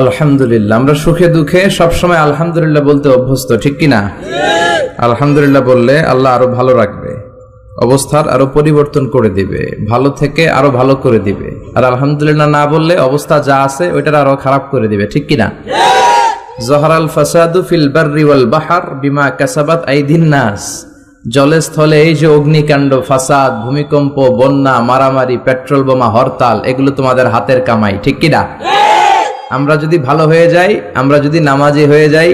আলহামদুলিল্লাহ। আমরা সুখে দুঃখে সবসময় আলহামদুলিল্লাহ বলতে অভ্যস্ত, ঠিক কিনা? আলহামদুলিল্লাহ বললে আল্লাহ আরো ভালো রাখবে, অবস্থার আরো পরিবর্তন করে দিবে, ভালো থেকে আরো ভালো করে দিবে। আর আলহামদুলিল্লাহ না বললে অবস্থা যা আছে ওইটার আরো খারাপ করে দিবে, ঠিক কিনা? জহরাল ফাসাদু ফিল বাররি ওয়াল বাহর বিমা কাসাবাত আইদিন নাস। জলে স্থলে এই যে অগ্নিকাণ্ড, ফাসাদ, ভূমিকম্প, বন্যা, মারামারি, পেট্রোল বোমা, হরতাল, এগুলো তোমাদের হাতের কামাই, ঠিক কিনা? আমরা যদি ভালো হয়ে যাই, আমরা যদি নামাজি হয়ে যাই,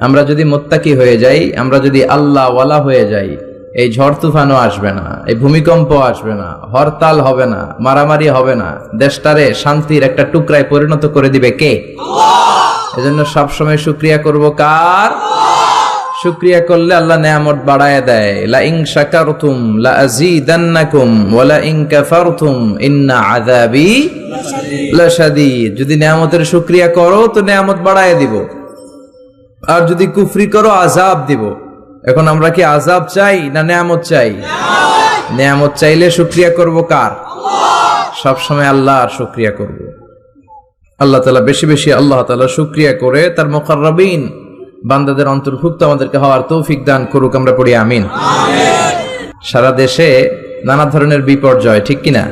আমরা যদি মুত্তাকি হয়ে যাই, আমরা যদি আল্লাহ ওয়ালা হয়ে যাই, এই ঝড় তুফানও আসবে না, এই ভূমিকম্প আসবে না, হরতাল হবে না, মারামারি হবে না, দেশটারে শান্তির একটা টুকরায় পরিণত করে দিবে কে? এজন্য সবসময় শুকরিয়া করব কার? শুকরিয়া করলে আল্লাহ নেয়ামত বাড়ায় দেয়। লা ইন শাকারতুম লা আযীদান্নাকুম ওয়া লা ইন কাফারতুম ইন্না আযাবি লাশাদীদ। যদি নেয়ামতের শুকরিয়া করো তো নেয়ামত বাড়ায় দিব, আর যদি কুফরি করো আযাব দিব। এখন আমরা কি আযাব চাই না নেয়ামত চাই? নেয়ামত চাইলে শুকরিয়া করব কার? সবসময় আল্লাহর শুকরিয়া করব। আল্লাহ তাআলা বেশি বেশি আল্লাহ তাআলা শুকরিয়া করে তার মুকাররাবিন বান্দাদের অন্তর্ভুক্ত আমাদেরকে হওয়ার তৌফিক দান করুক। আমরা পড়ি আমিন। সারা দেশে নানা ধরনের বিপর্যয়, ঠিক কিনা?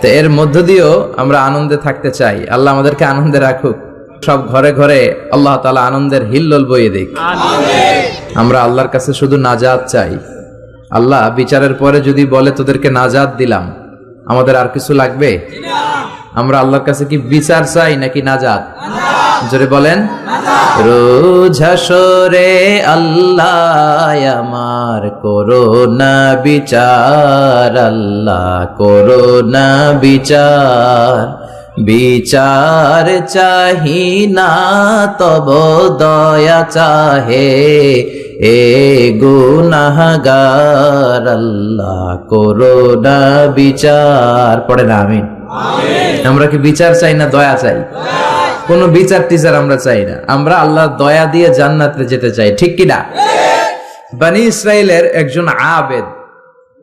তো এর মধ্য দিয়েও আমরা আনন্দে থাকতে চাই। আল্লাহ আমাদেরকে আনন্দে রাখুক। সব ঘরে ঘরে আল্লাহ তাআলা আনন্দের হিল্লোল বইয়ে দিক। আমরা আল্লাহর কাছে শুধু নাজাত চাই। আল্লাহ বিচারের পরে যদি বলে তোদেরকে নাজাত দিলাম, আমাদের আর কিছু লাগবে? আমরা আল্লাহর কাছে কি বিচার চাই নাকি নাজাত? জোরে বলেন। রোজ হাসরে আল্লাহ আমার করোনা বিচার, আল্লাহ করোনা বিচার। বিচার চাহি না তব দয়া চাহে, এ গুনাহগার, আল্লাহ করোনা বিচার। পড়ে না আমিন। আমরা কি বিচার চাই না দয়া চাই? কোন বিচার টিচার আমরা চাই না, আমরা আল্লাহর দয়া দিয়ে জান্নাতে যেতে চাই, ঠিক কিনা? বনি ইসরাইলের একজন আবেদ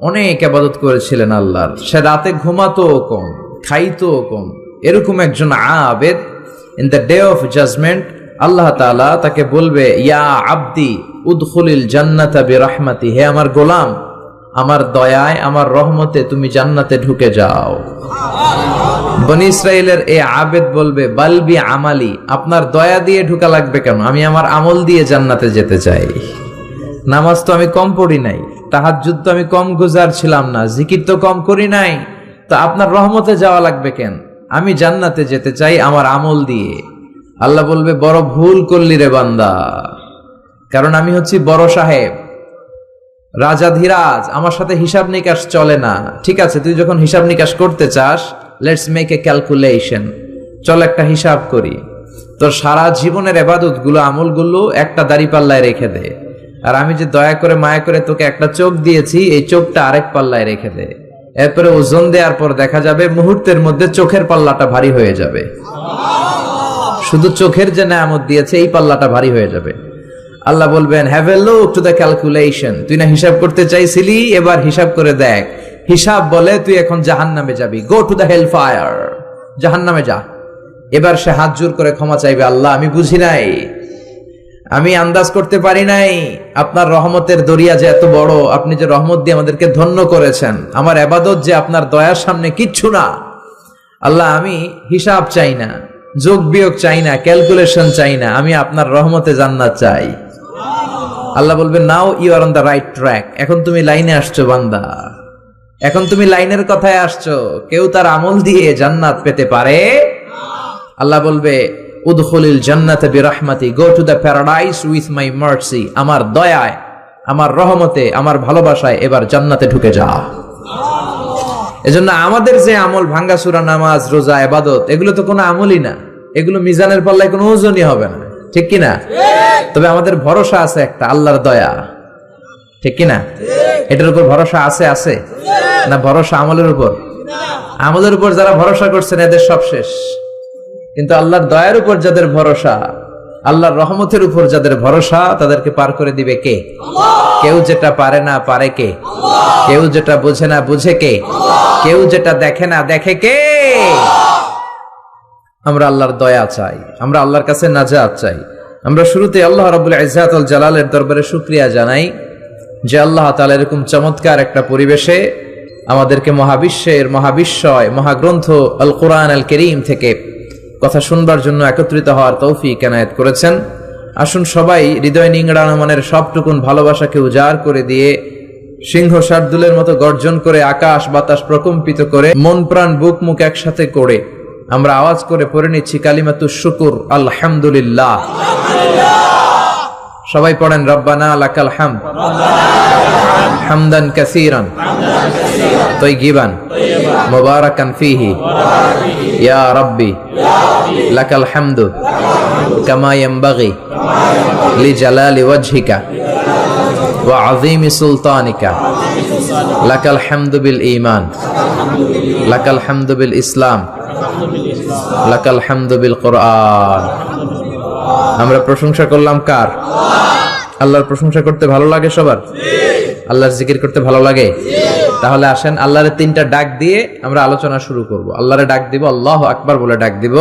অনেক ইবাদত করেছিলেন আল্লাহর। সে রাতে ঘুমাতো কম, খাইতো কম। এরকম একজন Abed, in the day of judgement Allah তাআলা তাকে বলবে, ইয়া আবদি উদখুলিল জান্নাতা বিরহমাতি। হে আমার গোলাম, আমার দয়ায়, আমার রহমতে তুমি জান্নাতে ঢুকে যাও। বনি ইসরাইলের এই আবেদ বলবে, বালবি আমালি, আপনার দয়া দিয়ে ঢুকা লাগবে কেন? আমি আমার আমল দিয়ে জান্নাতে যেতে চাই। নামাজ তো আমি কম পড়ি নাই, তাহাজ্জুদ তো আমি কম গুজার ছিলাম না, জিকির তো কম করি নাই, তো আপনার রহমতে যাওয়া লাগবে কেন? আমি জান্নাতে যেতে চাই আমার আমল দিয়ে। আল্লাহ বলবে, বড় ভুল করলি রে বান্দা, কারণ আমি হচ্ছি বড় সাহেব, রাজাধিরাজ, আমার সাথে হিসাব নিকাশ চলে না। ঠিক আছে, তুই যখন হিসাব নিকাশ করতে চাস, লেটস মেক এ ক্যালকুলেশন, চল একটা হিসাব করি। তোর সারা জীবনের ইবাদত গুলো, আমল গুলো একটা দাঁড়িপাল্লায় রেখে দে, আর আমি যে দয়া করে মায়া করে তোকে একটা চোখ দিয়েছি, এই চোখটা আরেক পাল্লায় রেখে দে। এরপরে ওজন দেওয়ার পর দেখা যাবে মুহূর্তের মধ্যে চোখের পাল্লাটা ভারী হয়ে যাবে। শুধু চোখের যে নেয়ামত দিয়েছে এই পাল্লাটা ভারী হয়ে যাবে। আল্লাহ বলবেন, have a look to the calculation. তুই না হিসাব করতে চাইছিলি, এবার হিসাব করে দেখ। হিসাব বলে তুই এখন জাহান্নামে যাবি, go to the hell fire, জাহান্নামে যা। এবার সে হাত জোর করে ক্ষমা চাইবে, আল্লাহ আমি বুঝি নাই, আমি আন্দাজ করতে পারি নাই, আপনার রহমতের দরিয়া যে এত বড়, আপনি যে রহমত দিয়ে আমাদেরকে ধন্য করেছেন, আমার ইবাদত যে আপনার দয়ার সামনে কিচ্ছু না। আল্লাহ আমি হিসাব চাই না, যোগ বিয়োগ চাই না, ক্যালকুলেশন চাই না, আমি আপনার রহমতে জান্নাত চাই। আল্লাহ বলবেন, now you are on the right track. এখন তুমি লাইনে আসছো বান্দা, এখন তুমি লাইনের কথায় আসছো। কেউ তার আমল দিয়ে জান্নাত পেতে পারে? আল্লাহ বলবে, উদখুলিল জান্নাতা বিরহমাতি, go to the paradise with my mercy. আমার দয়ায়, আমার রহমতে, আমার ভালোবাসায় এবার জান্নাতে ঢুকে যা। এজন্য আমাদের যে আমল, ভাঙ্গাচুরা নামাজ, রোজা, ইবাদত, এগুলো তো কোনো আমলই না, এগুলো মিজানের পাল্লায় কোনো ওজনই হবে না, ঠিক কিনা? তবে আমাদের ভরসা আছে একটা, আল্লাহর দয়া, ঠিক কিনা? এটার উপর ভরসা আছে আছে না? ভরসা আমলের উপর। আমলের উপর যারা ভরসা করছেন এদের সব শেষ। কিন্তু আল্লাহর দয়ার উপর যাদের ভরসা, আল্লাহর রহমতের উপর যাদের ভরসা, তাদেরকে পার করে দিবে কে? কেউ যেটা পারে না পারে কে? কেউ যেটা বোঝে না বুঝে কে? কেউ যেটা দেখে না দেখে কে? আমরা আল্লাহর দয়া চাই, আমরা আল্লাহর কাছে নাজাত চাই। আমরা শুরুতে আল্লাহ রাব্বুল ইজ্জাত ওয়াল জালালের দরবারে শুকরিয়া জানাই যে আল্লাহ তাআলা এরকম চমৎকার একটা পরিবেশে আমাদেরকে মহাবিশ্বের মহাবিশ্বয় মহাগ্রন্থ আল কোরআন আল কারীম থেকে কথা শুনবার জন্য একত্রিত হওয়ার তৌফিক এনায়েত করেছেন। আসুন সবাই হৃদয় নিংড়ানো মনের সবটুকুন ভালোবাসাকে উজাড় করে দিয়ে সিংহ শার্দুলের মতো গর্জন করে আকাশ বাতাস প্রকম্পিত করে মন প্রাণ বুক মুখ একসাথে করে আমরা আওয়াজ করে পড়ে নিচ্ছি কালিমাতুশ শুকুর আলহামদুলিল্লাহ। সবাই পড়েন রব্বানা লাকাল হামদ হামদান কাসীরান তাইয়িবান মুবারাকান ফীহি ইয়া রাব্বি লাকাল হামদু কামা ইয়ানবাগি লিজালালি ওয়াজহিকা ওয়া আযীমি সুলতানিকা লাকাল হামদু বিল ঈমান লাকাল হামদু বিল ইসলাম লাকাল হামদু বিল কুরআন। আমরা প্রশংসা করলাম কার? আল্লাহর প্রশংসা করতে ভালো লাগে সবার? আল্লাহর জিকির করতে ভালো লাগে? তাহলে আসেন আল্লাহর তিনটা ডাক দিয়ে আমরা আলোচনা শুরু করব। আল্লাহরে ডাক দিব, আল্লাহু আকবার বলে ডাক দিব,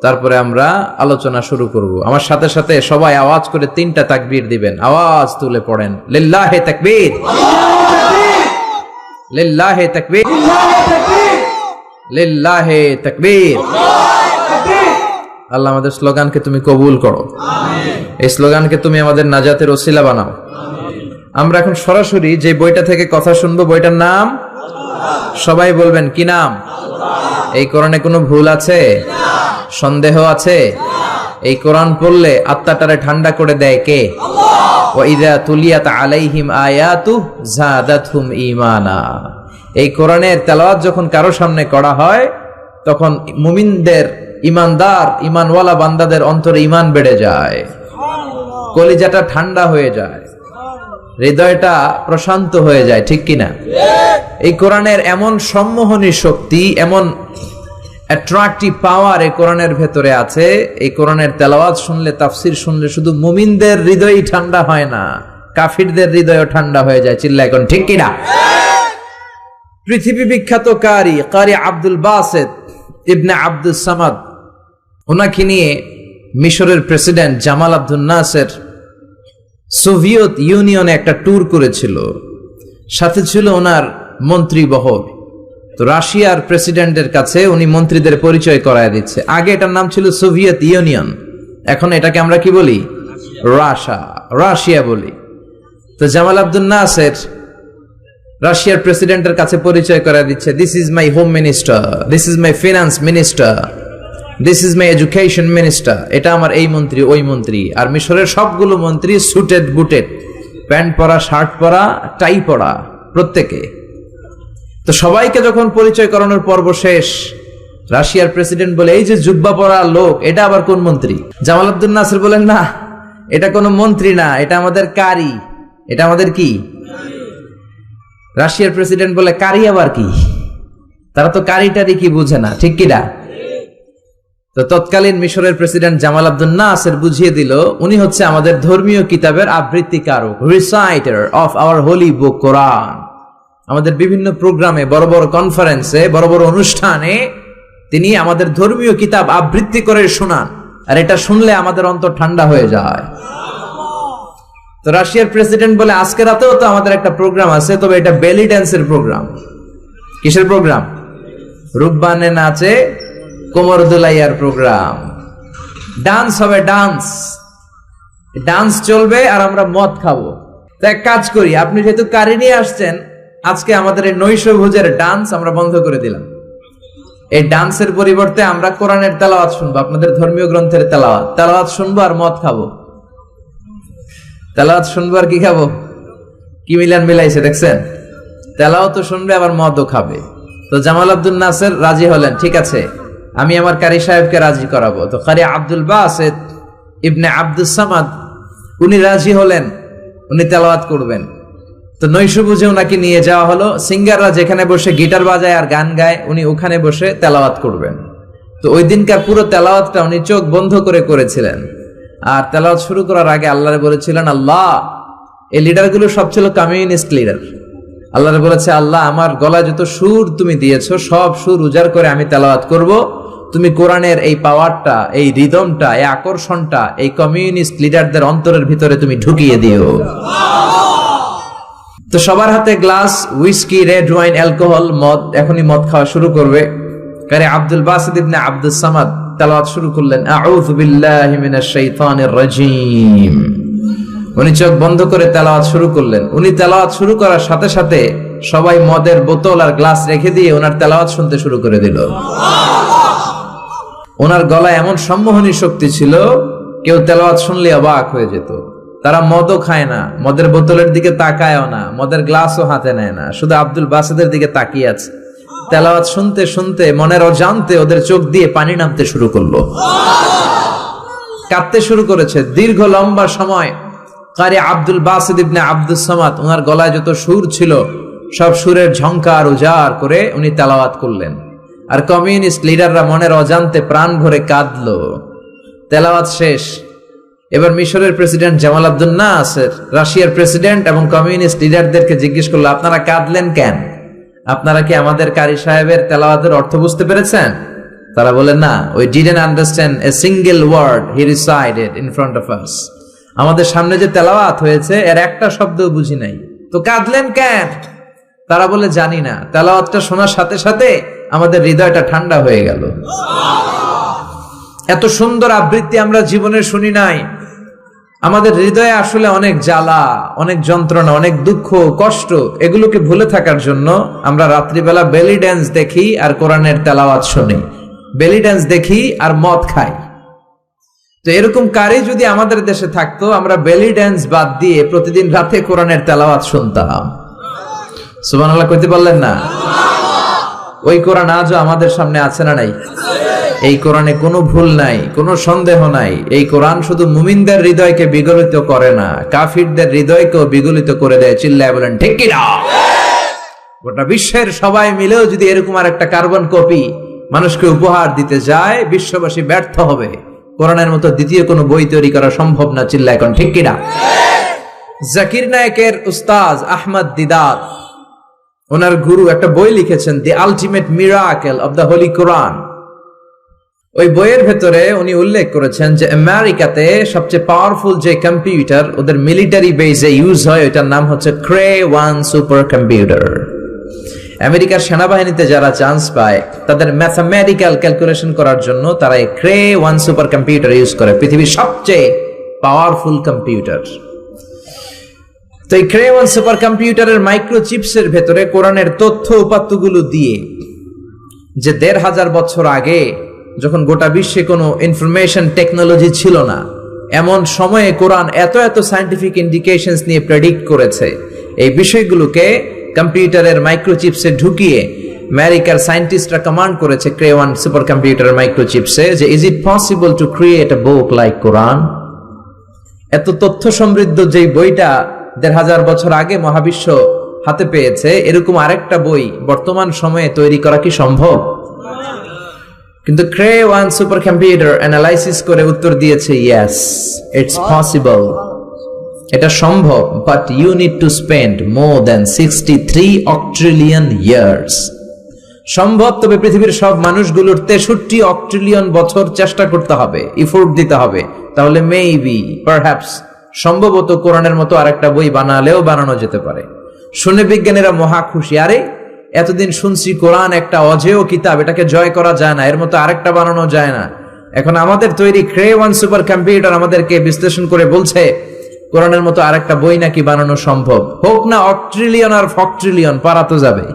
তারপরে আমরা আলোচনা শুরু করব। আমার সাথে সাথে সবাই আওয়াজ করে তিনটা তাকবীর দিবেন, আওয়াজ তুলে পড়েন লিল্লাহি তাকবীর, লিল্লাহি তাকবীর, লিল্লাহি তাকবীর। আল্লাহ আমাদের স্লোগানকে তুমি কবুল করো, এই স্লোগানকে তুমি আমাদের নাজাতের ওসিলা বানাও। আমরা এখন সরাসরি যে বইটা থেকে কথা শুনবো বইটার নাম সবাই বলবেন কি নাম? এই কোরআনে কোনো ভুল আছে? সন্দেহ আছে? এই কোরআন পড়লে আত্মাটারে ঠান্ডা করে দেয় কে? ওয়া ইযা তুলিয়াত আলাইহিম আয়াতু যাদাতহুম ঈমানা। এই কোরআনের তেলাওয়াত যখন কারো সামনে করা হয় তখন মুমিনদের ইমানদার ইমানওয়ালা বান্দাদের অন্তরে ঈমান বেড়ে যায়, কলিজাটা ঠান্ডা হয়ে যায়, হৃদয়টা প্রশান্ত হয়ে যায়, ঠিক কিনা? এই কোরআনের এমন সম্মোহনী শক্তি, এমন অ্যাট্রাকটিভ পাওয়ার এই কোরআনের ভেতরে আছে। এই কোরআনের তেলাওয়াত শুনলে, তাফসির শুনলে শুধু মুমিনদের হৃদয়ই ঠান্ডা হয় না, কাফিরদের হৃদয়ও ঠান্ডা হয়ে যায়। চিল্লা এখন ঠিক কিনা? পৃথিবী বিখ্যাত কারি আব্দুল বাসেত ইবনে আব্দুস সামাদ, ওনাকে নিয়ে মিশরের প্রেসিডেন্ট জামাল আব্দুল নাসের সোভিয়েত ইউনিয়নে একটা ট্যুর করেছিল, সাথে ছিল ওনার মন্ত্রী বহর। তো রাশিয়ার প্রেসিডেন্টের কাছে উনি মন্ত্রীদের পরিচয় করায় দিচ্ছে। আগে এটার নাম ছিল সোভিয়েত ইউনিয়ন, এখন এটাকে আমরা কি বলি? রাশিয়া বলি। তো জামাল আব্দুল নাসের রাশিয়ার প্রেসিডেন্টের কাছে পরিচয় করায় দিচ্ছে, this is my home minister, this is my finance minister, this is my education minister. এটা আমার এই মন্ত্রী, ওই মন্ত্রী। আর মিশরের সবগুলো মন্ত্রী সুটেড বুটেড, প্যান্ট পরা, শার্ট পরা, টাই পরা প্রত্যেকে। তো সবাইকে যখন পরিচয় করানোর পর্ব শেষ, রাশিয়ার প্রেসিডেন্ট বলে, এই যে জুব্বা পরা লোক, এটা আবার কোন মন্ত্রী? জামাল আব্দুল নাসের বলেন, না এটা কোনো মন্ত্রী না, এটা আমাদের কারি। এটা আমাদের কি? রাশিয়ার প্রেসিডেন্ট বলে, কারি আবার কি? তারা তো কারিটারি কি বুঝে না, ঠিক কিনা? তো তৎকালীন মিশরের প্রেসিডেন্ট জামাল আব্দুল নাসের বুঝিয়ে দিল, উনি হচ্ছে আমাদের ধর্মীয় কিতাবের আবৃত্তিকারক, রিসাইটার অফ আওয়ার হোলি বুক কোরআন। আমাদের বিভিন্ন প্রোগ্রামে, বড় বড় কনফারেন্সে, বড় বড় অনুষ্ঠানে তিনি আমাদের ধর্মীয় কিতাব আবৃত্তি করে শোনান, আর এটা শুনলে আমাদের অন্তর ঠান্ডা হয়ে যায়। তো রাশিয়ার প্রেসিডেন্ট বলে, আজকে রাতেও তো আমাদের একটা প্রোগ্রাম আছে, তবে এটা বেলি ড্যান্সের প্রোগ্রাম। কিসের প্রোগ্রাম? রূপবানে নাচে কোমর দুলাইয়ার প্রোগ্রাম। ডান্স হবে, ডান্স চলবে, আর আমরা মদ খাবো। তো এক কাজ করি, আপনি যেহেতু কারি নিয়ে আসছেন, আজকে আমাদের এই নৈশভোজের ডান্স আমরা বন্ধ করে দিলাম। এই ডান্সের পরিবর্তে আমরা কোরআনের তেলাওয়াত শুনবো, আপনাদের ধর্মীয় গ্রন্থের তেলাওয়াত শুনবো আর মদ খাবো। তেলাওয়াত শুনবো আর কি খাবো? কি মিলান মিলাইছে দেখছেন? তেলাওয়াত শুনবে আবার মদও খাবে। তো জামাল আব্দুল নাসের রাজি হলেন, ঠিক আছে আমি আমার কারি সাহেবকে রাজি করাবো। তো কারি আব্দুল বাসেত ইবনে আব্দুস সামাদ উনি রাজি হলেন, উনি তেলাওয়াত করবেন। তো নৈশভোজে ওনাকে নিয়ে যাওয়া হলো। সিঙ্গাররা যেখানে বসে গিটার বাজায় আর গান গায়, উনি ওখানে বসে তেলাওয়াত করবেন। তো ওই দিনকার পুরো তেলাওয়াতটা উনি চোখ বন্ধ করে করেছিলেন। আর তেলাওয়াত শুরু করার আগে আল্লাহরে বলেছিলেন, আল্লাহ, এই লিডারগুলো সব ছিল কমিউনিস্ট লিডার। আল্লাহরে বলেছে, আল্লাহ আমার গলায় যত সুর তুমি দিয়েছো, সব সুর উজাড় করে আমি তেলাওয়াত করব, তুমি কোরআনের এই পাওয়ারটা, এই রিদমটা, এই আকর্ষণটা এই কমিউনিস্ট লিডারদের অন্তরের ভিতরে তুমি ঢুকিয়ে দিও। তো সবার হাতে glass, whisky, red wine, alcohol, মদ, এখনই মদ খাওয়া শুরু করবে। কারি আব্দুল বাসিত ইবনে আব্দুস সামাদ তেলাওয়াত শুরু করলেন, আউযু বিল্লাহি মিনাশ শাইতানির রাজীম। উনি চোখ বন্ধ করে তেলাওয়াত শুরু করলেন। উনি তেলাওয়াত শুরু করার সাথে সাথে সবাই মদের বোতল আর গ্লাস রেখে দিয়ে ওনার তেলাওয়াত শুনতে শুরু করে দিল। ওনার গলায় এমন সম্মোহনী শক্তি ছিল, কেউ তেলাওয়াত শুনলে অবাক হয়ে যেত। তারা মদও খায় না, মদের বোতলের দিকে তাকায়ও না, মদের গ্লাসও হাতে নেয় না, শুধু আব্দুল বাসিদের দিকে তাকিয়ে আছে। তেলাওয়াত শুনতে শুনতে মনের অজান্তে ওদের চোখ দিয়ে পানি নামতে শুরু করলো, কাঁদতে শুরু করেছে। দীর্ঘ লম্বা সময় কারি আব্দুল বাসিত ইবনে আব্দুস সামাদ ওনার গলায় যত সুর ছিল সব সুরের ঝংকার উজাড় করে উনি তেলাওয়াত করলেন। আর কমিউনিস্ট লিডাররা মনের অজান্তে প্রাণ ভরে কাঁদলো। তেলাওয়াত শেষ। এবার মিশরের প্রেসিডেন্ট জামাল আব্দুল নাসের রাশিয়ার প্রেসিডেন্ট এবং কমিউনিস্ট লিডারদেরকে জিজ্ঞেস করলো, আপনারা কাঁদলেন কেন? আপনারা কি আমাদের কারি সাহেবের তেলাওয়াতের অর্থ বুঝতে পেরেছেন? তারা বলেন, না, we didn't understand a single word he recited in front of us. আমাদের সামনে যে তেলাওয়াত হয়েছে এর একটা শব্দও বুঝি নাই। তো কাঁদলেন কেন? তারা বলে, জানি না, তেলাওয়াতটা শোনার সাথে সাথে আমাদের হৃদয়টা ঠান্ডা হয়ে গেল। এত সুন্দর আবৃত্তি আমরা জীবনে শুনি নাই। আমাদের হৃদয়ে আসলে অনেক জ্বালা, অনেক যন্ত্রণা, অনেক দুঃখ, কষ্ট, এগুলোকে ভুলে থাকার জন্য আমরা রাত্রিবেলা বেলি ড্যান্স দেখি আর কোরআনের তেলাওয়াত শুনি, বেলি ড্যান্স দেখি আর মদ খাই। তো এরকম কারি যদি আমাদের দেশে থাকতো, আমরা বেলি ড্যান্স বাদ দিয়ে প্রতিদিন রাতে কোরআনের তেলাওয়াত শুনতাম। সুবহানাল্লাহ কইতে পারলেন না? ওই কোরআন আজও আমাদের সামনে আছে না নাই? এই কোরআনে কোনো ভুল নাই, কোনো সন্দেহ নাই। এই কোরআন শুধু মুমিনদের হৃদয়কে বিগলিত করে না, কাফিরদের হৃদয়কেও বিগলিত করে দেয়। চিল্লায় বলেন ঠিক কি না? গোটা বিশ্বের সবাই মিলেও যদি এরকম আর একটা কার্বন কপি মানুষকে উপহার দিতে যায়, বিশ্ববাসী ব্যর্থ হবে। কোরআনের মতো দ্বিতীয় কোনো বই তৈরি করা সম্ভব না। চিল্লায় এখন ঠিক কি না? জাকির নায়েকের উস্তাজ আহমদ দিদাত, ওনার গুরু, একটা বই লিখেছেন, the ultimate miracle of the holy Quran. ওই বইয়ের ভেতরে উনি উল্লেখ করেছেন যে আমেরিকাতে সবচেয়ে পাওয়ারফুল যে কম্পিউটার ওদের মিলিটারি বেসে ইউজ হয়, ওটার নাম হচ্ছে ক্রে-1 সুপার কম্পিউটার। আমেরিকার সেনাবাহিনীতে যারা চান্স পায় তাদের ম্যাথমেটিক্যাল ক্যালকুলেশন করার জন্য তারা এই ক্রে-1 সুপার কম্পিউটার ইউজ করে, পৃথিবীর সবচেয়ে পাওয়ারফুল কম্পিউটার। তো এই ক্রে-1 সুপার কম্পিউটারের মাইক্রোচিপসের ভেতরে কোরআনের তথ্য উপাত্তগুলো দিয়ে, যে ১৫০০ বছর আগে যখন গোটা বিশ্বে কোনো ইনফরমেশন টেকনোলজি ছিল না, এমন সময়ে কোরআন এত এত সায়েন্টিফিক ইন্ডিকেশনস নিয়ে প্রেডিক্ট করেছে। এই বিষয়গুলোকে কম্পিউটারের মাইক্রোচিপসে ঢুকিয়ে আমেরিকার সায়েন্টিস্টরা কমান্ড করেছে ক্রে-1 সুপার কম্পিউটারের মাইক্রোচিপসে যে, is it possible to create a book like Quran? এত তথ্য সমৃদ্ধ যেই বইটা ১৫০০ বছর আগে মহাবিশ্ব হাতে পেয়েছে, এরকম আরেকটা বই বর্তমান সময়ে তৈরি করা কি সম্ভব? কিন্তু ক্রে-1 সুপার কম্পিউটার অ্যানালাইসিস করে উত্তর দিয়েছে, ইয়েস, ইটস পসিবল, এটা সম্ভব, but you need to spend more than 63 octillion years. সম্ভব, তবে পৃথিবীর সব মানুষগুলোর 63 অক্ট্রিলিয়ন বছর চেষ্টা করতে হবে, এফোর্ট দিতে হবে। তাহলে মেবি, পারহ্যাপস, সম্ভবত কোরআনের মতো আরেকটা বই বানালেও বানানো যেতে পারে। শুনে বিজ্ঞানীরা মহা খুশি। আরে, এতদিন শুনছি কোরআন একটা অজেয় কিতাব, এটাকে জয় করা যায় না, এর মতো আরেকটা বানানো যায় না। এখন আমাদের তৈরি ক্রে-1 সুপার কম্পিউটার আমাদেরকে বিশ্লেষণ করে বলছে কোরআনের মতো আরেকটা বই নাকি বানানো সম্ভব। হোক না অক্ট্রিলিয়ন আর ফক্ট্রিলিয়ন, পারা তো যাবে,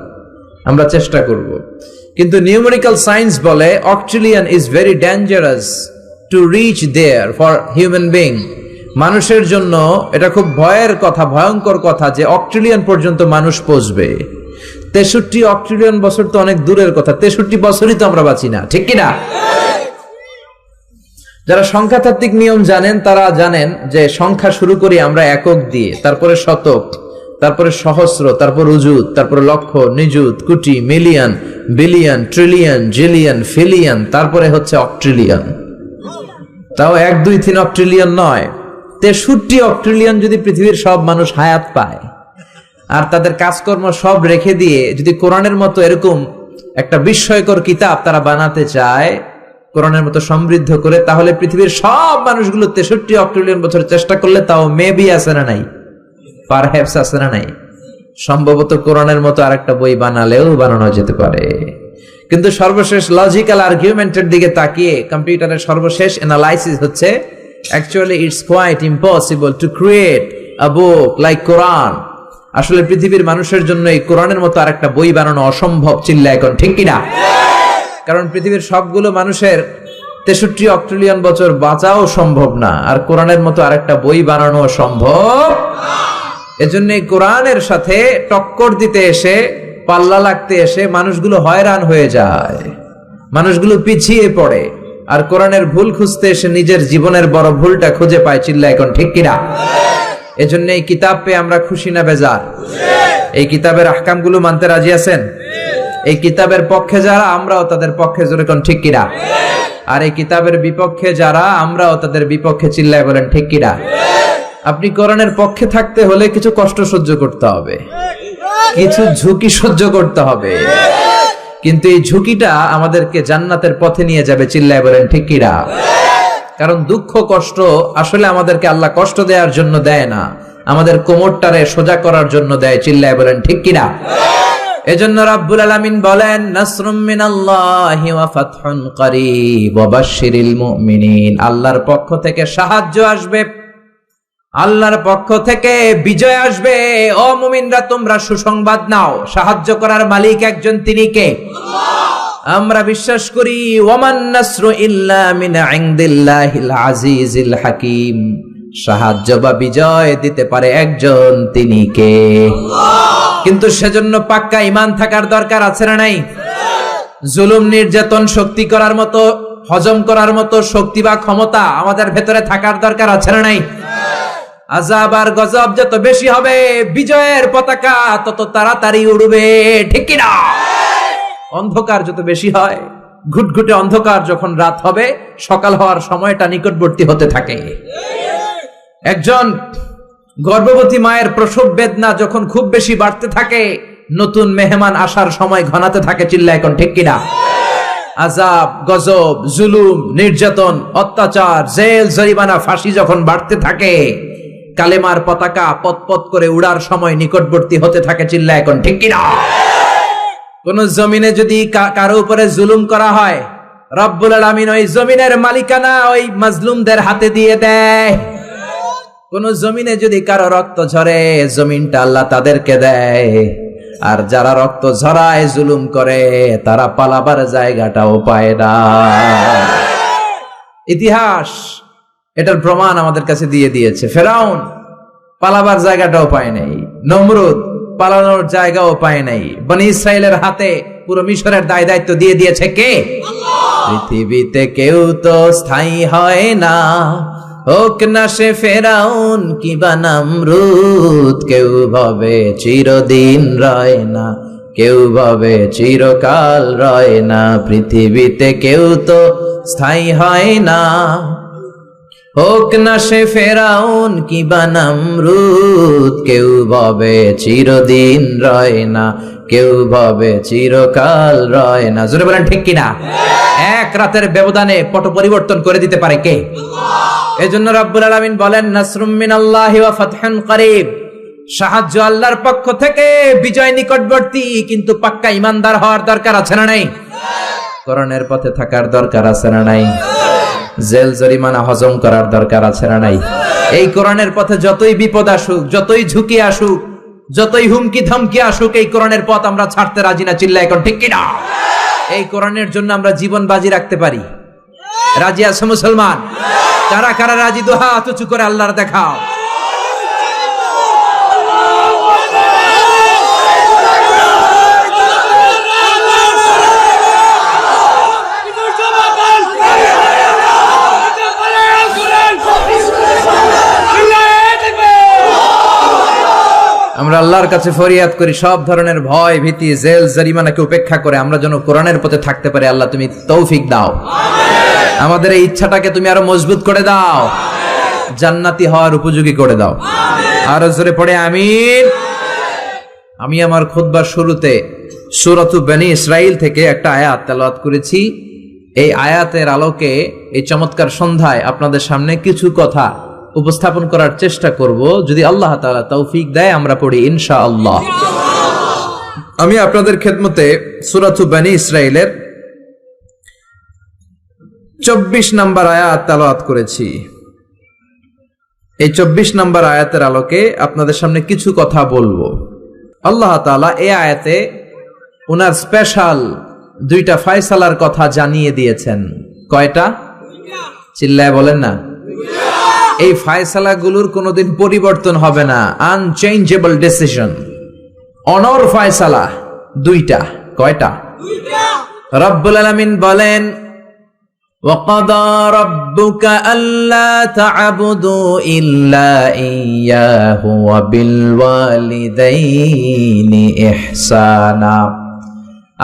আমরা চেষ্টা করব। কিন্তু নিউমেরিক্যাল সায়েন্স বলে octillion is very dangerous to reach there for human being. মানুষের জন্য এটা খুব ভয়ের কথা, ভয়ঙ্কর কথা যে অক্ট্রিলিয়ন পর্যন্ত মানুষ পৌঁছবে। 63 অক্ট্রিলিয়ন বছর তো অনেক দূরের কথা, 63 বছরই তো আমরা বাঁচি না, ঠিক কিনা? যারা সংখ্যাতাত্ত্বিক নিয়ম জানেন তারা জানেন যে সংখ্যা শুরু করি আমরা একক দিয়ে, তারপরে শতক, তারপরে সহস্র, তারপর উজুত, তারপরে লক্ষ, নিযুত, কোটি, million, billion, trillion, zillion, pillion, তারপরে হচ্ছে অক্ট্রিলিয়ন। তাও 1, 2, 3 অক্ট্রিলিয়ন নয়, 63 অক্ট্রিলিয়ন যদি পৃথিবীর সব মানুষ হায়াত পায় আর তাদের কাজকর্ম সব রেখে দিয়ে যদি কোরআনের মতো এরকম একটা বিস্ময়কর কিতাব তারা বানাতে চায়, কোরআনের মতো সমৃদ্ধ করে, তাহলে পৃথিবীর সব মানুষগুলো 63 অক্ট্রিলিয়ন বছর চেষ্টা করলে তাও মেবি আছে না নাই, পারহ্যাপস আছে না নাই, সম্ভবত কোরআনের মতো আরেকটা বই বানালেও বানানো যেতে পারে। কিন্তু সর্বশেষ লজিক্যাল আর্গুমেন্টের দিকে তাকিয়ে কম্পিউটারের সর্বশেষ অ্যানালাইসিস হচ্ছে actually it's quite impossible to create a book like Quran. আসলে পৃথিবীর মানুষের জন্য এই কোরআনের মতো আরেকটা বই বানানো অসম্ভব। চিল্লা এখন ঠিক কিনা? কারণ পৃথিবীর সবগুলো মানুষের 63 অক্ট্রিলিয়ন বছর বাঁচাও সম্ভব না, আর কোরআনের মতো আরেকটা বই বানানো সম্ভব। এজন্য কোরআনের সাথে টক্কর দিতে এসে, পাল্লা লাগতে এসে মানুষগুলো হয়রান হয়ে যায়, মানুষগুলো পিছিয়ে পড়ে, আর কোরআনের ভুল খুঁজতে এসে নিজের জীবনের বড় ভুলটা খুঁজে পায়। চিল্লা এখন ঠিক কিনা? এজন্য এই কিতাব পেয়ে আমরা খুশি না বেজার? এই কিতাবের আহকামগুলো মানতে রাজি আছেন? এই কিতাবের পক্ষে যারা, আমরাও তাদের পক্ষে, জোরে কোন ঠিক কিনা? আর এই কিতাবের বিপক্ষে যারা, আমরাও তাদের বিপক্ষে। চিল্লায় বলেন ঠিক কিনা? আপনি কোরআনের পক্ষে থাকতে হলে কিছু কষ্ট সহ্য করতে হবে, কিছু ঝুঁকি সহ্য করতে হবে, কিন্তু এই ঝুঁকিটা আমাদেরকে জান্নাতের পথে নিয়ে যাবে। চিল্লায় বলেন ঠিক কিনা? কারণ দুঃখ কষ্ট আসলে আমাদেরকে আল্লাহ কষ্ট দেওয়ার জন্য দেয় না, আমাদের কোমরটারে সোজা করার জন্য দেয়। চিল্লায় বলেন ঠিক কিনা? এজন্য রাব্বুল আলামিন বলেন, নাসরুম মিনাল্লাহি ওয়া ফাতহুন করিব ওয়া বাশশিরিল মুমিনিন। আল্লাহর পক্ষ থেকে সাহায্য আসবে, আল্লাহর পক্ষ থেকে বিজয় আসবে। ও মুমিনরা, তোমরা সুসংবাদ নাও। সাহায্য করার মালিক একজন, তিনি কে? আল্লাহ। আমরা বিশ্বাস করি ওয়ামান নাসরু ইল্লা মিন ইনদিল্লাহিল আজিজিল হাকিম। সাহায্য বা বিজয় দিতে পারে একজন, তিনি কে? আল্লাহ। কিন্তু সেজন্য পাক্কা ঈমান থাকার দরকার আছে না নাই? জুলুম নির্যাতন শক্তি করার মতো, হজম করার মতো শক্তি বা ক্ষমতা আমাদের ভেতরে থাকার দরকার আছে না নাই? আযাব আর গজব যত বেশি হবে, বিজয়ের পতাকা তত তাড়াতাড়ি উড়বে। ঠিক কি না? অন্ধকার যত বেশি হয়, ঘুটঘুটে অন্ধকার, যখন রাত হবে, সকাল হওয়ার সময়টা নিকটবর্তী হতে থাকে। একজন গর্ভবতী মায়ের প্রসব বেদনা যখন খুব বেশি বাড়তে থাকে, নতুন মেহমান আসার সময় ঘনাতে থাকে। চিল্লা এখন ঠিক কিনা? আযাব, গজব, জুলুম, নির্যাতন, অত্যাচার, জেল, জরিমানা, ফাঁসি যখন বাড়তে থাকে, কালেমার পতাকা পতপত করে উড়ার সময় নিকটবর্তী হতে থাকে। চিল্লা এখন ঠিক কিনা? কোন জমিনে যদি কারো উপরে জুলুম করা হয়, রব্বুল আলামিন ওই জমিনের মালিকানা ওই মাজলুমদের হাতে দিয়ে দেয়। কোন জমিনে যদি কারো রক্ত ঝরে, জমিনটা আল্লাহ তাদেরকে দেয়। আর যারা রক্ত ঝরায়, জুলুম করে, তারা পালাবার জায়গাটাও পায় না। ইতিহাস এটার প্রমাণ আমাদের কাছে দিয়ে দিয়েছে। ফেরাউন পালাবার জায়গাটাও পায় নাই, নমরুদ পালানোর জায়গাও পায় নাই। বনি ইসরাইলের হাতে পুরো মিশরের দায় দায়িত্ব দিয়ে দিয়েছে কে? আল্লাহ। পৃথিবীতে কেউ তো স্থায়ী হয় না, হোক না সে ফেরাউন কিবা নমরুদ। কেউ ভাবে চিরদিন রয় না, কেউ ভাবে চিরকাল রয় না। পৃথিবীতে কেউ তো স্থায়ী হয় না, হোক না সে ফেরাউন কিবা নমরুদ। কেউ ভাবে চিরদিন রয় না, কেউ ভাবে চিরকাল রয় না। জোরে বলেন ঠিক কিনা? এক রাতের ব্যবধানে পট পরিবর্তন করে দিতে পারে কে? আল্লাহ। এজন্য রাব্বুল আলামিন বলেন, নাসরুম মিনাল্লাহি ওয়া ফাতহুন করিব। সাহায্য আল্লাহর পক্ষ থেকে, বিজয় নিকটবর্তী। কিন্তু পাক্কা ঈমানদার হওয়ার দরকার আছে না নাই? কোরআনের পথে থাকার দরকার আছে না নাই? জেল জরিমানা হজম করার দরকার আছে না নাই? এই কোরআনের পথে যতই বিপদ আসুক, যতই ঝুঁকি আসুক, যতই হুমকি ধমকি আসুক, এই কোরআনের পথ আমরা ছাড়তে রাজি না। চিল্লা এখন ঠিক কিনা? এই কোরআনের জন্য আমরা জীবন বাজি রাখতে পারি। রাজি আছে মুসলমান? কারা কারা রাজি? দু হাত উঁচু করে আল্লাহর দেখাও। আমরা আল্লাহর কাছে ফরিয়াদ করি, সব ধরনের ভয় ভীতি, জেল জরিমানাকে উপেক্ষা করে আমরা যেন কোরআনের পথে থাকতে পারি। আল্লাহ তুমি তৌফিক দাও। আমাদের এই ইচ্ছাটাকে তুমি আরো মজবুত করে দাও, জান্নাতি হওয়ার উপযোগী করে দাও। আর জোরে পড়ে আমিন। আমি আমার খুতবার শুরুতে সূরাতু বনী ইসরাইল থেকে একটা আয়াত তেলাওয়াত করেছি। এই আয়াতের আলোকে এই চমৎকার সন্ধ্যায় আপনাদের সামনে কিছু কথা উপস্থাপন করার চেষ্টা করব, যদি আল্লাহ তাআলা তৌফিক দেয় আমরা পড়ি ইনশাআল্লাহ। আমি আপনাদের খেদমতে সূরাতু বনী ইসরাঈলের 24 নম্বর আয়াত তেলাওয়াত করেছি। এই 24 নম্বর আয়াতের আলোকে আপনাদের সামনে কিছু কথা বলবো। আল্লাহ তাআলা এই আয়াতে ওনার স্পেশাল দুইটা ফয়সালার কথা জানিয়ে দিয়েছেন। কয়টা? চিল্লায় বলেন না। এই ফয়সালাগুলোর কোনোদিন পরিবর্তন হবে না, আনচেঞ্জেবল ডিসিশন। অনর ফয়সালা দুইটা। কয়টা? রব্বুল আলামিন বলেন, وَقَضَى رَبُّكَ أَلَّا تَعْبُدُوا إِلَّا إِيَّاهُ وَبِالْوَالِدَيْنِ إِحْسَانًا।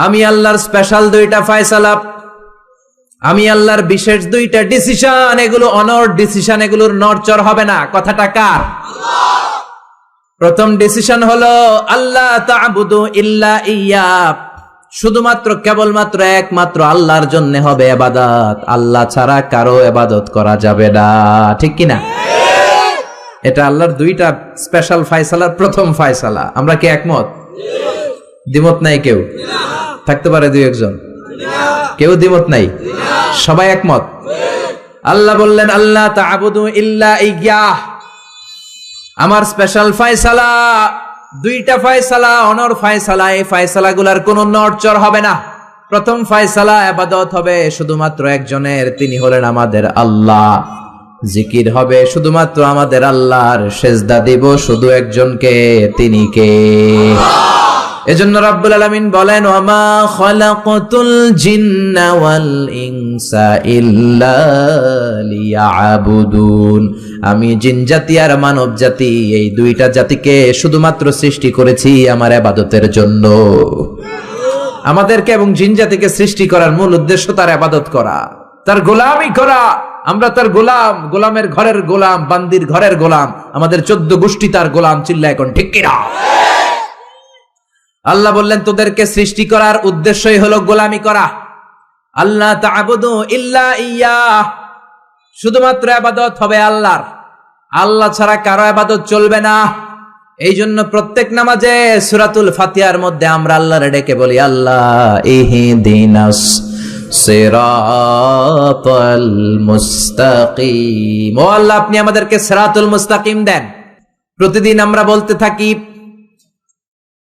আমি আল্লাহর স্পেশাল দুইটা ফয়সালা, আমি আল্লাহর বিশেষ দুইটা ডিসিশন, এগুলো অনর ডিসিশন, এগুলোর নড়চড় হবে না। কথাটা কার? প্রথম ডিসিশন হলো আল্লাহ তা'বুদু ইল্লা ইয়্যাহ, শুধুমাত্র কেবলমাত্র একমাত্র আল্লাহর জন্য হবে ইবাদত, আল্লাহ ছাড়া কারো ইবাদত করা যাবে না। ঠিক কি না? এটা আল্লাহর দুইটা স্পেশাল ফয়সালার প্রথম ফয়সালা। আমরা কি একমত? দ্বিমত নাই কেউ? থাকতে পারে দুই একজন, কেউ দ্বিমত নাই, সবাই একমত। আল্লাহ বললেন আল্লাহ তা'বুদু ইল্লা ইয়্যাহ, আমার স্পেশাল ফয়সালা, দুইটা ফয়সালা, অনর ফয়সালা। এই ফয়সালাগুলোর কোনো নড়চড় হবে না। প্রথম ফয়সালা, ইবাদত হবে শুধুমাত্র একজনের, তিনি হলেন আমাদের আল্লাহ। জিকির হবে শুধুমাত্র আমাদের আল্লাহর, সেজদা দিব শুধু একজনকে, তিনি কে? এজন্য রব্বুল আলামিন বলেন, ওয়ামা খালাকাতুল জিন্না ওয়াল ইনসা ইল্লা লিয়াবুদুন, আমি জিন জাতি আর মানব জাতি, এই দুইটা জাতিকে শুধুমাত্র সৃষ্টি করেছি আমার ইবাদতের জন্য। আমাদেরকে এবং জিন জাতিকে সৃষ্টি করার মূল উদ্দেশ্য তার ইবাদত করা, তার গোলামি করা। আমরা তার গোলাম, গোলামের ঘরের গোলাম, বান্দির ঘরের গোলাম, আমাদের 14 গোষ্ঠী তার গোলাম। চিল্লা এখন ঠিক কিনা? আল্লাহ বললেন তোদেরকে সৃষ্টি করার উদ্দেশ্যই হলো গোলামি করা। আল্লাহ তা'বুদু ইল্লা ইয়্যাহ, শুধুমাত্র ইবাদত হবে আল্লাহর, আল্লাহ ছাড়া কারো ইবাদত চলবে না। এই জন্য প্রত্যেক নামাজে সূরাতুল ফাতিহার মধ্যে আমরা আল্লাহরে ডেকে বলি, আল্লাহ ইহদিনাস সিরাতাল মুস্তাকিম, ও আল্লাহ আপনি আমাদেরকে সিরাতুল মুস্তাকিম দেন। প্রতিদিন আমরা বলতে থাকি,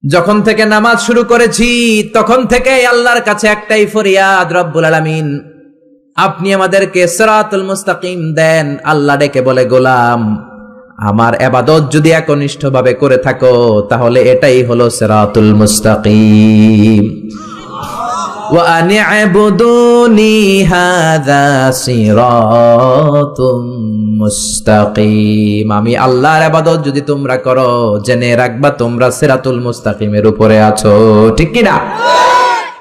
যখন থেকে নামাজ শুরু করেছি তখন থেকে আল্লাহর কাছে একটাই ফরিয়াদ, রব্বুল আলামিন আপনি আমাদেরকে সিরাতুল মুস্তাকিম দেন। আল্লাহ ডেকে বলে, গোলাম আমার ইবাদত যদি একনিষ্ঠভাবে করে থাকো তাহলে এটাই হলো সিরাতুল মুস্তাকিম। ওয়া আনি'বুদুনি হাযা সিরাতুম মুস্তাকিম, আমি আল্লাহর ইবাদত যদি তোমরা করো জেনে রাখবা তোমরা সিরাতুল মুস্তাকিমের উপরে আছো। ঠিক কি না?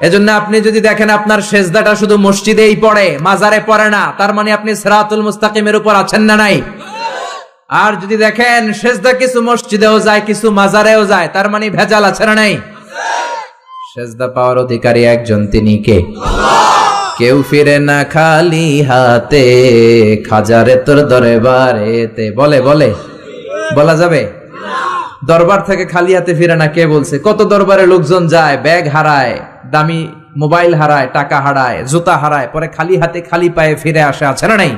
এজন্য আপনি যদি দেখেন আপনার সেজদাটা শুধু মসজিদেই পড়ে, মাজারে পড়ে না, তার মানে আপনি সিরাতুল মুস্তাকিমের উপর আছেন না নাই? আর যদি দেখেন সেজদা কিছু মসজিদেও যায় কিছু মাজারেও যায়, তার মানে ভেজাল আছে না নাই? সেজদা পাওয়ার অধিকারী একজন, তিনি কে? কেউ ফিরে না খালি হাতে, খাজারে তোর দরবারেতে। বলে বলে বলা যাবে? দরবার থেকে খালি হাতে ফিরে না কে বলছে? কত দরবারে লোকজন যায়, ব্যাগ হারায়, দামি মোবাইল হারায়, টাকা হারায়, জুতা হারায়, পরে খালি হাতে খালি পায়ে ফিরে আসে, আছে না নাই?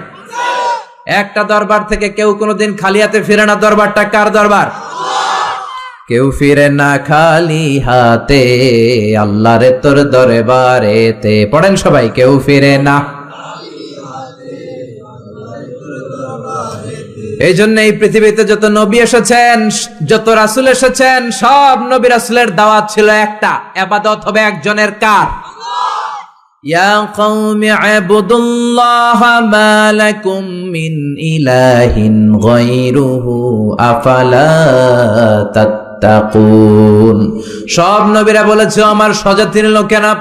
একটা দরবার থেকে কেউ কোনোদিন খালি হাতে ফিরে না। দরবারটা কার দরবার? কেউ ফিরে না খালি হাতে, আল্লাহরে তোর দরবারেতে। পড়েন সবাই, কেউ ফিরে না। এই জন্য এই পৃথিবীতে যত নবী এসেছেন, যত রাসূল এসেছেন, সব নবী রাসূলের দাওয়াত ছিল একটা, ইবাদত হবে একজনের। কার? ইয়া কওমি ইবুদুল্লাহা মা লাকুম মিন ইলাহিন গায়রুহু আফালা তাত্তাকুন। সব নবীরা বলেছে, আমার স্বজাতির লোকেরা,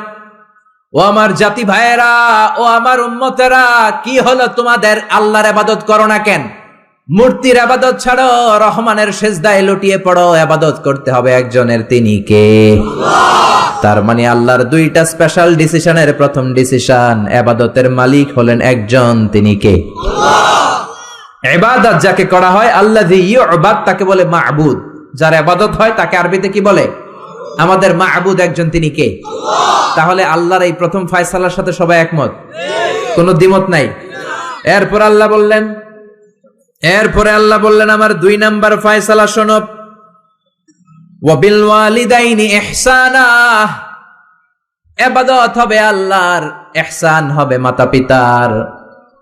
ও আমার জাতি ভাইয়েরা, ও আমার উম্মতেরা, কি হলো তোমাদের? আল্লাহর ইবাদত করো না কেন? মূর্তির ইবাদত ছাড়ো, রহমানের সেজদায় লুটিয়ে পড়ো। ইবাদত করতে হবে একজনের, তিনি কে? তার মানে আল্লাহর দুইটা স্পেশাল ডিসিশনের প্রথম ডিসিশন, ইবাদতের মালিক হলেন একজন, তিনি কে? ইবাদত যাকে করা হয় আল্লাযী ইউবাদ তাকে বলে মা'বুদ, যার ইবাদত হয় তাকে আরবিতে কি বলে? আমাদের মা'বুদ একজন, তিনি কে? তাহলে আল্লাহর এই প্রথম ফয়সালার সাথে সবাই একমত, কোনো দ্বিমত নাই। এরপরে আল্লাহ বললেন আমার 2 নাম্বার ফয়সালা শোনো, ওয়া বিল ওয়ালিদাইনি ইহসানা, ইবাদত হবে আল্লাহর, ইহসান হবে মাতা পিতার।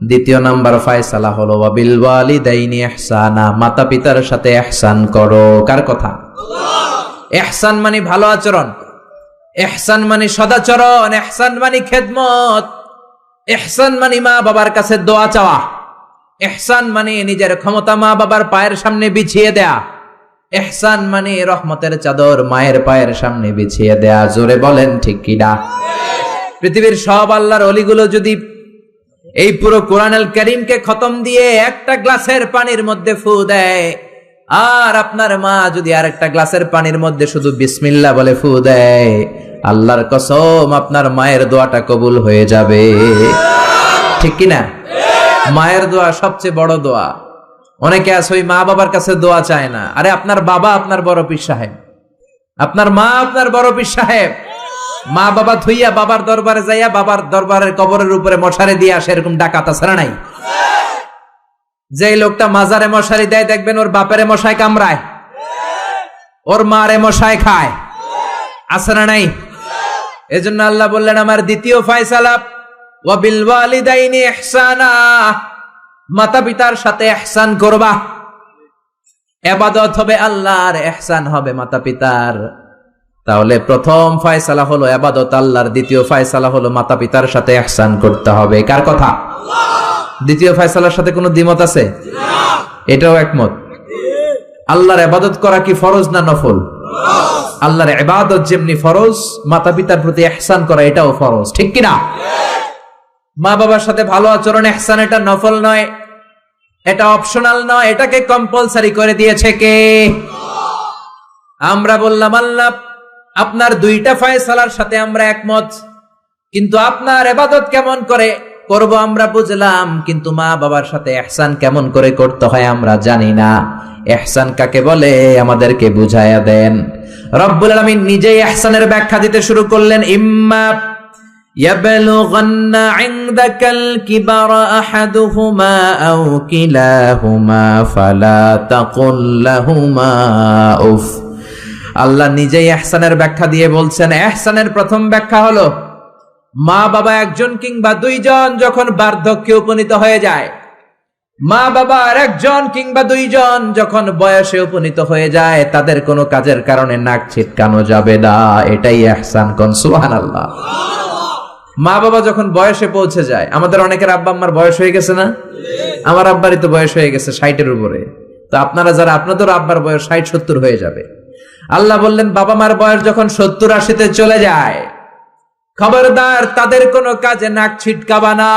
দ্বিতীয় নাম্বার ফয়সালা হলো ওয়া বিল ওয়ালিদাইনি ইহসানা, মাতা পিতার সাথে ইহসান করো। কার কথা? ইহসান মানে ভালো আচরণ, ইহসান মানে সদাচরণ, ইহসান মানে খেদমত, ইহসান মানে মা বাবার কাছে দোয়া চাওয়া, ইহসান মানে নিজের ক্ষমতা মা বাবার পায়ের সামনে বিছিয়ে দেয়া, ইহসান মানে রহমতের চাদর মায়ের পায়ের সামনে বিছিয়ে দেয়া। জোরে বলেন ঠিক কিনা? পৃথিবীর সব আল্লাহর ওলিগুলো যদি এই পুরো কোরআনুল কারীমকে খতম দিয়ে একটা গ্লাসের পানির মধ্যে ফু দেয়, আর আপনার মা যদি আরেকটা গ্লাসের পানির মধ্যে শুধু বিসমিল্লাহ বলে ফু দেয়, আল্লাহর কসম আপনার মায়ের দোয়াটা কবুল হয়ে যাবে। ঠিক কিনা? মায়ের দোয়া সবচেয়ে বড় দোয়া। অনেকে আছে ওই মা বাবার কাছে দোয়া চায় না। আরে আপনার বাবা আপনার বড় পীর সাহেব, আপনার মা আপনার বড় পীর সাহেব। মা বাবা থুইয়া বাবার দরবারে যাইয়া বাবার দরবারের কবরের উপরে মশারি দিয়ে আসে, এরকম ডাকাত আছে না নাই? যে লোকটা মাজারে মশারি দেয় দেখবেন ওর বাপেরে মশায় কামড়ায়, ওর মারে মশায় খায়, আছে না নাই? এজন্য আল্লাহ বললেন আমার দ্বিতীয় ফয়সালা ওয়া বিল ওয়ালিদাইনি ইহসানা, মাতা পিতার সাথে ইহসান করবা। ইবাদত হবে আল্লাহর, ইহসান হবে মাতা পিতার। তাহলে প্রথম ফয়সালা হলো ইবাদত আল্লাহর, দ্বিতীয় ফয়সালা হলো মাতা পিতার সাথে ইহসান করতে হবে। কার কথা? দ্বিতীয় ফয়সালার সাথে কোনো দ্বিমত আছে? এটাও একমত। আল্লাহর ইবাদত করা কি ফরজ না নফল? আল্লাহর ইবাদত যেমনি ফরজ, মাতা পিতার প্রতি ইহসান করা এটাও ফরজ। ঠিক কিনা? মা বাবার সাথে ভালো আচরণ ইহসান, এটা নফল নয়, এটা অপশনাল নয়, এটাকে কম্পালসারি করে দিয়েছে কে? আমরা বললাম আল্লাহ আপনার 2টা ফয়সালার সাথে আমরা একমত, কিন্তু আপনার ইবাদত কেমন করে করব আমরা বুঝলাম, কিন্তু মা বাবার সাথে ইহসান কেমন করে করতে হয় আমরা জানি না। ইহসান কাকে বলে আমাদেরকে বুঝায়া দেন। রব্বুল আলামিন নিজেই ইহসানের ব্যাখ্যা দিতে শুরু করলেন। ইম্মা يبلغن عندك الكبر أحدهما أو كلاهما فلا تقل لهما أف। আল্লাহ নিজেই ইহসানের ব্যাখ্যা দিয়ে বলছেন, ইহসানের প্রথম ব্যাখ্যা হলো মা বাবা একজন কিংবা 2জন যখন বার্ধক্যে উপনীত হয়ে যায়, মা বাবার একজন কিংবা 2জন যখন বয়সে উপনীত হয়ে যায়, তাদের কোনো কাজের কারণে নাক ছিটকানো যাবে না। এটাই ইহসান। কোন সুবহানাল্লাহ। মা বাবা যখন বয়সে পৌঁছে যায়, আমাদের অনেকের আব্বা আম্মার বয়স হয়ে গেছে না? আমার আব্বারই তো বয়স হয়ে গেছে 60-এর উপরে। তো আপনারা যারা, আপনাদের আব্বার বয়স 60-70 হয়ে যাবে। আল্লাহ বললেন বাবা মার বয়স যখন 70-80-তে চলে যায়, খবরদার তাদের কোনো কাজে নাক ছিটকাবা না,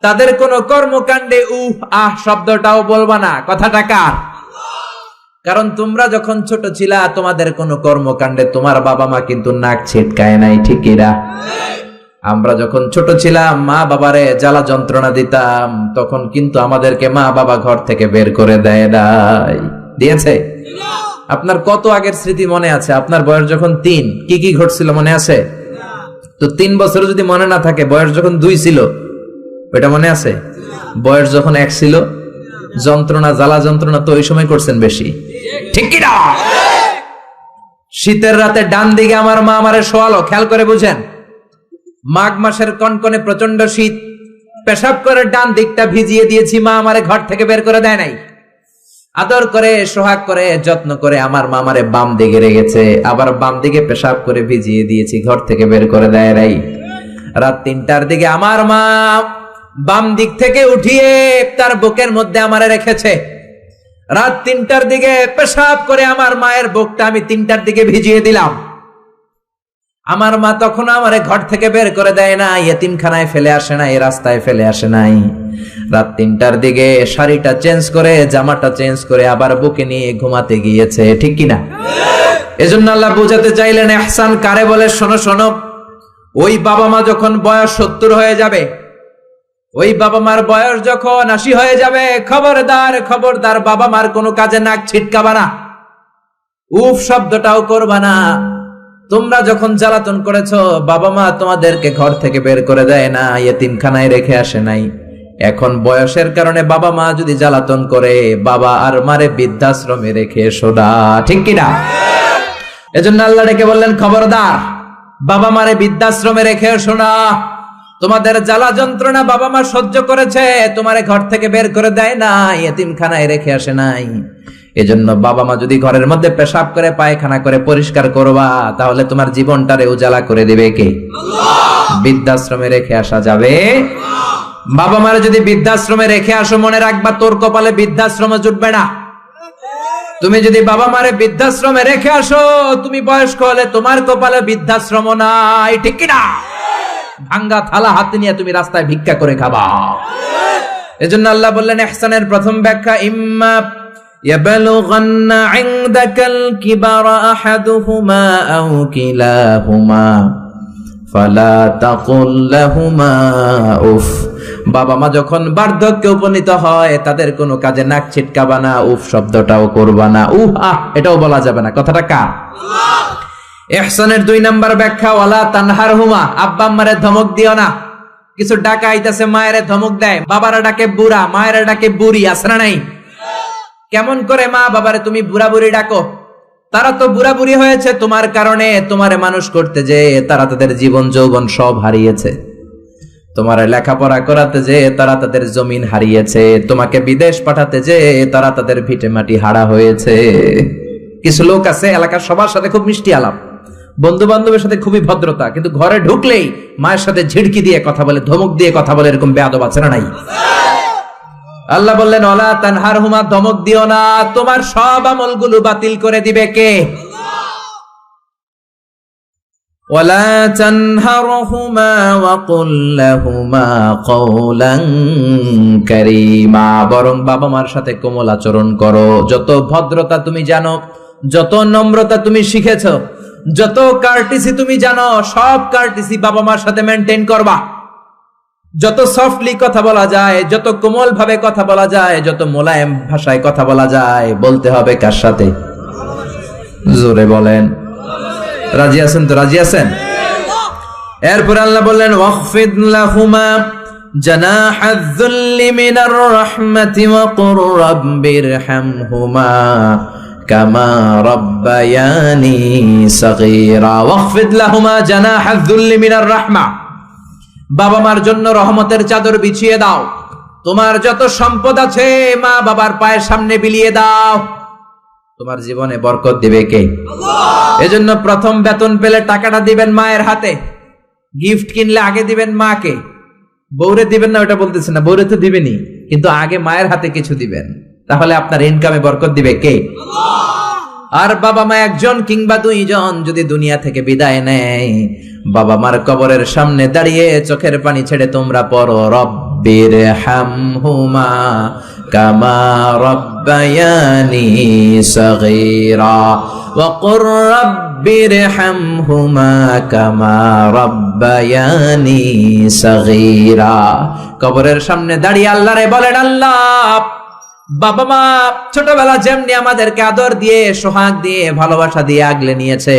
তাদের কোনো কর্মকাণ্ডে আহ শব্দটাও বলবা না। কথাটা কার? কারণ তোমরা যখন ছোট ছিলা তোমাদের কোনো কর্মকাণ্ডে তোমার বাবা মা কিন্তু নাক ছিটকায় নাই। ঠিক কিনা? আমরা যখন ছোট ছিলাম মা বাবারে জ্বালা যন্ত্রণা দিতাম, তখন কিন্তু আমাদেরকে মা বাবা ঘর থেকে বের করে দেয় নাই। দিয়েছে? আপনার কত আগের স্মৃতি মনে আছে? আপনার বয়স যখন 3 কি কি ঘটছিল মনে আছে? তো 3 বছর যদি মনে না থাকে, বয়স যখন 2 ছিল ওটা মনে আছে? বয়স যখন 1 ছিল, যন্ত্রণা জ্বালা যন্ত্রণা তো ওই সময় করছেন বেশি। ঠিক কিনা? শীতের রাতে ডান দিকে আমার মা আমারে শোয়ালো, খেয়াল করে বুঝেন। মাঘ মাসের কনকনে প্রচন্ড শীত, পেশাব করে ডান দিকটা ভিজিয়ে দিয়েছি, মা আমারে ঘর থেকে বের করে দেয় নাই। আদর করে সোহাগ করে যত্ন করে আমার মা আমারে বাম দিকে রেখেছে, আবার বাম দিকে পেশাব করে ভিজিয়ে দিয়েছি, ঘর থেকে বের করে দেয় নাই। রাত 3টার দিকে আমার মা বাম দিক থেকে উঠিয়ে তার বুকের মধ্যে আমারে রেখেছে। রাত 3টার দিকে পেশাব করে আমার মায়ের বুকটা আমি 3টার দিকে ভিজিয়ে দিলাম। আমার মা তখন আমারে ঘর থেকে বের করে দেয় না, ইয়েতিমখানায় ফেলে আসে না, এই রাস্তায় ফেলে আসে নাই। রাত 3টার দিকে শাড়িটা চেঞ্জ করে জামাটা চেঞ্জ করে আবার বুকে নিয়ে ঘুমাতে গিয়েছে। ঠিক কিনা? এজন্য আল্লাহ বোঝাতে চাইলেন ইহসান কারে বলে, শোনো শোনো, ওই বাবা মা যখন বয়স 70 হয়ে যাবে, ওই বাবা মার বয়স যখন 80 হয়ে যাবে, খবরদার খবরদার বাবা মার কোনো কাজে নাক ছিটকাবা না, উফ শব্দটাও করবা না। তোমরা যখন জ্বালাতন করেছো, বাবা মা তোমাদেরকে ঘর থেকে বের করে দেয় না, ইয়েতিমখানায় রেখে আসে নাই। এখন বয়সের কারণে বাবা মা যদি জ্বালাতন করে, বাবা আর মারে বৃদ্ধাশ্রমে রেখে এসো না, ঠিক কিনা? এজন্য আল্লাহ ডেকে বললেন, খবরদার বাবা মারে বৃদ্ধাশ্রমে রেখে এসো না। তোমাদের জ্বালা যন্ত্রণা বাবা মা সহ্য করেছে, তোমারে ঘর থেকে বের করে দেয় না, ইয়েতিমখানায় রেখে আসে নাই। এজন্য বাবা মা যদি ঘরের মধ্যে পেশাব করে, পায়খানা করে পরিষ্কার করবা, তাহলে তোমার জীবনটারে উজালা করে দিবে কে? বৃদ্ধাশ্রমে রেখে আসা যাবে? বাবা মারে যদি বৃদ্ধাশ্রমে রেখে আসো, মনে রাখবা তোর কপালে বৃদ্ধাশ্রমে জুটবে না। তুমি যদি বাবা মারে বৃদ্ধাশ্রমে রেখে আসো, তুমি বয়স্ক হলে তোমার কপালে বৃদ্ধাশ্রম নাই, ঠিক কিনা? ভাঙ্গা থালা হাতে নিয়ে তুমি রাস্তায় ভিক্ষা করে খাবা। এজন্য আল্লাহ বললেন ইহসানের প্রথম ব্যাখ্যা, ইম্মা ইয়াবলুগান্না ইনদাকাল কিবারা আহাদুহুমা আও কিলাহুমা ফালা তাকুল লাহুমা উফ। বাবা মা যখন বার্ধক্যে উপনীত হয়, তাদের কোনো কাজে নাক ছিটকাবা না, উফ শব্দটাও করবা না, উহ আহ এটাও বলা যাবে না। কথাটা কার? ইহসানের 2 নাম্বার ব্যাখ্যা, ওয়ালা তানহারহুমা, আব্বা আম্মারে ধমক দিও না। কিছু ডাকা আইতাছে, মায়েরে ধমক দেয়, বাবারা ডাকে বুড়া, মায়েরা ডাকে বুড়ি, আছে না নাই? কেমন করে মা বাবারে তুমি বুড়া বুড়ি ডাকো? তারা তো বুড়া বুড়ি হয়েছে তোমার কারণে। তোমারে মানুষ করতে যে তারা তাদের জীবন যৌবন সব হারিয়েছে, তোমার লেখাপড়া করাতে যে তারা তাদের জমিন হারিয়েছে, তোমাকে বিদেশ পাঠাতে যে তারা তাদের ভিটে মাটি হারা হয়েছে। কিছু লোক আছে এলাকার সবার সাথে খুব মিষ্টি আলাপ, বন্ধু বান্ধবের সাথে খুবই ভদ্রতা, কিন্তু ঘরে ঢুকলেই মায়ের সাথে ঝিড়কি দিয়ে কথা বলে, ধমক দিয়ে কথা বলে, এরকম বেয়াদব আছে না নাই? আল্লাহ বললেন ওয়ালা তানহারহুমা, ধমক দিও না, তোমার সব আমলগুলো বাতিল করে দিবে কে? ওয়ালা তানহারহুমা ওয়া কুল লাহুমা কওলান কারীমা, বরং বাবা মার সাথে কোমল আচরণ করো। যত ভদ্রতা তুমি জানো, যত নম্রতা তুমি শিখেছো, যত কার্টিসি তুমি জানো, সব কার্টিসি বাবা মার সাথে মেইনটেইন করবা। যত সফটলি কথা বলা যায়, যত কোমল ভাবে কথা বলা যায়, যত মোলায়েম ভাষায় কথা বলা যায়, বলতে হবে কার সাথে? জোরে বলেন, রাজি আছেন তো? রাজি আছেন? এরপর আল্লাহ বললেন ওয়াখফিদ লাহুমা জানাহায যুল্লি মিনার রাহমাতি ওয়া কুর রাব্বিরহামহুমা কামা রাব্বায়ানি সাগীরা। ওয়াখফিদ লাহুমা জানাহায যুল্লি মিনার রাহমা, বাবা মার জন্য রহমতের চাদর বিছিয়ে দাও। তোমার যত সম্পদ আছে মা বাবার পায়ের সামনে বিলিয়ে দাও, তোমার জীবনে বরকত দিবে কে? আল্লাহ। এজন্য প্রথম বেতন পেলে টাকাটা দিবেন মায়ের হাতে, গিফট কিনলে আগে দিবেন মাকে। বউরে দিবেন না ওটা বলতেছে না, বউরে তো দিবেনই, কিন্তু আগে মায়ের হাতে কিছু দিবেন, তাহলে আপনার ইনকামে বরকত দিবে কে? আল্লাহ। আর বাবা মা একজন কিংবা 2 জন যদি দুনিয়া থেকে বিদায় নেয়, বাবা মার কবরের সামনে দাঁড়িয়ে চোখের পানি ছেড়ে তোমরা পড়ো রব্বিরহামহুমা কামা রাব্বায়ানি সাগীরা ওয়া কুর রাব্বিরহামহুমা কামা রাব্বায়ানি সাগীরা। কবরের সামনে দাঁড়িয়ে আল্লাহরে বলেন, আল্লাহ বাবা মা ছোটবেলা যেমনি আমাদেরকে আদর দিয়ে, সোহাগ দিয়ে, ভালোবাসা দিয়ে আগলে নিয়েছে,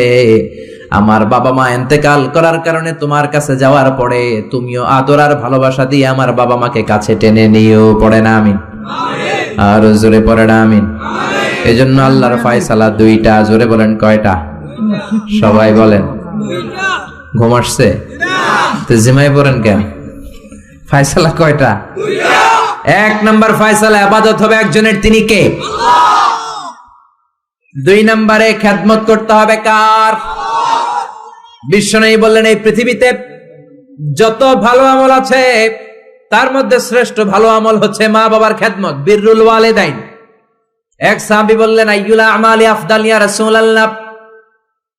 আমার বাবা মা ইন্তেকাল করার কারণে তোমার কাছে যাওয়ার পরে তুমিও আদর আর ভালোবাসা দিয়ে আমার বাবা মাকে কাছে টেনে নিও। পড়ে না আমিন? আর জোরে পড়ে না আমিন? এজন্য আল্লাহর ফয়সালা 2টা। জোরে বলেন কয়টা? সবাই বলেন। ঘুম আসছে তো জিমাই পড়েন কেন? ফয়সালা কয়টা? 1 নম্বর ফয়সালা, ইবাদত হবে একজনের, তিনি কে? আল্লাহ। 2 নম্বরে খেদমত করতে হবে কার? বিশ্বনবী বললেন এই পৃথিবীতে যত ভালো আমল আছে তার মধ্যে শ্রেষ্ঠ ভালো আমল হচ্ছে মা বাবার খেদমত, বিররুল ওয়ালিদাইন। এক সাহাবী বললেন আইয়ুল আমালি আফদাল ইয়া রাসূলুল্লাহ,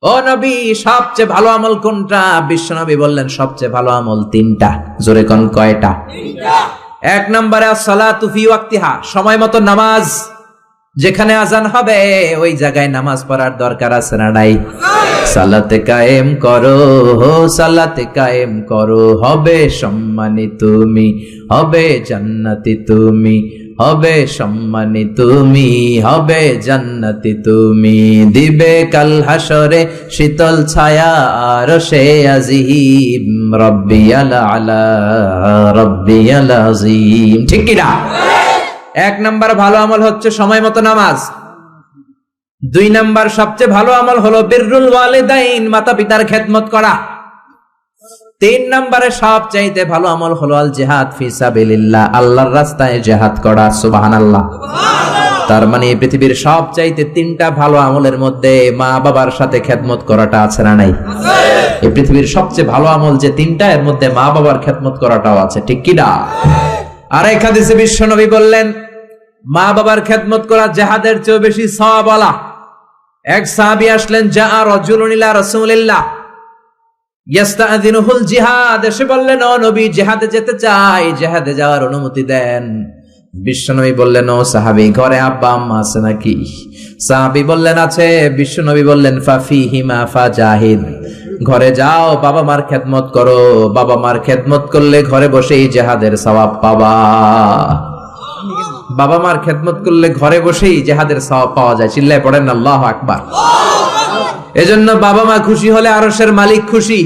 ও নবী সবচেয়ে ভালো আমল কোনটা? বিশ্বনবী বললেন সবচেয়ে ভালো আমল 3টা। জোরে কোন কয়টা? 3টা। 1 নম্বরে আসসালাতু ফি ওয়াক্তিহা, সময় মতো নামাজ। যেখানে আজান হবে ওই জায়গায় নামাজ পড়ার দরকার আছে না নাই? সালাতে কায়েম করো, সালাতে কায়েম করো, হবে সম্মানী তুমি, হবে জান্নাতি তুমি, হবে সম্মানী তুমি, হবে জান্নাতি তুমি। দিবে কাল হাসরে শীতল ছায়া আরশে আজিম, রব্বিয়াল আলা রব্বিয়াল আযীম। ঠিক কি না? এক নাম্বার ভালো আমল হচ্ছে সময় মতো নামাজ। 2 নাম্বার সবচেয়ে ভালো আমল হলো বিররুল ওয়ালিদাইন, মাতা পিতার খেদমত করা। 3 নাম্বারে সবচাইতে ভালো আমল হলো আল জিহাদ ফি সাবিলিল্লাহ, আল্লাহর রাস্তায় জিহাদ করা। সুবহানাল্লাহ। তার মানে এই পৃথিবীর সবচাইতে 3টা ভালো আমলের মধ্যে মা বাবার সাথে খেদমত করাটা আছে না নাই? এই পৃথিবীর সবচেয়ে ভালো আমল যে 3টা, এর মধ্যে মা বাবার খেদমত করাটাও আছে। ঠিক কি না? আর এক হাদিসে বিশ্বনবী বললেন, মা বাবার খেদমত করা জিহাদের চেয়ে বেশি সওয়াবওয়ালা। এক সাহাবী আসলেন, জাআ রাজুলুন ইলা রাসূলিল্লাহ ইস্তাযিনুহুল জিহাদ, এসে বললেন, ও নবী, জিহাদে যেতে চাই, জিহাদে যাওয়ার অনুমতি দেন। বিশ্বনবী বললেন, ও সাহাবী, ঘরে আব্বা আম্মা আছে নাকি? সাহাবী বললেন, আছে। বিশ্বনবী বললেন, ফাফিহিমা ফাজাহিদ, ঘরে যাও, বাবা মার খেদমত করো। বাবা মার খেদমত করলে ঘরে বসেই জিহাদের সওয়াব পাবা। বাবা মার খেদমত করলে ঘরে বসেই জিহাদের সওয়াব পাওয়া যায়। চিল্লায় পড়েন আল্লাহু আকবার। এজন্য বাবা মা খুশি হলে আরশের মালিক খুশি,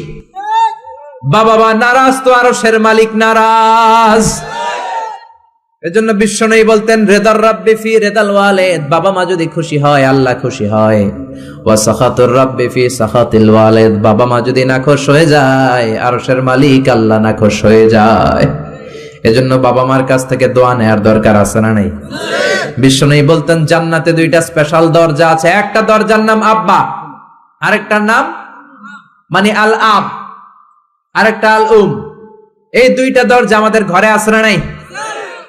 বাবা মা নারাজ তো আরশের মালিক নারাজ। এজন্য বিশ্বনবী বলতেন, রিদার রাব্বি ফি রিদাল ওয়ালিদ, বাবা মা যদি খুশি হয় আল্লাহ খুশি হয়। ওয়া সাখাতুর রাব্বি ফি সাখাতিল ওয়ালিদ, বাবা মা যদি নাখোশ হয়ে যায় আরশের মালিক আল্লাহ নাখোশ হয়ে যায়। এজন্য বাবা মার কাছ থেকে দোয়া নেয়ার দরকার আছে না নাই? বিশ্বনবী বলতেন, জান্নাতে 2টা স্পেশাল দরজা আছে। একটা দরজার নাম আব্বা, আরেকটার নাম মানে আল আব, আরেকটা আল উম। এই 2টা দরজা আমাদের ঘরে আছে না নাই?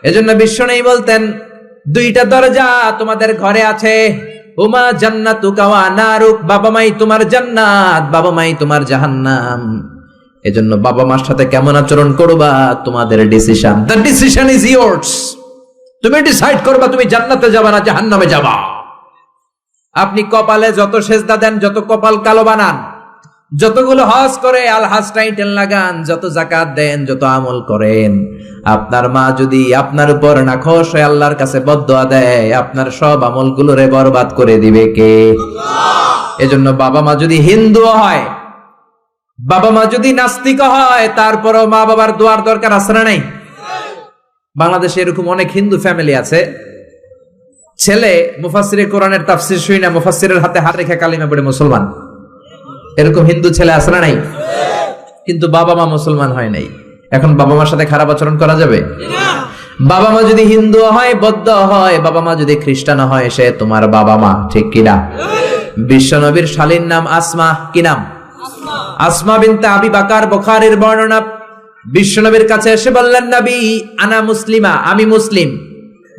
এজন্য বিশ্বনবী বলতেন, 2টা দরজা তোমাদের ঘরে আছে। হুমা জান্নাতুকা ওয়া নারুক, বাবা মাই তোমার জান্নাত, বাবা মাই তোমার জাহান্নাম। এজন্য বাবা মার সাথে কেমন আচরণ করবা তোমাদের decision. The decision is yours. তুমি ডিসাইড করবা তুমি জান্নাতে যাবা না জাহান্নামে যাবা। আপনি কপালে যত সেজদা দেন, যত কপাল কালো বানান, যতগুলো হজ করে আল হজ টাইটেল লাগান, যত যাকাত দেন, যত আমল করেন, আপনার মা যদি আপনার উপর নাখোশ হয়ে আল্লাহর কাছে বদদোয়া দেয়, আপনার সব আমলগুলোরে বরবাদ করে দিবে কে? এজন্য বাবা মা যদি হিন্দু হয়, বাবা মা যদি নাস্তিক হয়, তারপরও মা বাবার দোয়ার দরকার আছে না নাই? বাংলাদেশে এরকম অনেক হিন্দু ফ্যামিলি আছে, ছেলে মুফাসসিরে কোরআনের তাফসীর শুই না, মুফাসসিরের হাতে হাত রেখে কালিমা পড়ে মুসলমান। এরকম হিন্দু ছেলে আছে না নাই? কিন্তু বাবা মা মুসলমান হয় নাই। এখন বাবা মার সাথে খারাপ আচরণ করা যাবে? বাবা মা যদি হিন্দু হয়, বৌদ্ধ হয়, বাবা মা যদি খ্রিস্টান হয়, সে তোমার বাবা মা। ঠিক কিনা? বিশ্বনবীর শালীর নাম আসমা। কি নাম? আসমা বিনতে আবি বাকার, বুখারীর বর্ণনা। বিশ্বনবীর কাছে এসে বললেন, নবী, আনা মুসলিমা, আমি মুসলিম,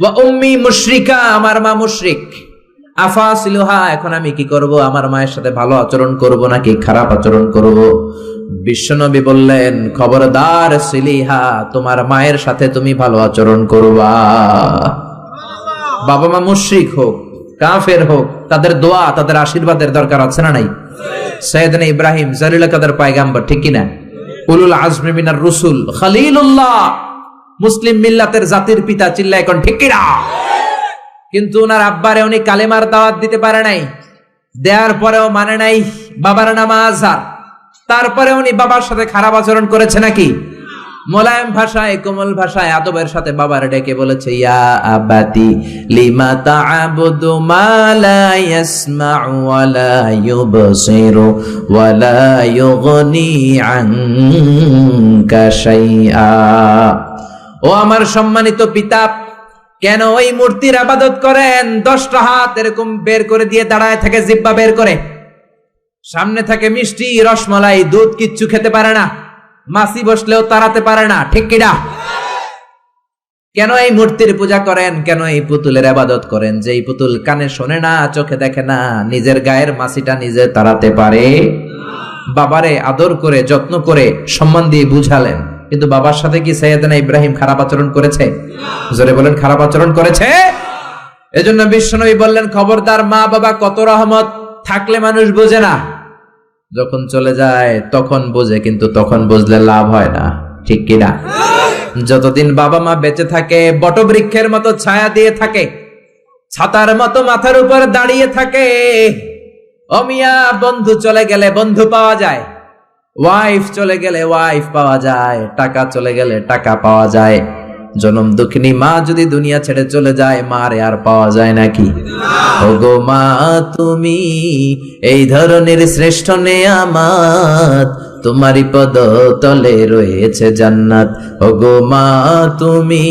ওয়া উম্মি মুশরিকা, আমার মা মুশরিক, আফাসিলুহা, এখন আমি কি করব? আমার মায়ের সাথে ভালো আচরণ করব নাকি খারাপ আচরণ করব? বিশ্বনবী বললেন, খবরদার সিলিহা, তোমার মায়ের সাথে তুমি ভালো আচরণ করবা। বাবা মা মুশরিক হোক, কাফের হোক, তাদের দোয়া, তাদের আশীর্বাদের দরকার আছে না নাই? সাইয়েদনা ইব্রাহিম জালিল কাদের পয়গাম্বর, ঠিক কি না? উলুল আজমি মিনার রুসুল, খলিলুল্লাহ, মুসলিম মিল্লাতের জাতির পিতা। চিল্লায় এখন ঠিক কি না? কিন্তু ওনার আব্বারে উনি কালেমার দাওয়াত দিতে পারে নাই, দেওয়ার পরেও মানে নাই। বাবার নাম আজহার, তারপরে উনি বাবার সাথে খারাপ আচরণ করেছে নাকি? মোলায়েম ভাষায়, কোমল ভাষায়, আদবের সাথে বাবার ডেকে বলেছে, ইয়া আবাতি লিমা তা'বুদু মা লা ইয়াসমা'ু ওয়া লা ইউবসিরু ওয়া লা ইউগনি আনকা শাইআ। ও আমার সম্মানিত পিতা, কেন ওই মূর্তির ইবাদত করেন? 10টা হাত এরকম বের করে দিয়ে দাঁড়ায় থাকে, জিহ্বা বের করে, সামনে থাকে মিষ্টি, রসমালাই, দুধ, কিচ্ছু খেতে পারে না, মাছি বসলেও তাড়াতে পারে না। ঠিক কিনা? কেন এই মূর্তির পূজা করেন? কেন এই পুতুলের ইবাদত করেন? যে এই পুতুল কানে শোনে না, চোখে দেখে না, নিজের গায়ের মাছিটা নিজে তাড়াতে পারে? বাবারে আদর করে, যত্ন করে, সম্মান দিয়ে বুঝালেন, কিন্তু বাবার সাথে কি সাইয়েদনা ইব্রাহিম খারাপ আচরণ করেছে? জোরে বলেন, খারাপ আচরণ করেছে? এজন্য বিশ্বনবী বললেন, খবরদার, মা বাবা কত রহমত, থাকলে মানুষ বোঝে না, যখন চলে যায় তখন বোঝে, কিন্তু তখন বুঝলে লাভ হয় না, ঠিক কিনা? যতদিন বাবা মা বেঁচে থাকে বটবৃক্ষের মতো ছায়া দিয়ে থাকে, ছাতার মতো মাথার উপর দাঁড়িয়ে থাকে। অমিয়া, বন্ধু চলে গেলে বন্ধু পাওয়া যায়, ওয়াইফ চলে গেলে ওয়াইফ পাওয়া যায়, টাকা চলে গেলে টাকা পাওয়া যায়। জনম দুঃখিনী মা যদি দুনিয়া ছেড়ে চলে যায়, মারে আর পাওয়া যায় নাকি? ওগো মা, তুমি এই ধরনের শ্রেষ্ঠ নেয়ামত, তোমারই পদ তলে রয়েছে জান্নাত। ওগো মা, তুমি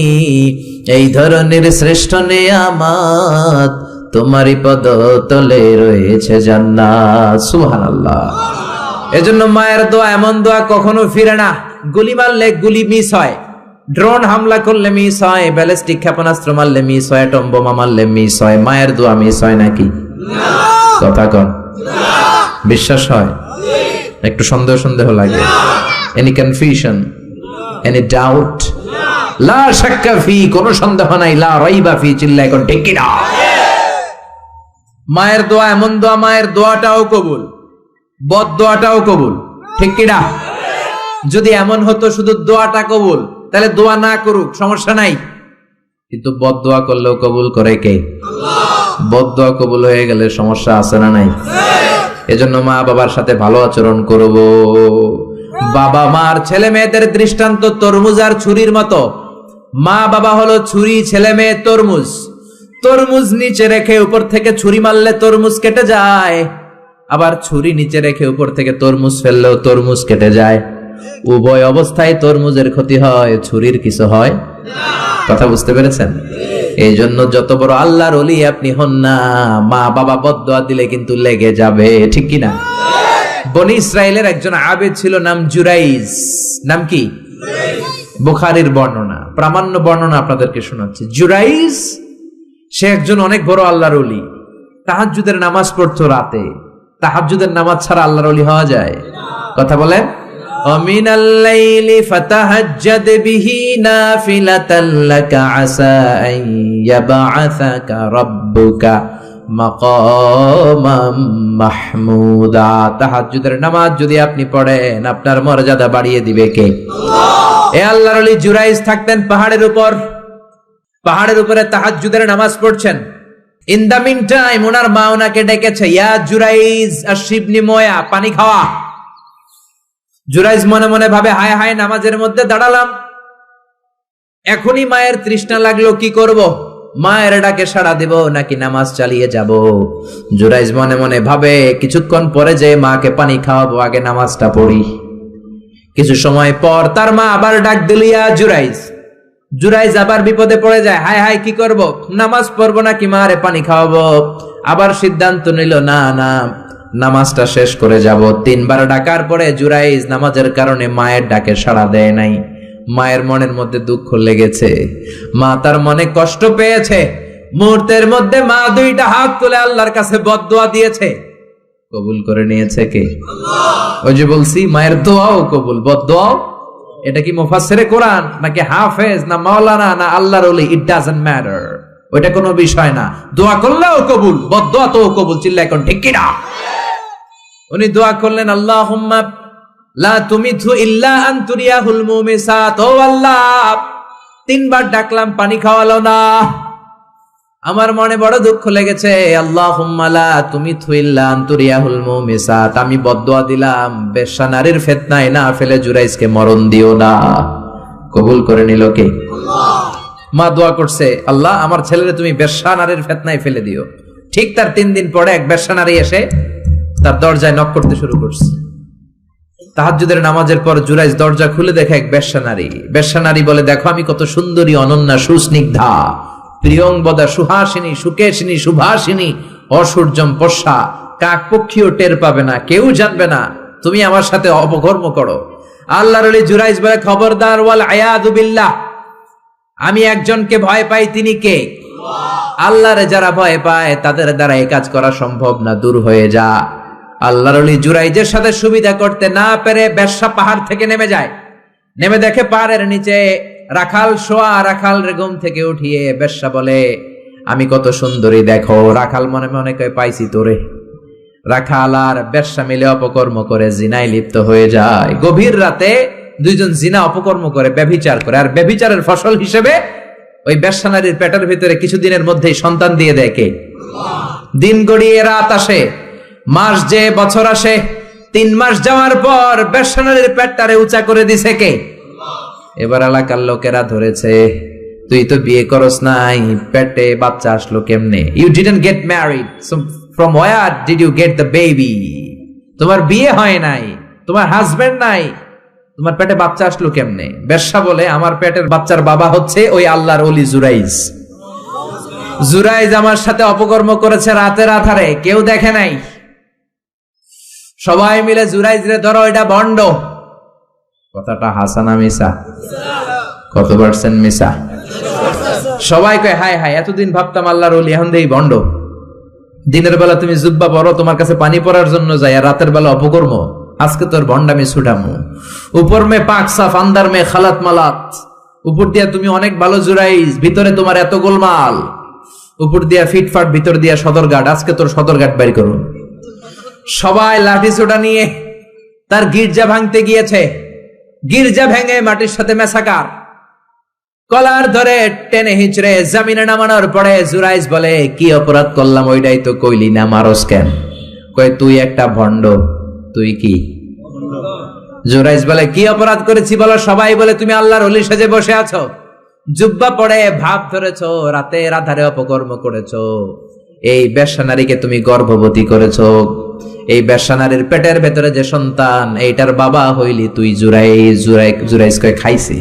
এই ধরনের শ্রেষ্ঠ নেয়ামত, তোমারই পদ তলে রয়েছে জান্নাত। সুবহানাল্লাহ। এজন্য মায়ের দোয়া এমন দোয়া কখনো ফিরে না। গুলি মারলে গুলি মিস হয়, ড্রোন হামলা করলে মিস হয়, ব্যালিস্টিক ক্ষেপণাস্ত্র মারলে মিস হয়, অ্যাটম বোমা মারলে মিস হয়, মায়ের দোয়া মিস হয় নাকি? কথা কন, বিশ্বাস হয়? একটু সন্দেহ সন্দেহ লাগে? Any confusion, any doubt? লা শাক্কা ফি, কোনো সন্দেহ নাই, লা রাইবা ফি, চিল্লায় কোন ঠিক কি না? মায়ের দোয়া এমন দোয়া, মায়ের দোয়াটাও কবুল, বদ দোয়াটাও কবুল, ঠিক কি না? যদি এমন হতো শুধু দোয়াটা কবুল, তাহলে দোয়া না করুক, সমস্যা নাই, কিন্তু বদ দোয়া করলেও কবুল করে কে? বদ দোয়া কবুল হয়ে গেলে সমস্যা আছে না নাই? এজন্য মা বাবার সাথে ভালো আচরণ করব। বাবা মার ছেলে মেয়েদের দৃষ্টান্ত তরমুজ আর ছুরির মতো। মা বাবা হলো ছুরি, ছেলে মেয়ে তরমুজ। তরমুজ নিচে রেখে উপর থেকে ছুরি মারলে তরমুজ কেটে যায়, আবার ছুরি নিচে রেখে উপর থেকে তরমুজ ফেললেও তরমুজ কেটে যায়। উভয় অবস্থায় তরমুজের ক্ষতি হয়, ছুরির কিছু হয়। কথা বুঝতে পেরেছেন? এই জন্য যত বড় আল্লাহর ওলি আপনি হন না, মা বাবা বদদোয়া দিলে কিন্তু লেগে যাবে, ঠিক কিনা? বনি ইসরায়েলের একজন আবেদ ছিল, নাম জুরাইজ। নাম কি? বুখারীর বর্ণনা, প্রামাণ্য বর্ণনা আপনাদেরকে শোনাচ্ছি। জুরাইজ সে একজন অনেক বড় আল্লাহর ওলি। তাহাজ্জুদের নামাজ পড়তো রাতে। তাহাজ্জুদের নামাজ ছাড়া আল্লাহর ওলি হওয়া যায়? কথা বলেন। ومن الليل فتهجد به نافلة لك عسى أن يبعثك ربك مقاما محمودا। তাহাজ্জুদের নামাজ যদি আপনি পড়েন, আপনার মর্যাদা বাড়িয়ে দিবে কে? আল্লাহ। এই আল্লাহর ওলি জুরাইজ থাকতেন পাহাড়ের উপর। পাহাড়ের উপরে তাহাজ্জুদের নামাজ পড়ছেন। ইন দা মিন টাইম ওনার মা ওনাকে ডেকেছে, ইয়া জুরাইজ আশরিবনি ময়া, পানি খাওয়া। জুরাইজ মনে মনে ভাবে, হায় হায়, নামাজের মধ্যে দাঁড়ালাম, এখনই মায়ের তৃষ্ণা লাগলো, কি করব? মায়ের ডাকে সাড়া দেব নাকি নামাজ চালিয়ে যাব? জুরাইজ মনে মনে ভাবে, কিছুক্ষণ পরে যে মাকে পানি খাওয়াবো, আগে নামাজটা পড়ি। কিছু সময় পর তার মা আবার ডাক দিল, ইয়া জুরাইজ। জুরাইজ আবার বিপদে পড়ে যায়, হায় হায়, কি করব? নামাজ পড়বো নাকি মারে পানি খাওয়াবো? আবার সিদ্ধান্ত নিল, না না, নামাজটা শেষ করে যাব। 3 বার ডাকার পরে জুরাইজ নামাজের কারণে মায়ের ডাকে সাড়া দেয় নাই। মায়ের মনের মধ্যে দুঃখ লেগেছে, মা তার মনে কষ্ট পেয়েছে। মুহূর্তের মধ্যে মা 2টা হাত তুলে আল্লাহর কাছে বদদোয়া দিয়েছে। কবুল করে নিয়েছে কে? আল্লাহ। ওই যে বলছি, মায়ের দোয়াও কবুল, বদদোয়াও। এটা কি মুফাসসিরে কোরআন নাকি হাফেজ না মাওলানা না আল্লাহর ওলি, ইট ডাজন্ট ম্যাটার, ওইটা কোনো বিষয় না। দোয়া করলেও কবুল, বদদোয়া তো কবুল, চিল্লায় কোন ঠিক কি না? উনি দোয়া করলেন, আল্লাহুম্মা লা তুমিথু ইল্লা আন তুরিয়াহুল মুমিসাত। ও আল্লাহ, 3 বার ডাকলাম, পানি খাওয়ালো না, আমার মনে বড় দুঃখ লেগেছে। আল্লাহুম্মা লা তুমিথু ইল্লা আন তুরিয়াহুল মুমিসাত, আমি বদদোয়া দিলাম, বেশ্যা নারীর ফিতনায় না ফেলে জুরাইজকে মরণ দিও না। কবুল করে নিল কে? আল্লাহ। মা দোয়া করছে, আল্লাহ, আমার ছেলেরে তুমি বেশ্যা নারীর ফিতনায় ফেলে দিও। ঠিক তার 3 দিন পরে এক বেশ্যা নারী এসে তার দরজায় নক করতে শুরু করছে। তাহাজ্জুদের নামাজের পর জুরাইজ দরজা খুলে দেখে এক বেশ্যা নারী। বেশ্যা নারী বলে, দেখো আমি কত সুন্দরী, অনন্যা, সুস্নিগ্ধা, প্রিয়ংবদা, সুহাসিনী, সুকেশিনী, সুভাসিনী, অসূর্যম পশা, কাক পক্ষীও টের পাবে না, কেউ জানবে না তুমি আমার সাথে অপকর্ম করো। আল্লাহর ওলি জুরাইজ বলে, খবরদার, ওয়াল আয়াযু বিল্লাহ, আমি একজনকে ভয় পাই, তিনি কে? আল্লাহরে যারা ভয় পায় তাদের দ্বারা এই কাজ করা সম্ভব না, দূর হয়ে যা। আল্লাহর ওলি জুরাইজের সাথে সুবিধা করতে না পেরে বেশ্যা পাহাড় থেকে নেমে যায়। নেমে দেখে পাহাড়ের নিচে রাখাল শোয়া। রাখাল ঘুম থেকে উঠিয়ে বেশ্যা বলে, আমি কত সুন্দরী দেখো। রাখাল মনে মনে কয় পাইছি তোরে। রাখাল আর বেশ্যা মিলে অপকর্ম করে জিনায় লিপ্ত হয়ে যায়। গভীর রাতে দুইজন জিনা অপকর্ম করে, ব্যভিচার করে, আর ব্যভিচারের ফসল হিসেবে ওই বেশ্যা নারীর পেটের ভিতরে কিছুদিনের মধ্যেই সন্তান দিয়ে দেয় কে? দিন গড়িয়ে রাত আসে, মাস যে বছর আসে, 3 মাস যাওয়ার পর বেশ্যা নারীর পেটটারে উঁচা করে দিছে কে? এবার এলাকার লোকেরা ধরেছে, তুই তো বিয়ে করস নাই, পেটে বাচ্চা আসলো কেমনে? You didn't get married, so from where did you get the baby? তোমার বিয়ে হয় নাই, তোমার হাজবেন্ড নাই, তোমার পেটে বাচ্চা আসলো কেমনে? বেশ্যা বলে, আমার পেটের বাচ্চার বাবা হচ্ছে ওই আল্লাহর ওলি জুরাইজ। জুরাইজ আমার সাথে অপকর্ম করেছে রাতের আধারে, কেউ দেখে নাই। সবাই মিলে জুরাইজ রে ধরো, এটা ভণ্ড। কথাটা হাসানা মিসা? কত পার্সেন্ট মিসা? সবাই কয় হায় হায়, এতদিন ভাবতাম আল্লাহর ওলি, এখন দেই ভণ্ড। দিনের বেলা তুমি জুব্বা পরো, তোমার কাছে পানি পড়ার জন্য যাই, আর রাতের বেলা অপকর্ম। আজকে তোর ভণ্ডামি ছুটামু। উপর মে পাক সাফ, আন্দার মে খালাত মালাত। উপর দিয়া তুমি অনেক ভালো জুরাইজ, ভিতরে তোমার এত গোলমাল। উপর দিয়া ফিটফাট, ভিতর দিয়া সদরঘাট। আজকে তোর সদরঘাট বের করো। সবাই লাঠি সোটা নিয়ে তার গির্জা ভাঙতে গিয়েছে। গির্জা ভেঙে মাটির সাথে মেসাকার, কলার ধরে টেনে হিচড়ে জামিনে নামানোর পরে জুরাইজ বলে, কি অপরাধ করলাম ওইটাই তো কইলি না, মারস কেন? কয়, তুই একটা ভণ্ড। তুই কি? জুরাইজ বলে, কি অপরাধ করেছি বলো? সবাই বলে, তুমি আল্লাহর ওলি সেজে বসে আছো, জুব্বা পড়ে ভাব ধরেছো, রাতের আধারে অপকর্ম করেছো, এই বেশ্যা নারীকে তুমি গর্ভবতী করেছো, এই বেশ্যা নারীর পেটের ভেতরে যে সন্তান, এইটার বাবা হইলি তুই জুরাইজ। জুরাইজ কয়, খাইছি,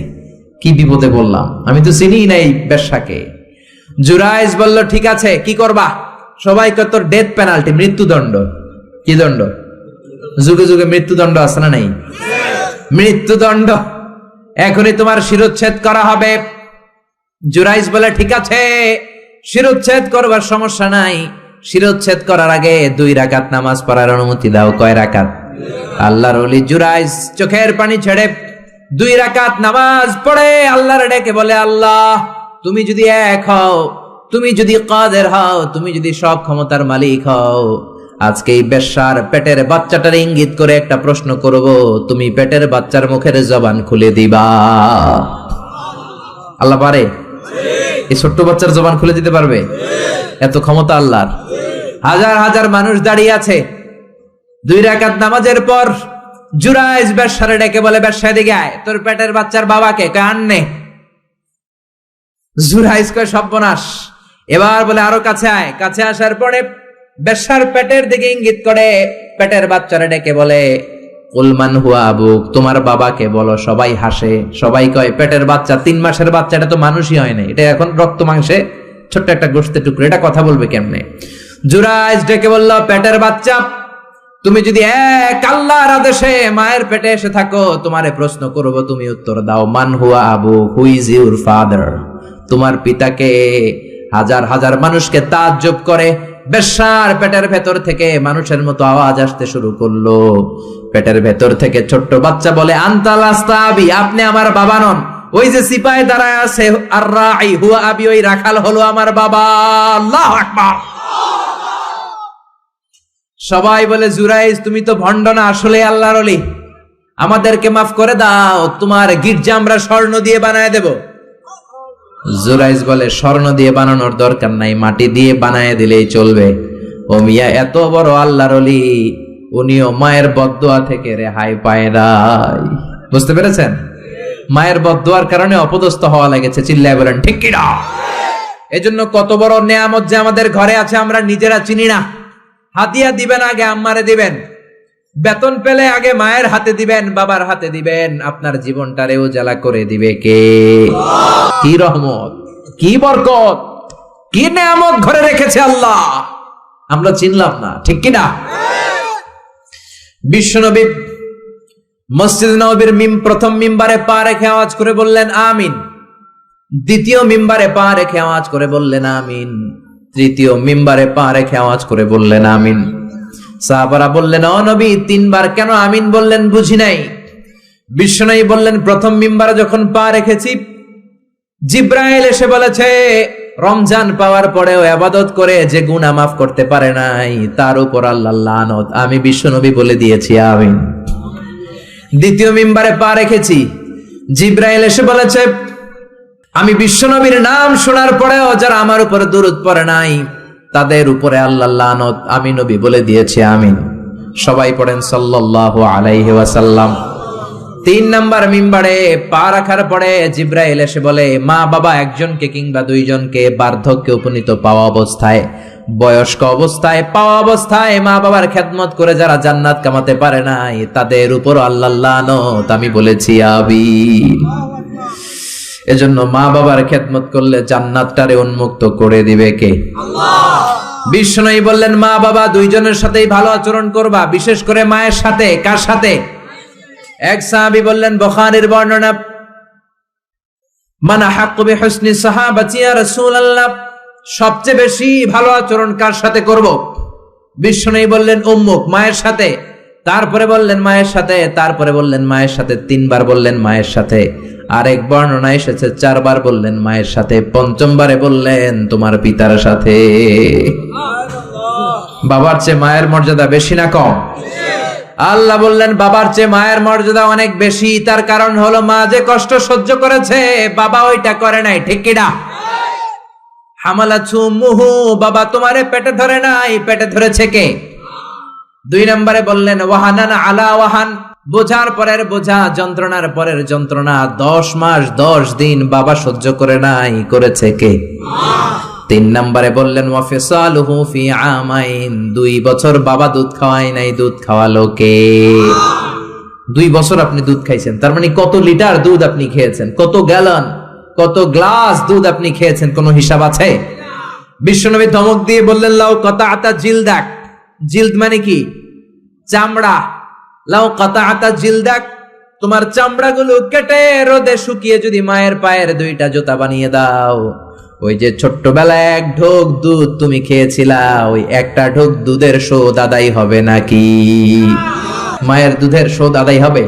কি বিপদে বললাম, আমি তো চিনি নাই বেশ্যাকে। জুরাইজ বলল, ঠিক আছে, কি করবা? সবাই কয়, তোর ডেথ পেনাল্টি, মৃত্যুদণ্ড। কি দণ্ড? যুগে যুগে মৃত্যুদণ্ড আছে না নাই? মৃত্যুদণ্ড। এখনই তোমার শিরোচ্ছেদ করা হবে। জুরাইজ বলে, ঠিক আছে, শিরোচ্ছেদ করবার সমস্যা নাই। শিরোচ্ছেদ করার আগে 2 রাকাত নামাজ পড়ার অনুমতি দাও। কয় রাকাত? আল্লাহর ওলি জুরাইজ চোখের পানি ছেড়ে 2 রাকাত নামাজ পড়ে আল্লাহর ডেকে বলে, আল্লাহ, তুমি যদি এক হও, তুমি যদি কাদের হও, তুমি যদি সব ক্ষমতার মালিক হও, আজকে এই বেশ্যার পেটের বাচ্চাটার ইঙ্গিত করে একটা প্রশ্ন করব, তুমি পেটের বাচ্চার মুখের জবান খুলে দিবা। আল্লাহ পারে? এই ছোট্ট বাচ্চার জবান খুলে দিতে পারবে? এত ক্ষমতা আল্লাহর। হাজার হাজার মানুষ দাঁড়িয়ে আছে। 2 রাকাত নামাজের পর জুরাইজ বেশ্যারে ডেকে বলে, বেশ্যা এদিকে আয়, তোর পেটের বাচ্চার বাবাকে। কয়, আননে। জুরাইজ কয়, সর্বনাশ। এবার বলে, আরো কাছে আয়। কাছে আসার পরে বেশ্যার পেটের দিকে ইঙ্গিত করে পেটের বাচ্চারে ডেকে বলে, কুলমান হুয়া আবুক, তোমার বাবাকে বলো। সবাই হাসে। সবাই কয়, পেটের বাচ্চা, 3 মাসের বাচ্চা, এটা তো মানুষই হয় না, এটা এখন রক্ত মাংসে ছোট্ট একটা গোশতের টুকরো, এটা কথা বলবে কেমনে? জুরাইজ ডেকে বলল, পেটের বাচ্চা, তুমি যদি এক আল্লাহর আদেশে মায়ের পেটে এসে থাকো, তোমারে প্রশ্ন করব, তুমি উত্তর দাও। মান হুয়া Abu, who is your father? তোমার পিতাকে? হাজার হাজার মানুষকে তাজ্জব করে বেশ্যার পেটের ভেতর থেকে মানুষের মতো আওয়াজ আসতে শুরু করলো। পেটের ভেতর থেকে ছোট্ট বাচ্চা বলে, আনতাল আস্তাবি, আপনি আমার বাবা নন। ওই যে সিপাহি দাঁড়ায় আছে, আর রাই হুয়া আবি, ওই রাখাল হলো আমার বাবা। আল্লাহু আকবার। সবাই বলে, জুরাইজ, তুমি তো ভণ্ড না, আসলে আল্লাহর ওলি, আমাদেরকে মাফ করে দাও, তোমার গির্জা আমরা স্বর্ণ দিয়ে বানায় দেব। জুরাইজ বলে, স্বর্ণ দিয়ে বানানোর দরকার নাই, মাটি দিয়ে বানায় দিলেই চলবে। ও মিয়া, এত বড় আল্লাহর ওলি, উনিও মায়ের বদদোয়া থেকে রেহাই পায় নাই। বুঝতে পেরেছেন? মায়ের বদদোয়ার কারণে অপদস্থ হওয়া লেগেছে। চিল্লায় বলেন ঠিক কি না? এজন্য কত বড় নেয়ামত যে আমাদের ঘরে আছে আমরা নিজেরা চিনি না। হাদিয়া দিবেন আগে আম্মারে দিবেন, বেতন পেলে আগে মায়ের হাতে দিবেন, বাবার হাতে দিবেন, আপনার জীবনটারে উজালা করে দিবে কে? কি রহমত, কি বরকত, কি নেয়ামত ঘরে রেখেছে আল্লাহ, আমরা চিনলাম না। ঠিক কি না? বিশ্বনবী মসজিদ নববীর প্রথম মিম্বারে পা রেখে আওয়াজ করে বললেন আমিন। দ্বিতীয় মিম্বারে পা রেখে আওয়াজ করে বললেন আমিন। তৃতীয় মিম্বারে পা রেখে আওয়াজ করে বললেন আমিন। সাহাবারা বললেন, ও নবী, 3 বার কেন আমিন বললেন, বুঝি নাই। বিশ্বনবী বললেন, প্রথম মিম্বারে যখন পা রেখেছি, জিব্রাইল এসে বলেছে রমজান পাওয়ার পরেও ইবাদত করে যে গুনাহ মাফ করতে পারে নাই, তার উপর আল্লাহর লানত। আমি বিশ্বনবী বলে দিয়েছি আমিন। দ্বিতীয় মিম্বারে পা রেখেছি, জিব্রাইল এসে বলেছে, আমি বিশ্বনবীর নাম শোনার পরেও যারা আমার উপরে দুরূদ পড়ে নাই, তাদের উপরে আল্লাহর লানত। আমি নবী বলে দিয়েছি আমিন। সবাই পড়েন সাল্লাল্লাহু আলাইহি ওয়াসাল্লাম। 3 নাম্বার মিম্বারে পা রাখার পরে জিব্রাইল এসে বলে, মা বাবা একজনকে কিংবা দুইজনকে বার্ধক্যে উপনীত পাওয়া অবস্থায়, বয়স্ক অবস্থায় পাওয়া অবস্থায় মা বাবার খেদমত করে যারা জান্নাত কামাতে পারে নাই, তাদের উপর আল্লাহর লানত। আমি বলেছি আমিন। এজন্য মা বাবার খেদমত করলে জান্নাতটারে উন্মুক্ত করে দিবে কে? আল্লাহ। বিষ্ণুই বললেন, মা বাবা দুইজনের সাথেই ভালো আচরণ করবা, বিশেষ করে মায়ের সাথে। কার সাথে? এক সাহাবী বললেন, বুখারীর বর্ণনা, মান আহাক্কু বিহুসনি সাহাবাতি ইয়া রাসূলুল্লাহ, সবচেয়ে বেশি ভালো আচরণ কার সাথে করব? বিষ্ণুই বললেন, উম্মুক, মায়ের সাথে। তারপরে বললেন মায়ের সাথে, তারপরে বললেন মায়ের সাথে, 3 বার বললেন মায়ের সাথে। আরেক বর্ণনা এসেছে 4 বার বললেন মায়ের সাথে, 5ম বারে বললেন তোমার পিতার সাথে। বাবার চেয়ে মায়ের মর্যাদা বেশি না কম? আল্লাহ বললেন বাবার চেয়ে মায়ের মর্যাদা অনেক বেশি। তার কারণ হলো মা যে কষ্ট সহ্য করেছে, বাবা ওইটা করে নাই। ঠিক কিনা? হামালাতহু উম্মুহু, বাবা তোমারে পেটে ধরে নাই, পেটে ধরেছে কে? 2 নম্বরে বললেন ওয়াহানান আলা ওয়াহান, বোঝার পরের বোঝা, যন্ত্রণার পরের যন্ত্রণা 10 মাস 10 দিন বাবা সহ্য করে নাই, করেছে কে? 3 নম্বরে বললেন ওয়াফিসালুহু ফি আমাইন, 2 বছর বাবা দুধ খাওয়ায় নাই, দুধ খাওয়ালো কে? 2 বছর আপনি দুধ খাইছেন, তার মানে কত লিটার দুধ আপনি খেয়েছেন, কত গ্যালন, কত গ্লাস দুধ আপনি খেয়েছেন, কোনো হিসাব আছে? বিশ্বনবী ধমক দিয়ে বললেন, লাউ কাতাআতা জিলদাক, জিলদ মানে কি? চামড়া। লাউ কাতাআতা জিলদাক, তোমার চামড়াগুলো কেটে রোদে শুকিয়ে যদি মায়ের পায়ের 2টা জুতা বানিয়ে দাও, ওই যে ছোট্টবেলায় 1 ঢোক দুধ তুমি খেয়েছিলা, ওই একটা ঢোক দুধের শোধ আদায় হবে নাকি? মায়ের দুধের শোধ আদায় হবে?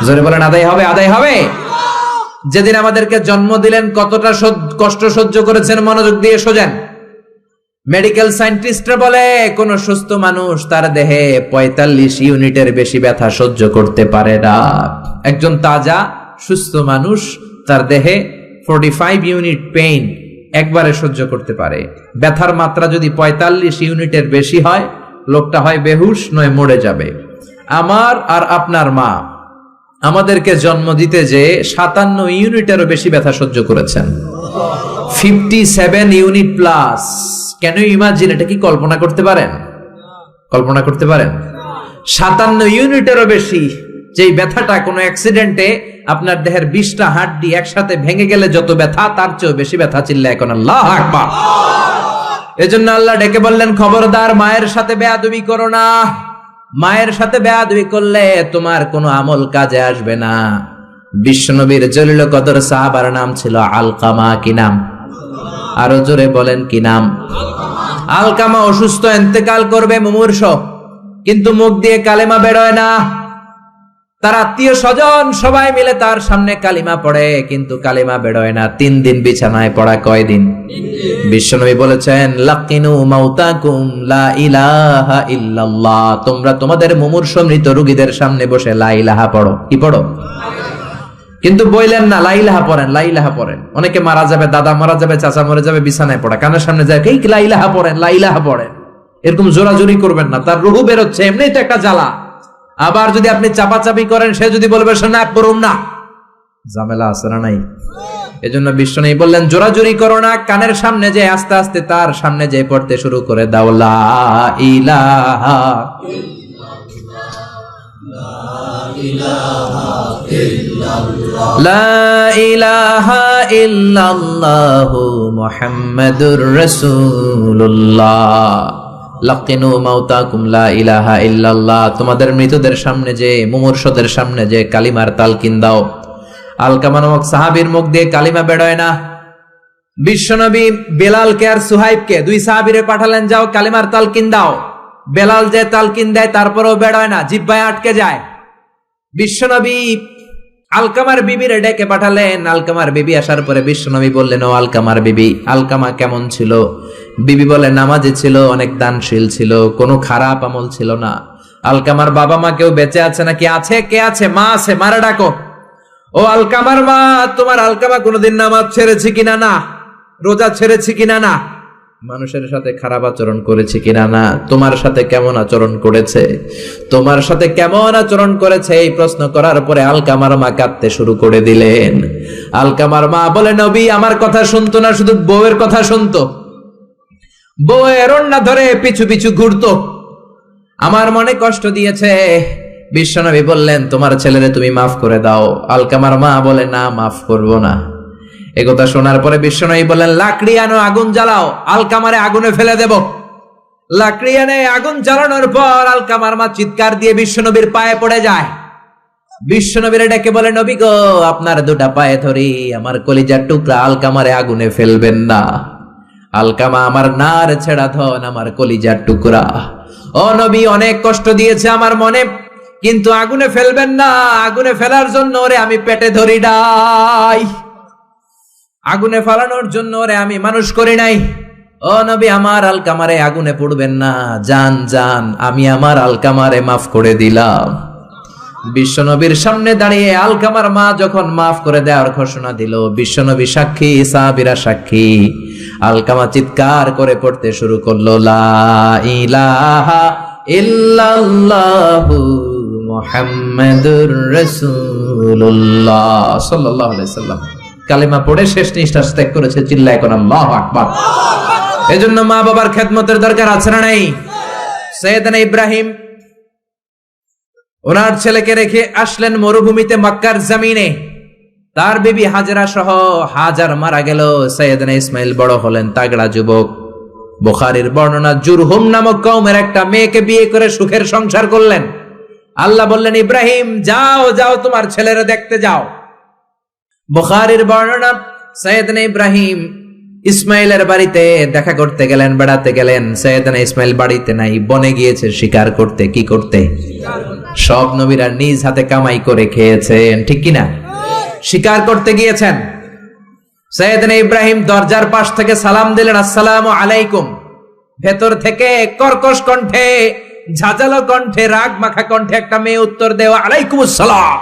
জোরে বলেন আদায় হবে? আদায় হবে। যেদিন আমাদেরকে জন্ম দিলেন কতটা কষ্ট সহ্য করেছেন, মনোযোগ দিয়ে শোনেন। মেডিকেল সায়েন্টিস্টরা বলে কোন সুস্থ মানুষ তার দেহে 45 ইউনিটের বেশি ব্যথা সহ্য করতে পারে না। একজন তাজা সুস্থ মানুষ তার দেহে 45 ইউনিট পেইন একবারে সহ্য করতে পারে। ব্যথার মাত্রা যদি 45 ইউনিটের বেশি হয়, লোকটা হয় বেহুশ নয় মরে যাবে। আমার আর আপনার মা আমাদেরকে জন্ম দিতে যে 57 ইউনিটেরও বেশি ব্যথা সহ্য করেছেন, 57 ইউনিট প্লাস। কেন ইমাজিন, এটা কি কল্পনা করতে পারেন? কল্পনা করতে পারেন? 57 ইউনিটেরও বেশি, যেই ব্যথাটা কোনো অ্যাক্সিডেন্টে আপনার দেহের 20টা হাড্ডি একসাথে ভেঙে গেলে যত ব্যথা, তার চেয়েও বেশি ব্যথা। চিল্লা এখন আল্লাহু আকবার। এজন্য আল্লাহ ডেকে বললেন, খবরদার মায়ের সাথে বেয়াদবি করো না। মায়ের সাথে বেয়াদবি করলে তোমার কোনো আমল কাজে আসবে না। বিশ্বনবীর জলিল কদর সাহাবার নাম ছিল আলকামা। কি নাম? আরো জোরে বলেন কি নাম? আলকামা অসুস্থ, ইন্তেকাল করবে, মুমূর্ষ, কিন্তু মুখ দিয়ে কালেমা বেরোয় না। তার আত্মীয় স্বজন সবাই মিলে তার সামনে কালিমা পড়ে, কিন্তু কালিমা বেরোয় না। 3 দিন বিছানায় পড়া। কয়দিন? বিশ্বনবী বলেছেন, লাকিনু মাউতাকুম লা ইলাহা ইল্লাল্লাহ, তোমরা তোমাদের মুমূর্ষ মৃত রোগীদের সামনে বসে লা ইলাহা পড়ো। কি পড়ো? কিন্তু বললেন না লা ইলাহা পড়েন, লা ইলাহা পড়েন। অনেকে মারা যাবে, দাদা মারা যাবে, চাচা মরে যাবে, বিছানায় পড়া, কানের সামনে যায় এই লা ইলাহা পড়েন, লা ইলাহা পড়েন। এরকম জোরাজোরি করবেন না, তার রুহু বেরোচ্ছে, এমনিই তো একটা জ্বালা। আবার যদি আপনি চাপাচাপি করেন, সে যদি বলবে না পড়ুম না, ঝামেলা আছে না নাই? এজন্য বিশ্বনবী বললেন, জোরাজোরি করো না, কানের সামনে যে আস্তে আস্তে তার সামনে যে পড়তে শুরু করে দাও, লা ইলাহা লা ইলাহা ইল্লাল্লাহু মুহাম্মাদুর রাসূলুল্লাহ। লাকিনু মাউতাকুম লা ইলাহা ইল্লাল্লাহ, তোমাদের মৃতদের সামনে যে, মুমূর্ষদের সামনে যে কালিমার তালকিন দাও। আলকামা নামক সাহাবীর মুখ দিয়ে কালিমা বেরোয় না। বিশ্বনবী বেলালকে আর সুহাইবকে, 2 সাহাবীরে পাঠালেন, যাও কালিমার তালকিন দাও। বেলাল যে তালকিন দেয় তারপরেও বেরোয় না, জিহ্বায় আটকে যায়। বিশ্বনবী আলকামার বিবির ডেকে পাঠালেন। আলকামার বিবি আসার পরে বিশ্বনবী বললেন, ও আলকামার বিবি, আলকামা কেমন ছিল? বিবি বলে, নামাজি ছিল, অনেক দানশীল ছিল, কোনো খারাপ আমল ছিল না। আলকামার বাবা মা কেউ বেঁচে আছে নাকি? আছে। কে আছে? মা আছে, মারা ডাকো। ও আলকামার মা, তোমার আলকামা কোনোদিন নামাজ ছেড়েছে কিনা? না। রোজা ছেড়েছে কিনা? না। মানুষের সাথে খারাপ আচরণ করেছে কিনা? না। তোমার সাথে কেমন আচরণ করেছে? তোমার সাথে কেমন আচরণ করেছে? এই প্রশ্ন করার পরে আলকামার মা কাঁদতে শুরু করে দিলেন। আলকামার মা বলে, নবী আমার কথা শুনতো না, শুধু বউয়ের কথা শুনতো। বউয়ের ওড়না ধরে পিছু পিছু ঘুরতো, আমার মনে কষ্ট দিয়েছে। বিশ্বনবী বললেন, তোমার ছেলেরে তুমি মাফ করে দাও। আলকামার মা বলে, না, মাফ করব না। একথা শোনার পরে বিশ্বনবী বললেন, লাকড়ি আনো, আগুন জ্বালাও, আলকামারে আগুনে ফেলে দেব। লাকড়ি এনে আগুন জ্বালানোর পর আলকামার মা চিৎকার দিয়ে বিশ্বনবীর পায়ে পড়ে যায়। বিশ্বনবীর ডেকে বলে, নবী গো, আপনার দুটা পায়ে ধরি, আমার কলিজার টুকরা আলকামারে আগুনে ফেলবেন না। আলকামা আমার নার ছেড়া ধন, আমার কলিজার টুকরা। ও নবী, অনেক কষ্ট দিয়েছে আমার মনে, কিন্তু আগুনে ফেলবেন না। আগুনে ফেলার জন্য ওরে আমি পেটে ধরি নাই, আগুনে ফালানোর জন্য ওরে আমি মানুষ করি নাই। ও নবী, আমার আলকামারে আগুনে পড়বেন না। জান জান, আমি আমার আলকামারে মাফ করে দিলাম। বিশ্বনবীর সামনে দাঁড়িয়ে আলকামার মা যখন মাফ করে দেওয়ার ঘোষণা দিল, বিশ্বনবী সাক্ষী, সাহাবীরা সাক্ষী, আলকামা চিৎকার করে পড়তে শুরু করলো, লা ইলাহা ইল্লাল্লাহু মুহাম্মাদুর রাসূলুল্লাহ সাল্লাল্লাহু আলাইহি সাল্লাম। কালেমা পড়ে শেষ নিঃশ্বাস ত্যাগ করেছে। চিল্লায় কোন আল্লাহু আকবার। এজন্য মা বাবার খেদমতের দরকার আছে না নাই? সাইয়েদনা ইব্রাহিম ওনার ছেলেকে রেখে আসলেন মরুভূমিতে, মক্কার জমিনে। তার বিবি হাজরা সহ হাজার মারা গেল। সাইয়েদনা ইসমাইল বড় হলেন, তাগড়া যুবক। বুখারীর বর্ণনা, জুরহুম নামক কওমের একটা মেয়েকে বিয়ে করে সুখের সংসার করলেন। আল্লাহ বললেন, ইব্রাহিম যাও যাও, তোমার ছেলেরা দেখতে যাও। বুখারীর বর্ণনা, সাইয়েদনা ইব্রাহিম ইসমাইলের বাড়িতে দেখা করতে গেলেন, বেড়াতে গেলেন। সাইয়েদনা ইসমাইল বাড়িতে নাই, বনে গিয়েছে শিকার করতে। কি করতে? সব নবীরা নিজ হাতে কামাই করে খেয়েছেন, ঠিক কিনা? শিকার করতে গিয়েছেন। সাইয়েদনা ইব্রাহিম দরজার পাশ থেকে সালাম দিলেন, আসসালামু আলাইকুম। ভেতর থেকে কর্কশ কণ্ঠে, ঝাঁঝালো কণ্ঠে, রাগ মাখা কণ্ঠে একটা মেয়ে উত্তর দেওয়া, আলাইকুমুস সালাম।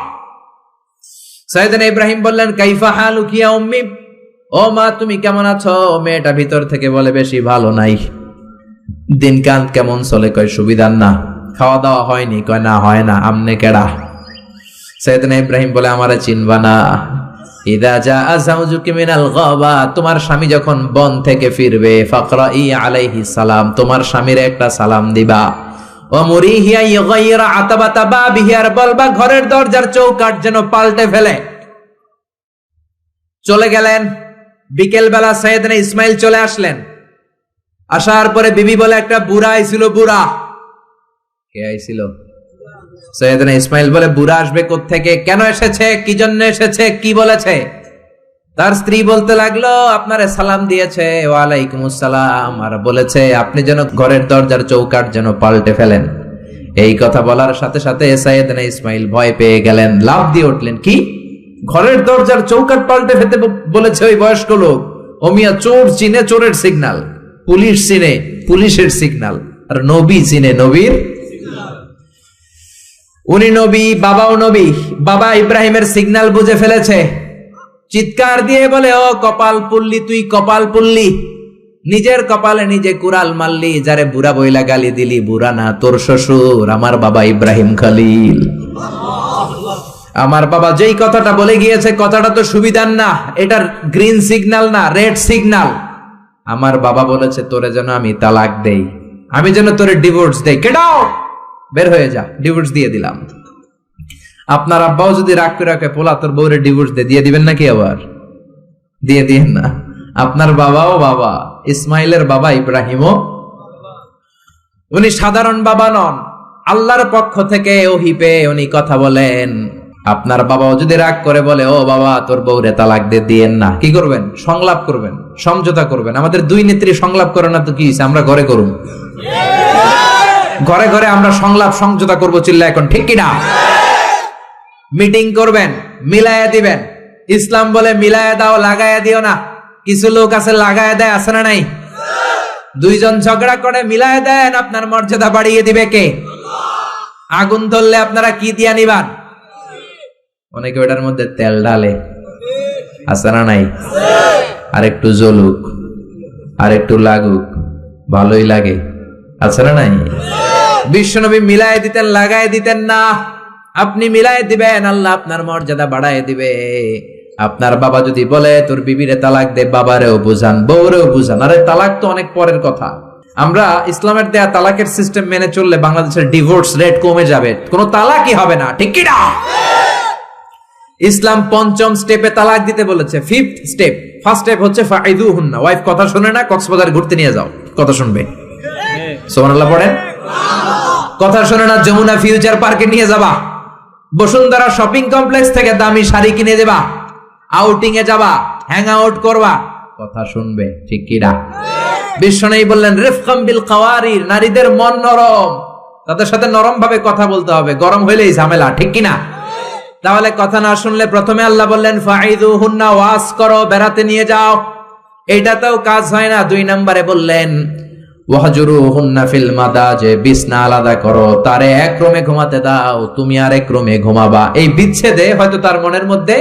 সাইয়েদনা ইব্রাহিম বললেন, কাইফা হালুকি ইয়া উম্মি, ও মা তুমি কেমন আছো? মেয়েটা ভিতর থেকে বলে, বেশি ভালো নাই। দিনকাল কেমন চলে? কয় সুবিধার না। খাওয়া দাওয়া হয়নি? কয় না, হয় না। আমনে কেডা? সাইয়েদনা ইব্রাহিম বলে, আমারে চিনবা না? ইদা জাআ যাওজুকি মিনাল গাবা, তোমার স্বামী যখন বন থেকে ফিরবে, ফাকরাই আলাইহিস সালাম, তোমার স্বামীর একটা সালাম দিবা। ও মুরিহিয়া ইগাইরা আতাবাতা বাবিহি, আর বলবা ঘরের দরজার চৌকাঠ যেন পাল্টে ফেলে। চলে গেলেন। বিকেল বেলা সাইয়েদনা ইসমাইল চলে আসলেন। আসার পরে বিবি বলে, একটা বুড়া আইছিল। বুড়া? কে আইছিল? সাইয়েদনা ইসমাইল বলে, বুড়া আসবে কোত্থেকে? কেন এসেছে? কি জন্য এসেছে? কি বলেছে? তার স্ত্রী বলতে লাগলো, আপনারে সালাম দিয়েছে, ওয়ালাইকুমুস সালাম, আর বলেছে আপনি যেন ঘরের দরজার চৌকাঠ যেন পাল্টে ফেলেন। এই কথা বলার সাথে সাথে সাইয়েদনা ইসমাইল ভয় পেয়ে গেলেন, লাফ দিয়ে উঠলেন। কি? ঘরের দরজার চৌকাঠ পাল্টে ফেলতে বলেছে ওই বয়স্ক লোক? ও মিয়া, চোর চিনে চোরের সিগন্যাল, পুলিশ চিনে পুলিশের সিগন্যাল, আর নবী চিনে নবীর। উনি নবী, বাবাও নবী। বাবা ইব্রাহিমের সিগন্যাল বুঝে ফেলেছে। চিৎকার দিয়ে বলে, ও কপাল পুল্লি, তুই কপাল পুল্লি, নিজের কপালে নিজে কুড়াল মারলি। যারে বুড়া বইলা গালি দিলি, বুড়া না, তোর শ্বশুর, আমার বাবা ইব্রাহিম খলিল। আমার বাবা যেই কথাটা বলে গিয়েছে, কথাটা তো সুবিধার না, এটার গ্রিন সিগন্যাল না, রেড সিগন্যাল। আমার বাবা বলেছে তোরে যেন আমি তালাক দেই, আমি যেন তোরে ডিভোর্স দেই। গেট আউট, বের হয়ে যা। ডিভোর্স দিয়ে দিলাম। আপনার আব্বাও যদি রাগ করে রাখে, পোলা তোর বউরে ডিভোর্স দিয়ে দিবেন নাকি? আবার দিয়ে দিয়েন না। আপনার বাবাও বাবা, ইসমাইলের বাবা ইব্রাহিমও। উনি সাধারণ বাবা নন, আল্লাহর পক্ষ থেকে ওহী পেয়ে উনি কথা বলেন। আপনার বাবাও যদি রাগ করে বলে, ও বাবা তোর বউরে তালাক দিয়েন না, কি করবেন? সংলাপ করবেন, সমঝোতা করবেন। আমাদের দুই নেত্রী সংলাপ করে না তো কি হইছে? আমরা ঘরে করুন, ঘরে ঘরে আমরা সংলাপ সমঝোতা করবো। চিল্লা এখন ঠিক কিনা? মিটিং করবেন, মিলায়া দিবেন। ইসলাম বলে মিলায়া দাও, লাগায়া দিও না। কিছু লোক আছে লাগায়া দেয়, আছে না নাই? দুইজন ঝগড়া করে মিলায়া দেন, আপনার মর্যাদা বাড়িয়ে দিবে কে? আগুন ধরলে আপনারা কি দিয়া নিবান? অনেকে ওটার মধ্যে তেল ঢালে, আছে না নাই? আর একটু জ্বলুক, আর একটু লাগুক, ভালোই লাগে, আছে না নাই? বিশ্বনবী মিলাই দিতেন, লাগাই দিতেন না। আপনি মিলাই দিবেন, আল্লাহ আপনার মর্যাদা বাড়ায় দিবে। আপনার বাবা যদি বলে তোর বিবিরে তালাক দে, বাবারেও বুঝান, বউরেও বুঝান। আরে তালাক তো অনেক পরের কথা। আমরা ইসলামের দেয়া তালাকের সিস্টেম মেনে চললে বাংলাদেশের ডিভোর্স রেট কমে যাবে, কোনো তালাকই হবে না, ঠিক কি না? ইসলাম পঞ্চম স্টেপে তালাক দিতে বলেছে, ফিফথ স্টেপ। ফার্স্ট স্টেপ হচ্ছে ফাইদুহুন্না, ওয়াইফ কথা শুনে না, কক্সবাজার ঘুরতে নিয়ে যাও, কথা শুনবে। সুবহানাল্লাহ পড়েন। কথা শুনে না, যমুনা ফিউচার পার্কে নিয়ে যাবা, বসুন্ধরা শপিং কমপ্লেক্স থেকে দামি শাড়ি কিনে দেবা, আউটিং এ যাবা, হ্যাং আউট করবা, কথা শুনবে, ঠিক কি না? বিশ্বনবী বললেন রিফকাম বিল কাওয়ারির, নারীদের মন নরম, তাদের সাথে নরম ভাবে কথা বলতে হবে, গরম হইলেই ঝামেলা, ঠিক কি না? তাহলে কথা না শুনলে প্রথমে আল্লাহ বললেন ফাইদুহুন্না, ওয়াজ করো, বেড়াতে নিয়ে যাও। এইটাতেও কাজ হয় না, 2 নম্বরে বললেন ওয়াহজুরুহুন্না ফিল মাদাজে, বিছনা আলাদা করো, তারে এক রুমে ঘুমাতে দাও, তুমি আর এক রুমে ঘুমাবা। এই বিচ্ছেদে হয়তো তার মনের মধ্যে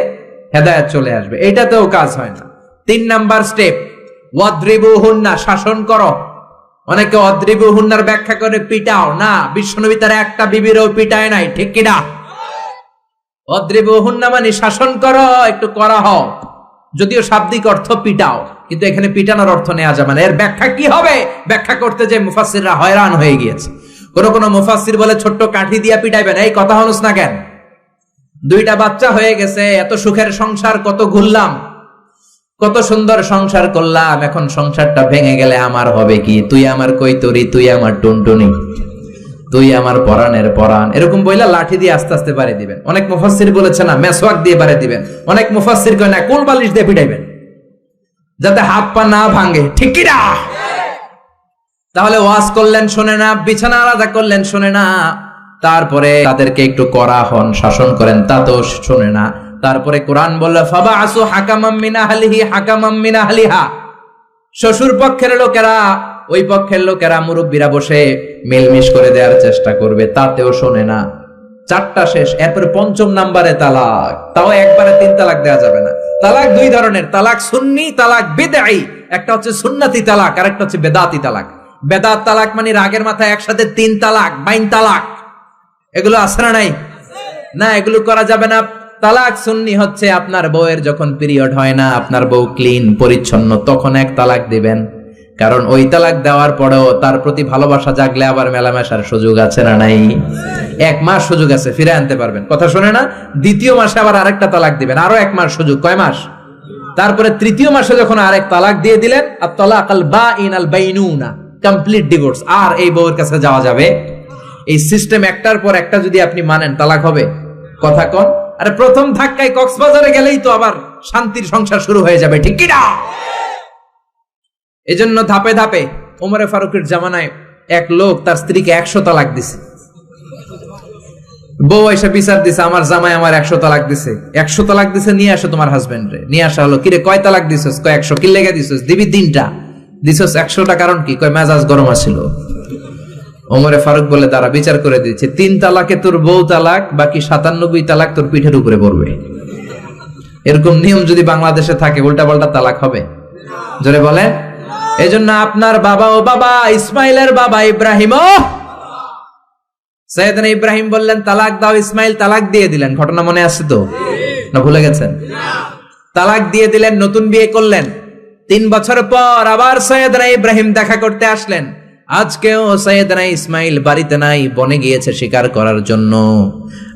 হেদায়েত চলে আসবে, এইটাতেও কাজ হয় না। 3 নাম্বার স্টেপ ওয়াদ্রিবুহুন্না, শাসন করো। অনেকে ওয়াদ্রিবুহুন্নার ব্যাখ্যা করে পিটাও, না, বিশ্বনবী তার একটা বিবিরও পিটায় নাই, ঠিক কি না? ওয়াদ্রিবুহুন্না মানে শাসন করো, একটু করা হও, যদিও শাব্দিক অর্থ পিটাও, কিন্তু এখানে পিটানোর অর্থ নেওয়া যাবে না। এর ব্যাখ্যা কি হবে? ব্যাখ্যা করতে যে মুফাসসিররা হয়রান হয়ে গিয়েছে। কোন মুফাসসির বলে ছোট্ট কাঠি দিয়া পিটাইবেন, এই কথা হনুস না কেন? 2টা বাচ্চা হয়ে গেছে, এত সুখের সংসার, কত ঘুরলাম, কত সুন্দর সংসার করলাম, এখন সংসারটা ভেঙে গেলে আমার হবে কি? তুই আমার কৈতরি, তুই আমার টুনটুনি, তুই আমার পরাণের পরাণ, এরকম বইলা লাঠি দিয়ে আস্তে আস্তে বাড়ি দিবেন। অনেক মুফাসসির বলেছে না, মেসওয়াক দিয়ে বাড়ি দিবেন। অনেক মুফাসসির কয় না, কোল বালিশ দিয়ে পিটাইবেন, যাতে হাত পা না ভাঙে, ঠিক কি না? তাহলে ওয়াজ করলেন শোনে না, বিছানা আলাদা করলেন শোনে না, তারপরে তাদেরকে একটু কড়া হন, শাসন করেন, তাতেও শোনে না। তারপরে কোরআন বলল ফাবাআসু হাকামাম মিন আহলিহি হাকামাম মিন আহলিহা, শ্বশুর পক্ষের লোকেরা, ওই পক্ষের লোকেরা, মুরব্বীরা বসে মিলমিশ করে দেওয়ার চেষ্টা করবে, তাতেও শোনে না। 4টা শেষ, এরপরে 5ম নাম্বারে তালাক, তাও একবারে 3 তালাক দেওয়া যাবে না। তালাক 2 ধরনের, তালাক সুন্নি, তালাক বিদঈ। একটা হচ্ছে সুন্নতি তালাক, আর একটা হচ্ছে বেদাতি তালাক। বেদাত তালাক মানে রাগের মাথায় একসাথে 3 তালাক, 22 তালাক, এগুলো আছে না নাই? না, এগুলো করা যাবে না। তালাক সুন্নি হচ্ছে আপনার বউয়ের যখন পিরিয়ড হয় না, আপনার বউ ক্লিন পরিচ্ছন্ন, তখন 1 তালাক দিবেন। কারণ ওই তালাক দেওয়ার পরেও তার প্রতি ভালোবাসা জাগলে আবার মেলামেশার সুযোগ আছে না নাই? 1 মাস সুযোগ আছে, ফিরে আনতে পারবেন, কথা শুনে না? 2য় মাসে আবার আরেকটা তালাক দিবেন, আরো 1 মাস সুযোগ, কয় মাস? তারপরে 3য় মাসে যখন আরেক তালাক দিয়ে দিলেন, আত তালাকাল বাইন আল বাইনুনা, কমপ্লিট ডিভোর্স, আর এই বউয়ের কাছে যাওয়া যাবে। এই সিস্টেম একটার পর একটা যদি আপনি মানেন, তালাক হবে, কথা কোন? আরে প্রথম ধাক্কায় কক্সবাজারে গেলেই তো আবার শান্তির সংসার শুরু হয়ে যাবে, ঠিক কি না? এজন্য ধাপে ধাপে, ওমরে ফারুকের জামানায় এক লোক তার স্ত্রীকে 100 তালাক দিছে। বউ এসে বিচার দিছে, আমার জামাই আমার 100 তালাক দিছে। 100 তালাক দিছে, নিয়ে আসো তোমার হাজবেন্ড রে। নিয়ে আসা হলো, কিরে কয় তালাক দিছস? কয় 100। কি লেগে দিছস? দিবি 3টা। দিছস 100টা, কারণ কি? কয় মেজাজ গরম আছিল। ওমরে ফারুক বলে, দাঁড়া, বিচার করে দিচ্ছে, 3 তালাকে তোর বউ তালাক, বাকি 97 তালাক তোর পিঠের উপরে পড়বে। এরকম নিয়ম যদি বাংলাদেশে থাকে, উল্টা পাল্টা তালাক হবে? জোরে বলে। এজন্য আপনার বাবা ও বাবা, ইসমাইলের বাবা ইব্রাহিম, সাইয়েদনা ইব্রাহিম বললেন তালাক দাও, ইসমাইল তালাক দিয়ে দিলেন। ঘটনা মনে আছে তো, না ভুলে গেছেন? তালাক দিয়ে দিলেন, নতুন বিয়ে করলেন। 3 বছর পর আবার সাইয়েদনা ইব্রাহিম দেখা করতে আসলেন। আজকেও সাইয়েদনা ইসমাইল বাড়িতে নাই, বনে গিয়েছে শিকার করার জন্য।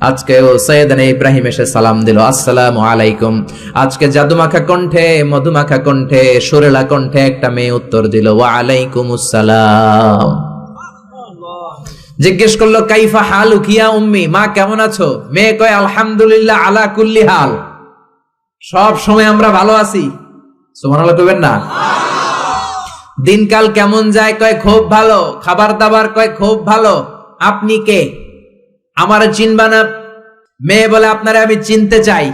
আজকেও সাইয়েদনা ইব্রাহিম এসে সালাম দিল, আসসালামু আলাইকুম। আজকে জাদুমাখা কণ্ঠে, মধুমাখা কণ্ঠে, সুরেলা কণ্ঠে একটা মেয়ে উত্তর দিল, ওয়া আলাইকুমুস সালাম। জিজ্ঞেস করলো, কাইফা হালুক ইয়া উম্মি, মা কেমন আছো? মেয়ে কয়, আলহামদুলিল্লাহ আলা কুল্লি হাল, সব সময় আমরা ভালো আছি। সুবহানাল্লাহ কইবেন না? দিনকাল কেমন যায়? কয় খুব ভালো। খাবার দাবার? কয় খুব ভালো। আপনি কে? আমারে চিনবা না? মেয়ে বলে, আপনারে আমি চিনতে চাই।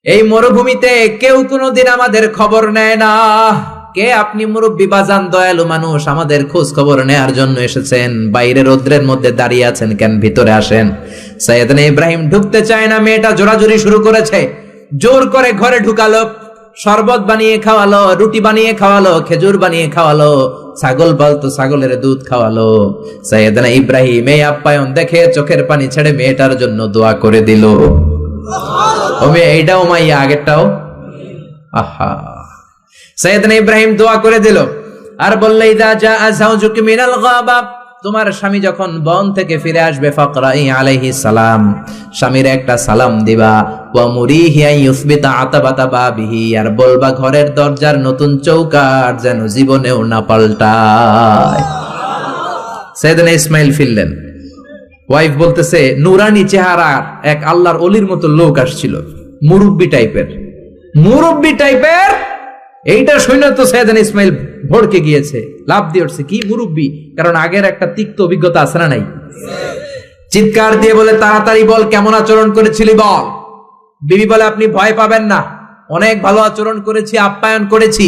এই মরুভূমিতে কেউ কোনোদিন আমাদের খবর নেয় না। কে আপনি মুরব্বী বাজান, দয়ালু মানুষ, আমাদের খোঁজ খবর নেয়ার জন্য এসেছেন? বাইরে রোদ্রের মধ্যে দাঁড়িয়ে আছেন কেন? ভিতরে আসেন। সাইয়েদনা ইব্রাহিম ঢুকতে চায় না, মেয়েটা জোরাজুরি শুরু করেছে। জোর করে ঘরে ঢুকালো, শরবত বানিয়ে খাওয়ালো, রুটি বানিয়ে খাওয়ালো, খেজুর বানিয়ে খাওয়ালো, ছাগল পালতো ছাগলের দুধ খাওয়ালো। সাইয়েদনা ইব্রাহিম এই আপ্যায়ন দেখে চোখের পানি ছেড়ে মেয়েটার জন্য দোয়া করে দিল। ও মেয়ে, এইটাও মাইয়া, আগেরটাও। আহা, সাইয়েদনা ইব্রাহিম দোয়া করে দিল আর বললে, ইদা জাআ যাওজুকি মিনাল গাবা, তোমার স্বামী যখন বন থেকে ফিরে আসবে, ফাকরাই আলাইহিস সালাম, স্বামীর একটা সালাম দিবা। ওয়া মুরিহি আন ইউসবিতা আতাবাতা বাবিহি, আর বলবা ঘরের দরজার নতুন চৌকাঠ যেন জীবনেও না পাল্টায়। সাইয়েদনা ইসমাইল ফিরলেন। ওয়াইফ বলতেছে, নুরানি চেহারার এক আল্লাহর ওলির মতো লোক আসছিল, মুরব্বি টাইপের। এইটা শুনে তো সাইয়েদনা ইসমাইল ভড়কে গিয়েছে, লাভ দিয়ে উঠছে, কি মুরব্বি? কারণ আগের একটা তিক্ত অভিজ্ঞতা আছে না নাই? চিৎকার দিয়ে বলে, তাড়াতাড়ি বল, কেমন আচরণ করেছিলি বল। বিবি বলে, আপনি ভয় পাবেন না, অনেক ভালো আচরণ করেছি, আপ্যায়ন করেছি।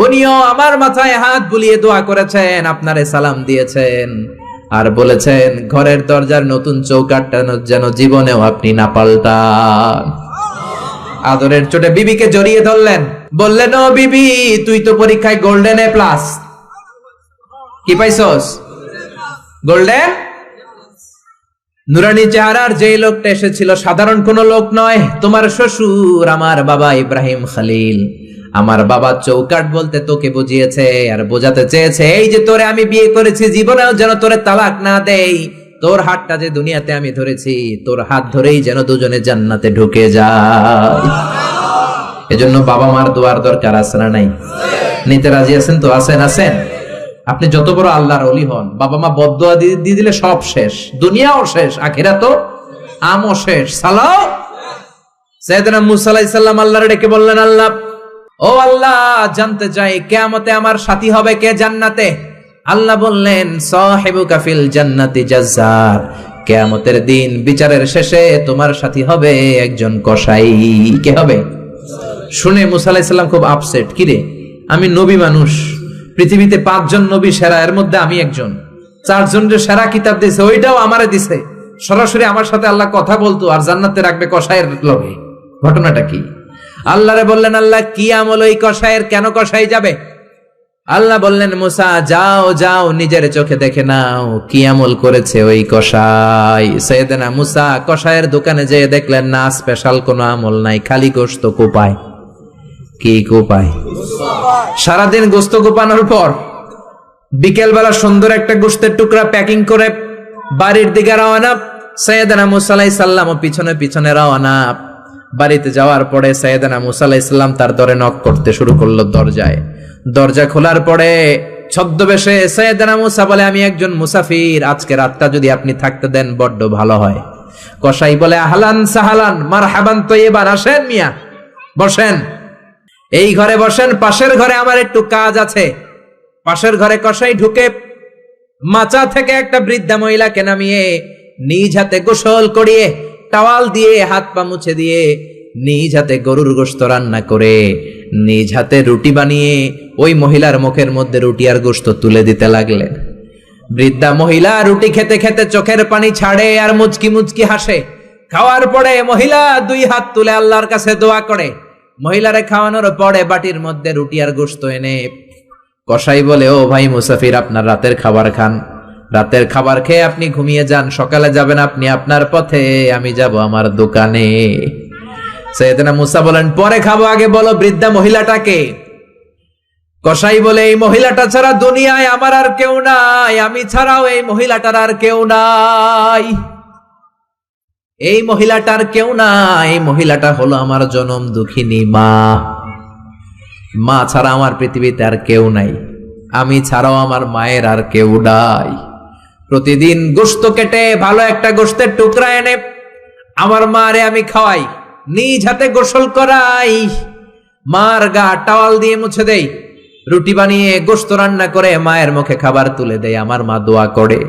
উনিও আমার মাথায় হাত বুলিয়ে দোয়া করেছেন, আপনারে সালাম দিয়েছেন, আর বলেছেন ঘরের দরজার নতুন চৌকাঠটা যেন জীবনেও আপনি না পাল্টান। আদরের চোটে বিবিকে জড়িয়ে ধরলেন, বললেন, ও বিবি, তুই তো পরীক্ষায় গোল্ডেন এ প্লাস। কি পাইছস? গোল্ডেন। নুরানি চেহারার যেই লোকটা এসেছিল সাধারণ কোন লোক নয়, তোমার শ্বশুর, আমার বাবা ইব্রাহিম খলিল। আমার বাবা চৌকাঠ বলতে তোকে বুঝিয়েছে আর বোঝাতে চেয়েছে, এই যে তোরে আমি বিয়ে করেছি, জীবনেও যেন তোরে তালাক না দেই। তোর হাতটা যে দুনিয়াতে আমি ধরেছি, তোর হাত ধরেই যেন দুজনে জান্নাতে ঢুকে যায়। এজন্য বাবা মার দোয়ার দরকার আছে না নাই? নিতে রাজি আছেন তো? আছেন। আপনি যত বড় আল্লাহর ওলি হন, বাবা মা বদদোয়া দিয়ে দিলে সব শেষ, দুনিয়াও শেষ, আখিরাতও আমও শেষ। সালাও। সাইয়েদনা মুসা আলাইহিস সালাম আল্লাহর ডেকে বললেন, আল্লাহ, ও আল্লাহ, জানতে চাই কিয়ামতে আমার সাথী হবে কে জান্নাতে? আল্লাহ বললেন, সাহিবুকা ফিল জান্নাতি জাজ্জার, কিয়ামতের দিন বিচারের শেষে তোমার সাথী হবে একজন কসাই। কে হবে? শুনে মুসা আলাইহিস সালাম খুব আপসেট। কিরে, আমি নবী মানুষ, পৃথিবীতে 5 জন নবী সেরা, এর মধ্যে আমি একজন। 4 জনের সেরা কিতাব দিয়েছে, ওইটাও আমারে দিছে। সরাসরি আমার সাথে আল্লাহ কথা বলতো আর জান্নাতে রাখবে কসাইয়ের লগে। ঘটনাটা কি? আল্লাহরে বললেন, আল্লাহ, কি আমল ওই কসাইয়ের, কেন কসাই যাবে? আল্লাহ বললেন, মুসা, যাও নিজের চোখে দেখে নাও কি আমল করেছে ওই কসাই। সাইয়েদনা মুসা কসাইয়ের দোকানে যেয়ে দেখলেন, না, স্পেশাল কোনো আমল নাই, খালি গোশত কোপায়। কি কোপায়? সারাদিন গোশত কোপানোর পর বিকেল বেলা সুন্দর একটা গোশতের টুকরা প্যাকিং করে বাড়ির দিকে রওনা। সাইয়েদনা মুসা আলাইহিস সালাম পিছনে পিছনে রওনা। বাড়িতে যাওয়ার পরে সাইয়েদনা মুসা আলাইহিস সালাম তার দরে নক করতে শুরু করলো দরজায়। দরজা খোলার পরে ছদ্মবেশে সাইয়েদনা মুসা বলে, আমি একজন মুসাফির, আজকে রাতটা যদি আপনি থাকতে দেন বড্ড ভালো হয়। কসাই বলে, আহলান সাহালান মারহাবান তৈয়বান, আসেন মিয়া, বসেন, এই ঘরে বসেন, পাশের ঘরে আমার একটু কাজ আছে। পাশের ঘরে কসাই ঢুকে মাচা থেকে একটা বৃদ্ধা মহিলাকে নামিয়ে নিজ হাতে গোসল করিয়ে, টাওয়াল দিয়ে হাত পা মুছে দিয়ে, নিজ হাতে গরুর গোশত রান্না করে, নিজ হাতে রুটি বানিয়ে ওই মহিলার মুখের মধ্যে রুটি আর গোশত তুলে দিতে লাগলেন। বৃদ্ধা মহিলা রুটি খেতে খেতে চোখের পানি ছাড়ে আর মুচকি মুচকি হাসে। খাওয়ার পরে মহিলা 2 হাত তুলে আল্লাহর কাছে দোয়া করে। মহিলারে খাওয়ানোর পরে বাটির মধ্যে রুটি আর গোশত এনে কসাই বলে, ও ভাই মুসাফির, আপনার রাতের খাবার খান, রাতের খাবার খেয়ে আপনি ঘুমিয়ে যান, সকালে যাবেন আপনি আপনার পথে, আমি যাব আমার দোকানে। সাইয়েদনা মুসা বলেন, পরে খাবো, আগে বলো বৃদ্ধা মহিলাটাকে। কসাই বলে, এই মহিলাটা ছাড়া দুনিয়ায় আমার আর কেউ নাই, আমি ছাড়াও এই মহিলাটার আর কেউ নাই। এই মহিলাটার কেউ নাই, এই মহিলাটা হলো আমার জনম দুঃখিনী মা। মা ছাড়া আমার পৃথিবীতে আর কেউ নাই, আমি ছাড়াও আমার মায়ের আর কেউ নাই। প্রতিদিন গোশত কেটে ভালো একটা গোশতের টুকরা এনে আমার মারে আমি খাওয়াই, নিজ হাতে গোসল করাই, মার গা টাওয়াল দিয়ে মুছে দেই, রুটি বানিয়ে গোশত রান্না করে মায়ের মুখে খাবার তুলে দেয়, আমার মা দোয়া করে।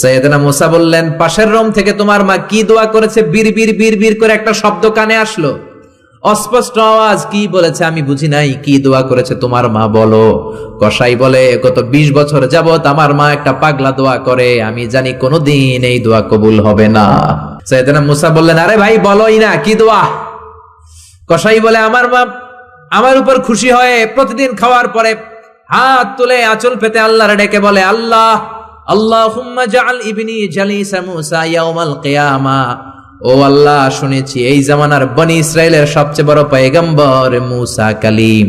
সাইয়েদনা মুসা বললেন, পাশের রুম থেকে তোমার মা কি দোয়া করেছে? বীর বীর বীর বীর করে একটা শব্দ কানে আসলো। অস্পষ্ট আওয়াজ, কি বলেছে আমি বুঝি নাই, কি দোয়া করেছে তোমার মা বলো। কসাই বলে, গত 20 বছর যাবত আমার মা একটা পাগলা দোয়া করে, আমি জানি কোনোদিন এই দোয়া কবুল হবে না। সাইয়েদনা মুসা বললেন, আরে ভাই বলোই না, কি দোয়া? কসাই বলে, আমার মা আমার উপর খুশি হয়ে প্রতিদিন খাওয়ার পরে হাত তুলে আঁচল পেতে আল্লাহর ডেকে বলে, আল্লাহ আল্লাহুম্মা জাআল ইবনি জালিসা মুসা ইয়াউমাল কিয়ামা। ও আল্লাহ, শুনেছি এই জামানার বনি ইসরাইলের সবচেয়ে বড় পয়গম্বর মুসা কালিম,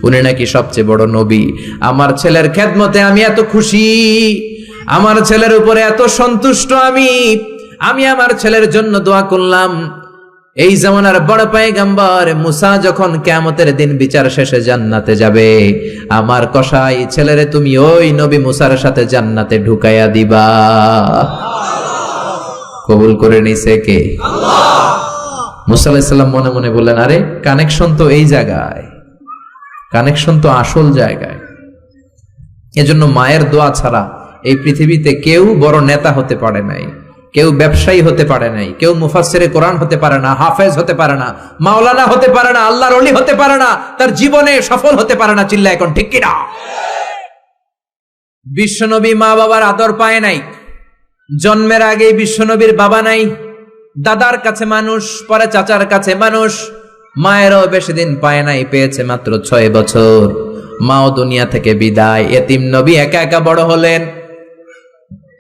উনি নাকি সবচেয়ে বড় নবী। আমার ছেলের খেদমতে আমি এত খুশি, আমার ছেলের উপরে এত সন্তুষ্ট, আমি আমার ছেলের জন্য দোয়া করলাম। এই জামানার বড় পয়গম্বর মুসা যখন কিয়ামতের দিন বিচার শেষে জান্নাতে যাবে, আমার কসাই ছেলেরে তুমি ওই নবী মুসার সাথে জান্নাতে ঢুকাইয়া দিবা। কবুল করে নিছে কে? আল্লাহ। মুসা আলাইহিস সালাম মনে মনে বললেন, আরে কানেকশন তো এই জায়গায়, কানেকশন তো আসল জায়গায়। এজন্য মায়ের দোয়া ছাড়া এই পৃথিবীতে কেউ বড় নেতা হতে পারে নাই, কেউ ব্যবসায়ী হতে পারে নাই, কেউ মুফাসসিরে কোরআন হতে পারে না, হাফেজ হতে পারে না, মাওলানা হতে পারে না, আল্লাহর ওলি হতে পারে না, তার জীবনে সফল হতে পারে না। চিল্লা এখন ঠিক কিনা? বিশ্বনবী মা বাবার আদর পায় নাই, জন্মের আগেই বিশ্বনবীর বাবা নাই, দাদার কাছে মানুষ, পরে চাচার কাছে মানুষ, মায়েরও বেশি দিন পায় নাই, পেয়েছে মাত্র 6 বছর। মাও দুনিয়া থেকে বিদায়, এতিম নবী একা একা বড় হলেন।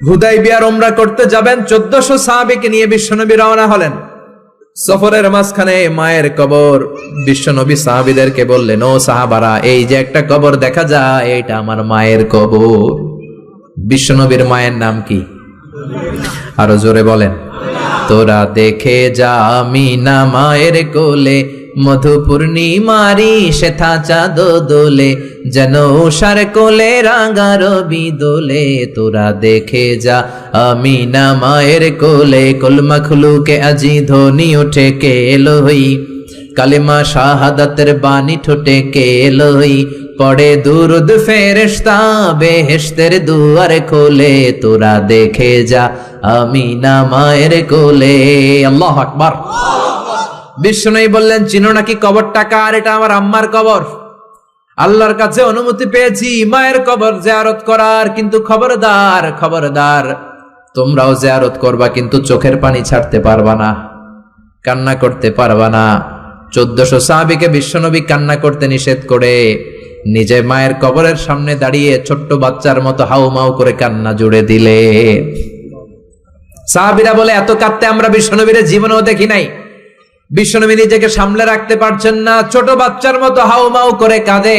হুদাইবিয়ার উমরা করতে যাবেন, 1400 সাহাবীকে নিয়ে বিশ্বনবী রওনা হলেন। সফরের মাঝখানে মায়ের কবর। বিশ্বনবী সাহাবীদেরকে বললেন, ও সাহাবারা, এই যে একটা কবর দেখা যায়, এটা আমার মায়ের কবর। বিশ্বনবীর মায়ের নাম কি? আরো জোরে বলেন। তোরা দেখে যা আমিনা মায়ের কোলে, মধু পূর্ণিমারি শেথা চাঁদ দোলে, যেন উষার কোলে রাঙা রবি দোলে। তোরা দেখে যা আমিনা মায়ের কোলে, কুল মখলুকে আজি ধ্বনি ওঠে কে এলোই, কালিমা শাহাদাতের বাণী ঠোঁটে কে এলোই, পড়ে দুরুদ ফেরেশতা বেহেশতের দুয়ার খোলে। তোরা দেখে যা আমিনা মায়ের কোলে। আল্লাহু আকবার। বিষ্ণুই বললেন, চিনো নাকি কবরটা কার? এটা আমার আম্মার কবর। আল্লাহর কাছে অনুমতি পেয়েছি মায়ের কবর জিয়ারত করার, কিন্তু খবরদার খবরদার, তোমরাও জিয়ারত করবা, কিন্তু চোখের পানি ছাড়তে পারবা না, কান্না করতে পারবা না। 1400 সাহাবীকে বিশ্বনবী কান্না করতে নিষেধ করে নিজে মায়ের কবরের সামনে দাঁড়িয়ে ছোট্ট বাচ্চার মতো হাউমাউ করে কান্না জুড়ে দিলে। সাহাবীরা বলে, এত কাঁদতে আমরা বিশ্বনবীর জীবনেও দেখি নাই। বিশ্বনবী নিজেকে সামলে রাখতে পারছেন না, ছোট বাচ্চার মতো হাউমাউ করে কাঁদে।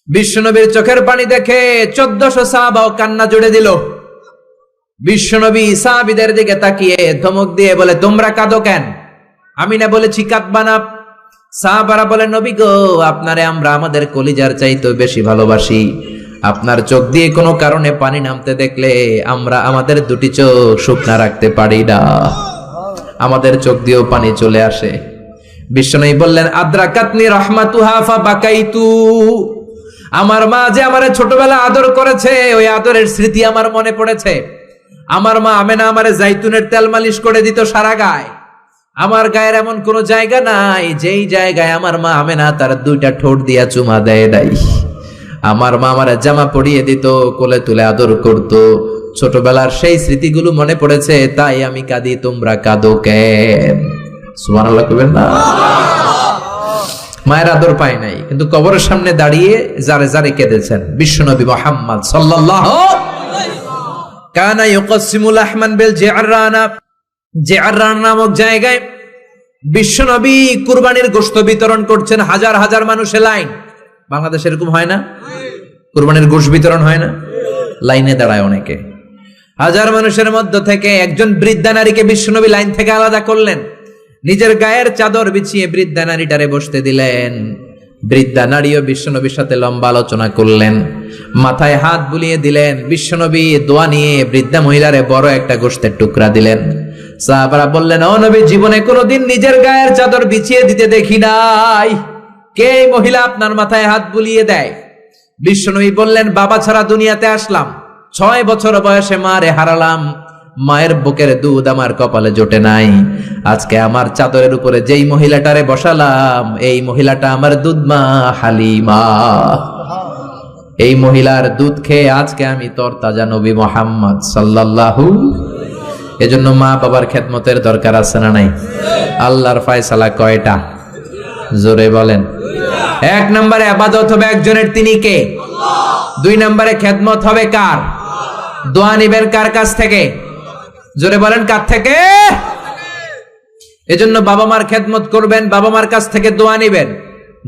বিশ্বনবীর চোখের পানি দেখে 1400 সাহাবাও কান্না জুড়ে দিল। বিশ্বনবী সাহাবীদের দিকে তাকিয়ে ধমক দিয়ে বলে, তোমরা কাঁদো কেন? আমি না বলেছি কাঁদবা না? সাহাবারা বলে, নবী গো, আপনারে আমরা আমাদের কলিজার চাইতে বেশি ভালোবাসি। আপনার চোখ দিয়ে কোনো কারণে পানি নামতে দেখলে আমরা আমাদের দুটি চোখ শুকনা রাখতে পারি না, আমাদের চোখ দিয়েও পানি চলে আসে। বিশ্বনবী বললেন, আদ্রাকাতনি রাহমাতুহা ফাবাকাইতু। আমার মা যে আমারে ছোটবেলা আদর করেছে, ওই আদরের স্মৃতি আমার মনে পড়েছে। আমার মা আমেনা আমারে জাইতুনের তেল মালিশ করে দিত সারা গায়ে। আমার গায়ের এমন কোন জায়গা নাই যেই জায়গায় আমার মা আমেনা তার 2টা ঠোঁট দিয়া চুমা দেয় নাই। আমার মা আমারে জামা পরিয়ে দিত, কোলে তুলে আদর করত। ছোটবেলার সেই স্মৃতিগুলো মনে পড়েছে, তাই আমি কাঁদি। তোমরা কাঁদো কেন? সুবহানাল্লাহ কইবেন না? মায়ের আদর পায় নাই, কিন্তু কবরের সামনে দাঁড়িয়ে জারে জারে কেঁদেছেন বিশ্বনবী মুহাম্মদ সাল্লাল্লাহু আলাইহি ওয়াসাল্লাম। কানা ইউকাসিমুল আহমান বিল জিআরানা। জিআরানা নামক জায়গায় বিশ্বনবী কুরবানির গোশত বিতরণ করছেন। হাজার হাজার মানুষের লাইন। বাংলাদেশে এরকম হয় না? কুরবানির গোশত বিতরণ হয় না? লাইনে দাঁড়ায় অনেকে। হাজার মানুষের মধ্য থেকে একজন বৃদ্ধা নারীকে বিশ্বনবী লাইন থেকে আলাদা করলেন, নিজের গায়ের চাদর বিছিয়ে বৃদ্ধা নারীটারে বসতে দিলেন। বৃদ্ধা নারীও বিশ্বনবীর সাথে লম্বা আলোচনা করলেন, মাথায় হাত বুলিয়ে দিলেন। বিশ্বনবী দোয়া নিয়ে বৃদ্ধা মহিলারে বড় একটা গোশতের টুকরা দিলেন। সাহাবারা বললেন, ও নবী, জীবনে কোনোদিন নিজের গায়ের চাদর বিছিয়ে দিতে দেখি নাই, কে মহিলা আপনার মাথায় হাত বুলিয়ে দেয়? বিশ্বনবী বললেন, বাবা ছাড়া দুনিয়াতে আসলাম, 6 বছর বয়সে মারে হারালাম, মায়ের বুকের দুধ আমার কপালে জোটে নাই। আজকে আমার চাদরের উপরে যেই মহিলাটারে বসালাম, এই মহিলাটা আমার দুধ মা হালিমা। এই মহিলার দুধ খেয়ে আজকে আমি তরতাজা নবী মুহাম্মদ সাল্লাল্লাহু। এজন্য মা বাবার খেদমতের দরকার আছে না নাই? আল্লাহর ফয়সালা কয়টা? জোরে বলেন। 1 নম্বরে ইবাদত হবে একজনের, তিনি কে? আল্লাহ। 2 নম্বরে খেদমত হবে কার? দোয়া নিবেন কার কাছ থেকে? জোরে বলেন, কার থেকে? এজন্য বাবা মার খেদমত করবেন, বাবা মার কাছ থেকে দোয়া নিবেন।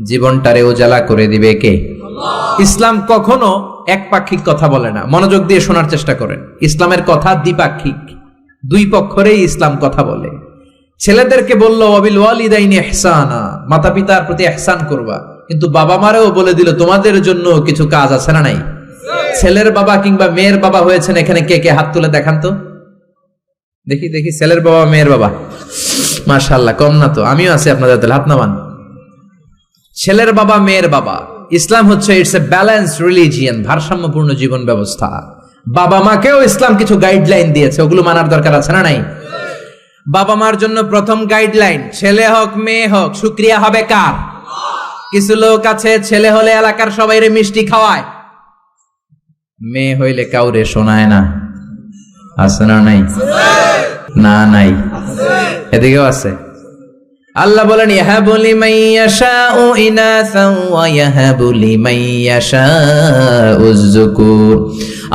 জীবনটারে উজালা করে দিবে কে? আল্লাহ। ইসলাম কখনো একপাক্ষিক কথা বলে না, মনোযোগ দিয়ে শোনার চেষ্টা করেন। ইসলামের কথা দ্বিপাক্ষিক, দুই পক্ষেরই ইসলাম কথা বলে। ছেলেদেরকে বললো ওয়াবিল ওয়ালিদাইনি ইহসানা, মাতা পিতার প্রতি ইহসান করবা, কিন্তু বাবা মারেও বলে দিল তোমাদের জন্য কিছু কাজ আছে না নাই? ছেলের বাবা কিংবা মেয়ের বাবা হয়েছেন এখানে কে কে? হাত তুলে দেখান তো দেখি দেখি। ছেলের বাবা মেয়ের বাবা, মাশাআল্লাহ, কম না তো? আমিও আছি আপনাদের, তাহলে হাত নামান। ছেলের বাবা মেয়ের বাবা। ইসলাম হচ্ছে ইটস এ ব্যালেন্সড রিলিজিয়ন, ভারসাম্যপূর্ণ জীবন ব্যবস্থা। বাবা মাকেও ইসলাম কিছু গাইডলাইন দিয়েছে, ওগুলো মানার দরকার আছে না নাই? বাবা মার জন্য প্রথম গাইডলাইন, ছেলে হোক মেয়ে হোক, শুকরিয়া হবে কার? কিছু লোক আছে ছেলে হলে এলাকার সবাইরে মিষ্টি খাওয়ায়, মেয়ে হইলে কাউরে শোনায় না। আছে না নাই? না নাই, এদিকেও আছে। আল্লাহ বলেন ইয়াহাবু লিমান ইয়াশাউ ইনাসান ওয়া ইয়াহাবু লিমান ইয়াশাউ যুকুর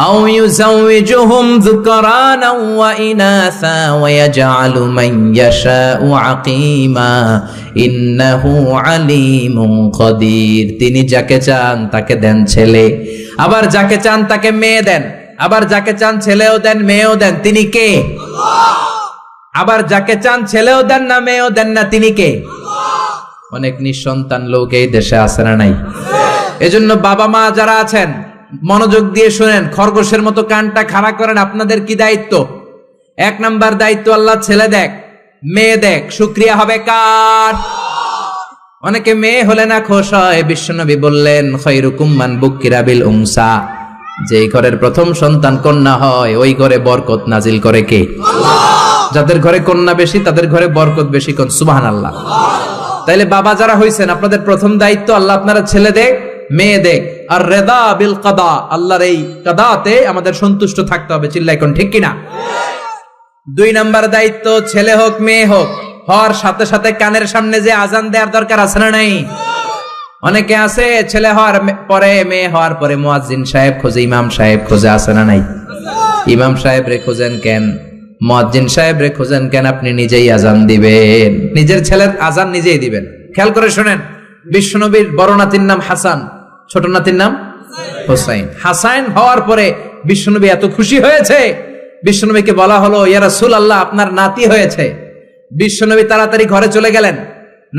আও ইউযাওয়িজুহুম যুকরানান ওয়া ইনাসা ওয়া ইয়াজআলু মান ইয়াশাউ আকীমা ইন্নাহু আলীমুন কাদির। তিনি যাকে চান তাকে দেন ছেলে, আবার যাকে চান তাকে মেয়ে দেন, আবার যাকে চান ছেলেও দেন মেয়েও দেন। তিনি কে? আল্লাহ। আবার যাকে চান ছেলেও দেন না মেয়েও দেন না, তিনি কে? আল্লাহ। অনেক নিঃসন্তান লোক এই দেশে আছে না নাই? এজন্য বাবা মা যারা আছেন মনোযোগ দিয়ে শুনেন, খরগোশের মতো কানটা খাড়া করেন। আপনাদের কি দায়িত্ব? 1 নাম্বার দায়িত্ব, আল্লাহ ছেলে দেখ মেয়ে দেখ, শুকরিয়া হবে কার? অনেকে মেয়ে হলে না খুশ হয়। বিশ্বনবী বললেন খায়রুকুম মান বুকিরা বিল উনসা, যে ঘরের প্রথম সন্তান কন্যা হয় ওই ঘরে বরকত নাজিল করে কে? আল্লাহ। যাদের ঘরে কন্যা বেশি তাদের ঘরে বরকত বেশি। কোন সুবহানাল্লাহ। তাইলে বাবা যারা হইছেন, আপনাদের প্রথম দায়িত্ব আল্লাহ আপনারা ছেলে দেখ মেয়ে দেখ, আর রেদা বিল কাদা, আল্লাহর এই কাদাতে আমাদের সন্তুষ্ট থাকতে হবে। চিল্লাই কোন ঠিক কিনা? 2 নাম্বার দায়িত্ব, ছেলে হোক মেয়ে হোক, হওয়ার সাথে সাথে কানের সামনে যে আজান দেওয়ার দরকার আছে না নাই? অনেকে আছে ছেলে হওয়ার পরে মেয়ে হওয়ার পরে মুয়াজ্জিন সাহেব খোঁজে, ইমাম সাহেব খোঁজে, আছে না নাই? ইমাম সাহেব রে খোঁজেন কেন? মুয়াজ্জিন সাহেব রে খোঁজেন কেন? আপনি নিজেই আজান দিবেন, নিজের ছেলের আজান নিজেই দিবেন। খেয়াল করে শোনেন, বিশ্বনবীর বড় নাতির নাম হাসান, ছোট নাতির নাম হোসাইন। হাসান হওয়ার পরে বিশ্বনবী এত খুশি হয়েছে, বিশ্বনবীকে বলা হলো ইয়া রাসূলুল্লাহ আপনার নাতি হয়েছে। বিশ্বনবী তাড়াতাড়ি ঘরে চলে গেলেন,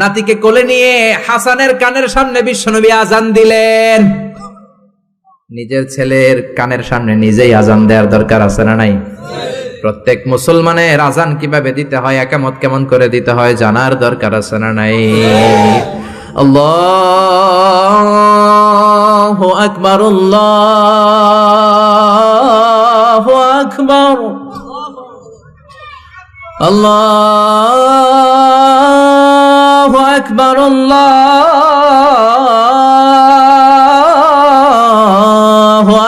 নাতিকে কোলে নিয়ে হাসানের কানের সামনে বিশ্বনবী আজান দিলেন। নিজের ছেলের কানের সামনে নিজেই আজান দেওয়ার দরকার আছে না নাই? প্রত্যেক মুসলমানের আজান কিভাবে দিতে হয়, একামত কেমন করে দিতে হয় জানার দরকার আছে না নাই? আল্লাহু আকবার, আল্লাহু আকবার, আল্লাহু আকবার, আল্লাহু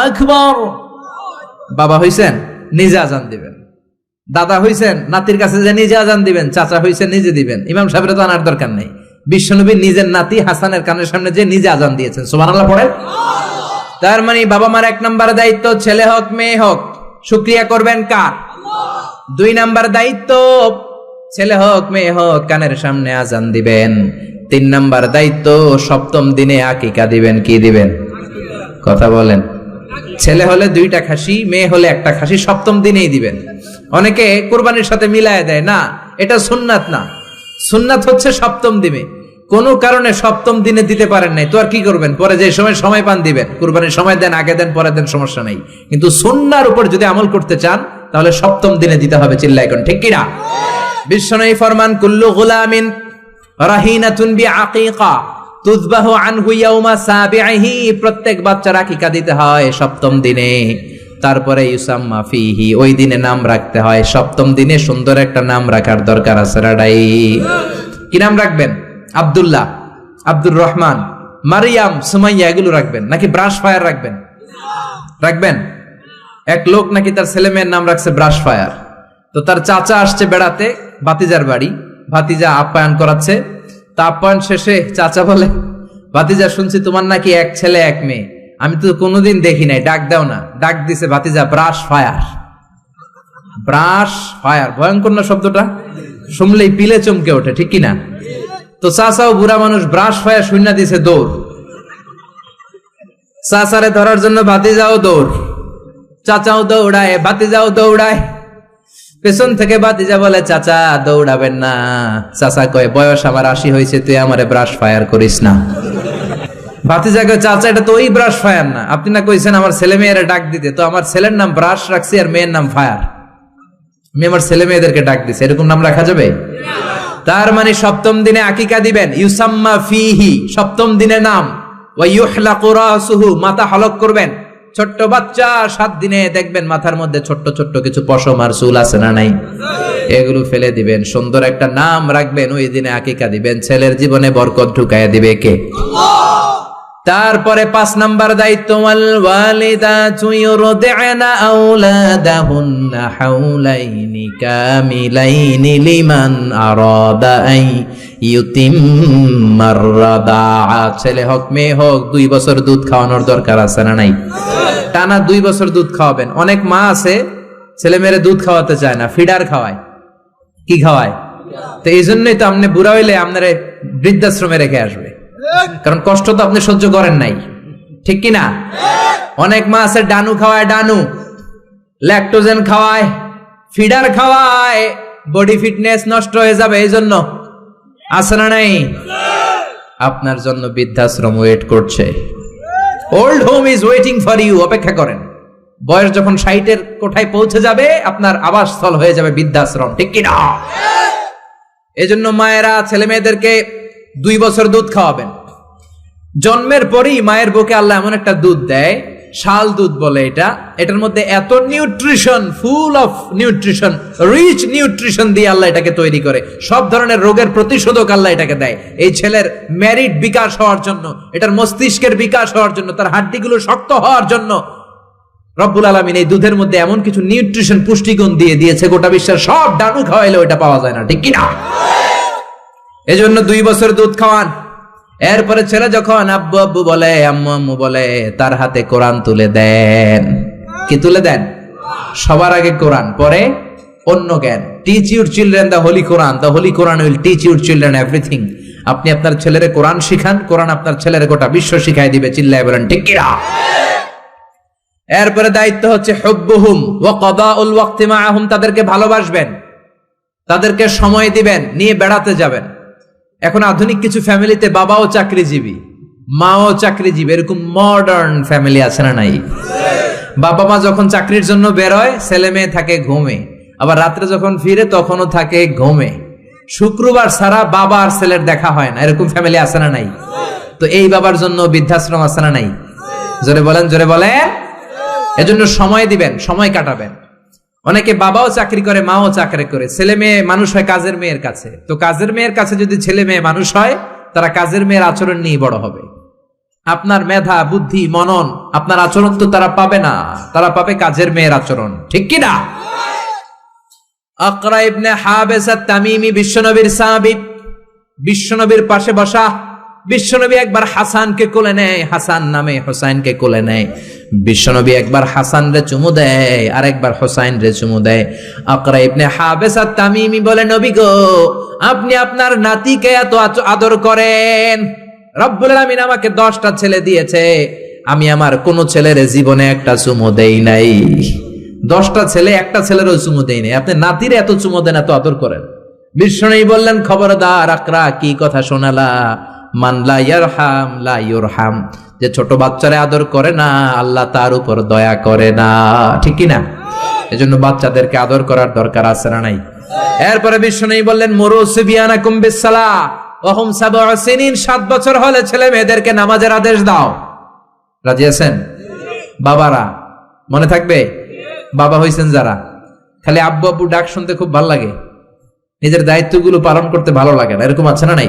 আকবার। বাবা হইছেন নিজে আজান দিবেন, দাদা হইছেন নাতির কাছে যে নিজে আজান দিবেন, চাচা হইছেন নিজে দিবেন। ইমাম সাহেবের তো আনার দরকার নেই। বিশ্বনবী নিজের নাতি হাসানের কানের সামনে যে নিজে আজান দিয়েছেন। সুবহানাল্লাহ পড়েন। তার মানে বাবা মার 1 নাম্বার দায়িত্ব, ছেলে হোক মেয়ে হোক, শুকরিয়া করবেন কার? আল্লাহ। 2 নাম্বার দায়িত্ব, ছেলে হোক মেয়ে হোক কানের সামনে আজান দিবেন। 3 নাম্বার দায়িত্ব, সপ্তম দিনে আকিকা দিবেন। কি দিবেন? কথা বলেন। ছেলে হলে 2টা খাসি, মেয়ে হলে 1টা খাসি, সপ্তম দিনেই দিবেন। অনেকে কুরবানির সাথে মিলায় দেয়, না এটা সুন্নাত না। সুন্নাত হচ্ছে সপ্তম দিনে। কোন কারণে সপ্তম দিনে দিতে পারেন নাই তো আর কি করবেন? পরে যে সময় পান দিবেন। কুরবানির সময় দেন, আগে দেন, পরে দেন, সমস্যা নাই। কিন্তু সুন্নাহর উপর যদি আমল করতে চান তাহলে সপ্তম দিনে দিতে হবে। চিল্লায় কোন ঠিক কিনা? বিশ্বনবী ফরমান কুল্লু গুলামিন রাহিনাতুন বিআকিকা তুযবাহু আনহু ইয়াওমা সাবিহি, প্রত্যেক বাচ্চার আকিকা দিতে হয় সপ্তম দিনে। তারপরে ইউসাম্মা ফিহি, ওই দিনে নাম রাখতে হয়। সপ্তম দিনে সুন্দর একটা নাম রাখার দরকার আছে রাডাই। কি নাম রাখবেন? আব্দুল্লাহ, আব্দুর রহমান, মারিয়াম, সুমাইয়া এগুলো রাখবেন নাকি ব্রাশ ফায়ার রাখবেন? রাখবেন। এক লোক নাকি তার ছেলে মেয়ের নাম রাখছে ব্রাশ ফায়ার। তো তার চাচা আসছে বেড়াতে ভাতিজার বাড়ি, ভাতিজা আপ্যায়ন করাচ্ছে। তা আপ্যায়ন শেষে চাচা বলে, ভাতিজা শুনছি তোমার নাকি এক ছেলে এক মেয়ে, আমি তো কোনোদিন দেখি নাই, ডাক দাও না। ডাক দিছে ভাতিজা ব্রাশ ফায়ার। ব্রাশ ফায়ার, ভয়ঙ্কর না শব্দটা? শুনলেই পিলে চমকে ওঠে, ঠিক কিনা? তো চাচাও বুড়া মানুষ, ব্রাশ ফায়ার শুনে দিছে দৌড়। চাচারে ধরার জন্য ভাতিজাও দৌড়, চাচাও দৌড়ায়, ভাতিজাও দৌড়ায়। পেছন থেকে ভাতিজা বলে, চাচা দৌড়াবেন না। চাচা কয়, বয়স আমার 80 হয়েছে, তুই আমারে ব্রাশ ফায়ার করিস না। ভাতিজা কয়, চাচা এটা তো ওই ব্রাশ ফায়ার না, আপনি না কইছেন আমার ছেলে মেয়েরা ডাক দিতে, তো আমার ছেলের নাম ব্রাশ রাখছি আর মেয়ের নাম ফায়ার, আমি আমার ছেলে মেয়েদেরকে ডাক দিছি, এরকম নাম রাখা যাবে? তার মানে সপ্তম দিনে আকিকা দিবেন, ইউসাম্মা ফিহি, সপ্তম দিনে নাম। ওয়া ইউহলাকু রাসুহু, মাথা হলক করবেন। ছোট্ট বাচ্চা 7 দিনে দেখবেন মাথার মধ্যে ছোট্ট ছোট্ট কিছু পশম আর চুল আছে না নাই, এগুলো ফেলে দিবেন, সুন্দর একটা নাম রাখবেন, ওই দিনে আকিকা দিবেন। ছেলের জীবনে বরকত ঢুকাইয়া দিবে কে? তারপরে 5 নাম্বার দায়িত্ব, ওয়াল ওয়ালিদাতু ইউরদি'না আওলাদাহুন্না হাওলাইনি কামিলাইনি লিমান আরাদা আই ইউতিম্মার রাদাআ। ছেলে হোক মেয়ে হোক 2 বছর দুধ খাওয়ানোর দরকার আছে না নাই? টানা 2 বছর দুধ খাওয়াবেন। অনেক মা আছে ছেলে মেয়েরে দুধ খাওয়াতে চায় না, ফিডার খাওয়ায়। কি খাওয়ায়? তো এই জন্যই তো আপনি বুড়া হইলে আপনারে বৃদ্ধাশ্রমে রেখে আসবে, কারণ কষ্ট তো আপনি সহ্য করেন নাই, ঠিক কিনা? অনেক মা আছে ডানু খাওয়ায়, ডানু ল্যাকটোজেন খাওয়ায়, ফিডার খাওয়ায়, বডি ফিটনেস নষ্ট হয়ে যাবে, এই জন্য আছে না নাই? আপনার জন্য বৃদ্ধাশ্রম ওয়েট করছে, old home is waiting for you. অপেক্ষা করেন, বয়স যখন 60-এর কোঠায় পৌঁছে যাবে আপনার আবাসস্থল হয়ে যাবে বৃদ্ধাশ্রম, ঠিক কিনা? এজন্য মায়েরা ছেলে মেয়েদেরকে 2 বছর দুধ খাওয়াবেন। জন্মের পরেই মায়ের বুকে আল্লাহ এমন একটা দুধ দেয়, শাল দুধ বলে এটা, এটার মধ্যে এত nutrition, full of nutrition, rich nutrition দিয়ে আল্লাহ এটাকে তৈরি করে। সব ধরনের রোগের প্রতিষেধক আল্লাহ এটাকে দেয় এই ছেলের মেরিট বিকাশ হওয়ার জন্য, এটার মস্তিষ্কের বিকাশ হওয়ার জন্য, তার হাড্ডিগুলো শক্ত হওয়ার জন্য। রব্বুল আলামিন এই দুধের মধ্যে এমন কিছু নিউট্রিশন, পুষ্টিগুণ দিয়ে দিয়েছে, গোটা বিশ্বের সব ডানু খাওয়াইলেও এটা পাওয়া যায় না, ঠিক কিনা? এজন্য 2 বছর দুধ খাওয়ান। এরপরে ছেলে যখন আব্বু আব্বু বলে, আম্মু আম্মু বলে, তার হাতে কোরআন তুলে দেন। কি তুলে দেন? সবার আগে কোরআন, পরে অন্য জ্ঞান। Teach your children the holy Quran, the holy Quran will teach your children everything. আপনি আপনার ছেলেরে কোরআন শিখান, কোরআন আপনার ছেলেরে গোটা বিশ্ব শিখাই দিবে, চিল্লায় বলেন ঠিক কিনা? এরপরে দায়িত্ব হচ্ছে হুব্বুহুম ওয়া কাদাউল ওয়াক্তি মাআহুম, তাদেরকে ভালোবাসবেন, তাদেরকে সময় দিবেন, নিয়ে বেড়াতে যাবেন। এখন আধুনিক কিছু ফ্যামিলিতে বাবাও চাকরিজীবী, মাও চাকরিজীবী, এরকম মডার্ন ফ্যামিলি আছে না নাই? বাবা মা যখন চাকরির জন্য বের হয়, ছেলে মেয়ে থাকে ঘুমে, আবার রাত্রে যখন ফিরে তখনও থাকে ঘুমে। শুক্রবার ছাড়া বাবা আর ছেলের দেখা হয় না, এরকম ফ্যামিলি আছে না নাই? তো এই বাবার জন্য বৃদ্ধাশ্রম আছে না নাই? জোরে বলেন, জোরে বলেন। এজন্য সময় দিবেন, সময় কাটাবেন। অনেকে বাবাও চাকরি করে, মাও চাকরি করে, ছেলে মেয়ে মানুষ হয় কাজের মেয়ের কাছে। তো কাজের মেয়ের কাছে যদি ছেলে মেয়ে মানুষ হয়, তারা কাজের মেয়ের আচরণ নিয়ে বড় হবে। আপনার মেধা, বুদ্ধি, মনন, আপনার আচরণ তো তারা পাবে না, তারা পাবে কাজের মেয়ের আচরণ, ঠিক কিনা? আকরা ইবনে হাবেস আত-তামিমি বিশ্বনবীর সাহাবী, বিশ্বনবীর পাশে বসা। বিশ্বনবী একবার হাসানকে কোলে নেয়, হাসান নামে হোসাইনকে কোলে নেয়। বিশ্বনবী একবার হাসান রে চুমু দেয়, আর একবার হোসাইন রে চুমু দেয়। আকরা ইবনে হাবেস আত-তামিমি বলে, নবী গো, আপনি আপনার নাতিকে এত আদর করেন, রব্বুল আলামিন আমাকে 10টা ছেলে দিয়েছে, আমি আমার কোন ছেলের জীবনে একটা চুমু দেই নাই। 10টা ছেলে, একটা ছেলেরও চুমু দেই নাই, আপনি নাতিরে এত চুমু দেন, এত আদর করেন। বিশ্বনবী বললেন, খবরদার আকরা, কি কথা শোনালা? মান লা ইয়ারহাম লা ইউরহাম, যে ছোট বাচ্চারে আদর করে না, আল্লাহ তার উপর দয়া করে না, ঠিক কি না? এজন্য বাচ্চাদেরকে আদর করার দরকার আছে না নাই? এরপরে বিশ্বনবী বললেন, মুরু সিবিয়ানাকুম বিসসালাহ ওয়া হুম 7 সিনিন, 7 বছর হলে ছেলে মেয়েদেরকে নামাজের আদেশ দাও। রাজি আছেন? বাবারা মনে থাকবে? বাবা হইছেন যারা, খালি আব্বু আব্বু ডাক শুনতে খুব ভালো লাগে, নিজের দায়িত্বগুলো পালন করতে ভালো লাগে না, এরকম আছে না নাই?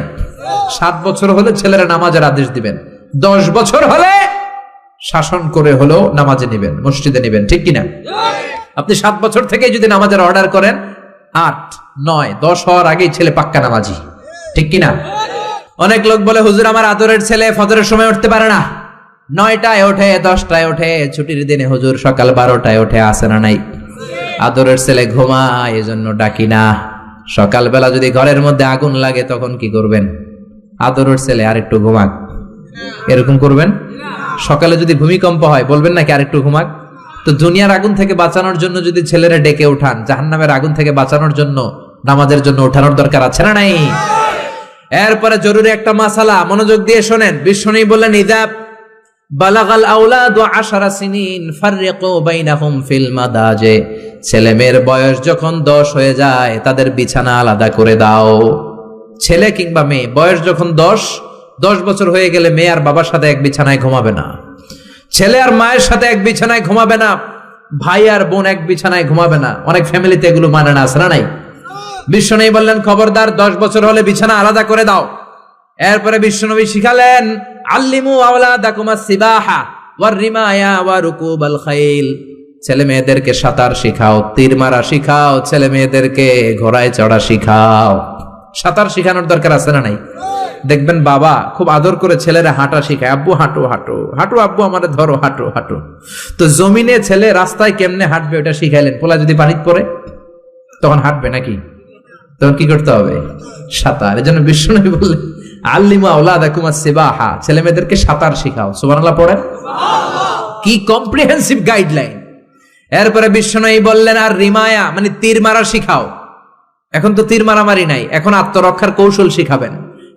7 বছর হলে ছেলেরা নামাজের আদেশ দিবেন, 10 বছর হলে শাসন করে হলেও নামাজে নিবেন, মসজিদে নিবেন, ঠিক কিনা? আপনি 7 বছর থেকে যদি নামাজের অর্ডার করেন, 8, 9, 10 হওয়ার আগেই ছেলে পাক্কা নামাজি, ঠিক কিনা? অনেক লোক বলে, হুজুর আমার আদরের ছেলে ফজরের সময় উঠতে পারে না, 9টায় ওঠে, 10টায় ওঠে, ছুটির দিনে হুজুর সকাল 12টায় ওঠে, আসে না নাই? আদরের ছেলে ঘুমায়, এজন্য ডাকি না। সকালবেলা যদি ঘরের মধ্যে আগুন লাগে তখন কি করবেন? আদরের ছেলে আরেকটু ঘুমাক, এরকম করবেন? সকালে যদি ভূমিকম্প হয় বলবেন নাকি আরেকটু ঘুমাক? তো দুনিয়ার আগুন থেকে বাঁচানোর জন্য যদি ছেলেরা ডেকে উঠান, জাহান্নামের আগুন থেকে বাঁচানোর জন্য নামাজের জন্য উঠানোর দরকার আছে না নাই? এরপরে জরুরি একটা মাসালা, মনোযোগ দিয়ে শোনেন। বিশ্বনবী বললেন, ইযা বালাগাল আওলাদু 10 সিনিন ফাররিকু বাইনাহুম ফিল মাদাজি, ছেলে মেয়ের বয়স যখন 10 হয়ে যায় তাদের বিছানা আলাদা করে দাও। ছেলে কিংবা মেয়ে বয়স যখন 10 বছর হয়ে গেলে মেয়ে আর বাবার সাথে এক বিছানায় ঘুমাবে না, ছেলে আর মায়ের সাথে এক বিছানায় ঘুমাবে না, ভাই আর বোন এক বিছানায় ঘুমাবে না। অনেক ফ্যামিলিতে এগুলো মানে না, আছে না নাই? বিশ্বনবী বললেন, খবরদার 10 বছর হলে বিছানা আলাদা করে দাও। এরপরে বিশ্বনবী শিখালেন, আল্লিমু আওলাদাকুমাস সিবাহা ওয়ার রিমায়া ওয়া রুকুবাল খাইল, ছেলে মেয়েদেরকে সাঁতার শিখাও, তীর মারা শিখাও, ছেলে মেয়েদেরকে ঘোড়ায় চড়া শিখাও। সাঁতার শিখানোর দরকার আছে না নাই? দেখবেন বাবা খুব আদর করে ছেলেরা হাঁটা শিখায়, আব্বু হাঁটো হাঁটো হাঁটো, আব্বু আমাদের ধরো হাঁটো হাঁটো। তো জমিনে ছেলে রাস্তায় কেমনে হাঁটবে ওটা শিখাইলেন, পোলা যদি পানিতে পড়ে তখন হাঁটবে নাকি? তখন কি করতে হবে? সাঁতার। এজন্য বিশ্বনবী বললেন, আল্লিমু আওলাদাকুমাস সিবাহা, ছেলে মেয়েদেরকে সাঁতার শিখাও। সুবহানাল্লাহ পড়েন। কি কম্প্রিহেন্সিভ গাইডলাইন। এরপরে বিশ্বনবী বললেন, আর রিমায়া মানে তীর মারা শিখাও। এখন তো তীর মারামারি নাই, এখন আত্মরক্ষার কৌশল শিখাবেন।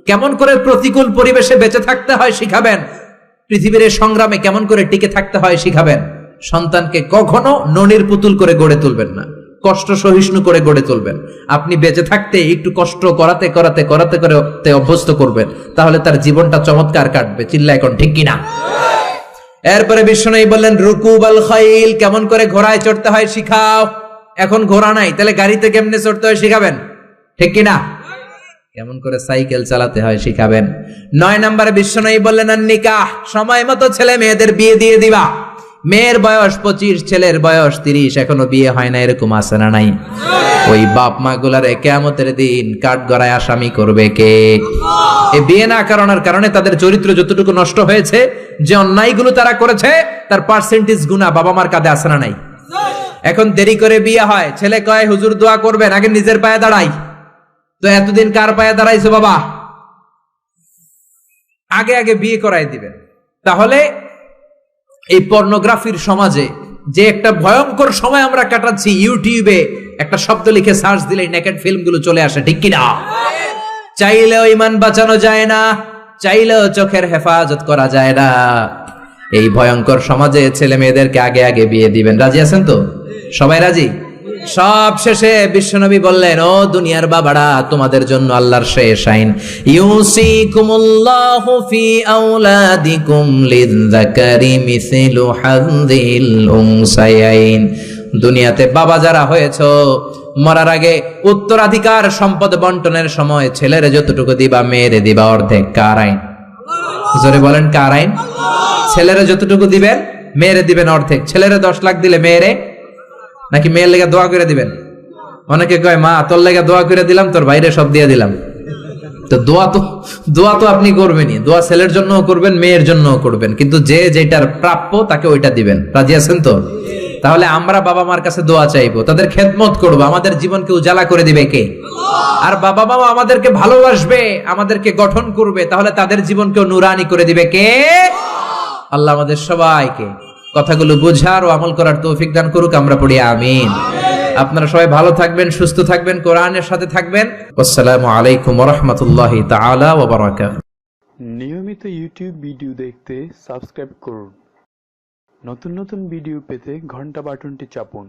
কেমন করে প্রতিকূল পরিবেশে বেঁচে থাকতে হয় শিখাবেন, পৃথিবীর সংগ্রামে কেমন করে টিকে থাকতে হয় শিখাবেন। সন্তানকে কখনো ননির পুতুল করে গড়ে তুলবেন না, কষ্ট সহিষ্ণু করে গড়ে তুলবেন। আপনি বেঁচে থাকতে একটু কষ্ট করাতে করাতে করাতে করে অভ্যস্ত করবেন, তাহলে তার জীবনটা চমৎকার কাটবে। চিল্লা এখন ঠিক কিনা? এরপরে বিশ্বনবী বললেন, রুকুবাল খাইল, কেমন করে ঘোড়ায় চড়তে হয় শিখাও। এখন ঘোড়া নাই, তাহলে গাড়িতে কেমনে চড়তে হয় শিখাবেন, ঠিক কিনা? কেমন করে সাইকেল চালাতে হয় শিখাবেন। 9 নম্বরে বিশ্বনবী বললেন, আর নিকাহ, সময় মতো ছেলে মেয়েদের বিয়ে দিয়ে দিবা। মেয়ের বয়স 25, ছেলের বয়স 30, এখনো বিয়ে হয় না, এরকম আছে না নাই? ওই বাপ মা গুলারে কিয়ামতের দিন কাঠগড়ায় আসামি করবে কে? এই বিয়ে না করানোর কারণে তাদের চরিত্র যতটুকু নষ্ট হয়েছে, যে অন্যায়গুলো তারা করেছে তার পার্সেন্টেজ গুনাহ বাবা মার কাঁধে আছে না নাই? এখন দেরি করে বিয়ে হয়, ছেলে কয় হুজুর দোয়া করবেন, আগে নিজের পায়ে দাঁড়াই। তো এতদিন কার পায়ে দাঁড়াইছো বাবা? আগে আগে বিয়ে করাই দিবেন। তাহলে এই পর্নোগ্রাফির সমাজে যে একটা ভয়ঙ্কর সময় আমরা কাটাচ্ছি, ইউটিউবে একটা শব্দ লিখে সার্চ দিলেই নেকেড ফিল্মগুলো চলে আসে, ঠিক কিনা? চাইলেও ঈমান বাঁচানো যায় না, চাইলেও চোখের হেফাজত করা যায় না। এই ভয়ঙ্কর সমাজে ছেলে মেয়েদেরকে আগে আগে বিয়ে দিবেন। রাজি আছেন তো? সবাই রাজি? সব শেষে বিশ্বনবী বললেন, ও দুনিয়ার বাবারা, তোমাদের জন্য আল্লাহর শেষ আইন, ইউসিকুমুল্লাহু ফি আওলাদিকুম লিযযাকারি মিসলু হাযযিল উনসায়াইন। দুনিয়াতে বাবা যারা হয়েছো, মরার আগে উত্তরাধিকার সম্পদ বন্টনের সময় ছেলেরে যতটুকু দিবা, মেয়েরে দিবা অর্ধেক। কার আইন? জোরে বলেন, কার আইন? ছেলেরে যতটুকু দিবেন, মেয়েরে দিবেন অর্ধেক। ছেলেরে 10 লাখ দিলে মেয়েরে, নাকি মেয়ের লেগে দোয়া করে দিবেন? অনেকে কয়, মা তোর লেগে দোয়া করে দিলাম, তোর বাইরে সব দিয়ে দিলাম। তো দোয়া তো আপনি করবেনই, দোয়া ছেলের জন্যও করবেন, মেয়ের জন্যও করবেন, কিন্তু যে যেটার প্রাপ্য তাকে ওইটা দিবেন। রাজি আছেন তো? তাহলে আমরা বাবা মার কাছে দোয়া চাইবো, তাদের খেদমত করবো, আমাদের জীবনকে উজালা করে দিবে কে? আর বাবা মা আমাদেরকে ভালোবাসবে, আমাদেরকে গঠন করবে, তাহলে তাদের জীবনকেও নুরানি করে দিবে কে? আল্লাহ আমাদের সবাইকে কথাগুলো বোঝার ও আমল করার তৌফিক দান করুক। আমরা পড়ি আমিন। আপনারা সবাই ভালো থাকবেন, সুস্থ থাকবেন, কোরআনের সাথে থাকবেন। আসসালামু আলাইকুম ওয়া রাহমাতুল্লাহি তাআলা ওয়া বারাকাতুহু। নিয়মিত ইউটিউব ভিডিও দেখতে সাবস্ক্রাইব করুন। নতুন নতুন ভিডিও পেতে ঘন্টা বাটনটি চাপুন।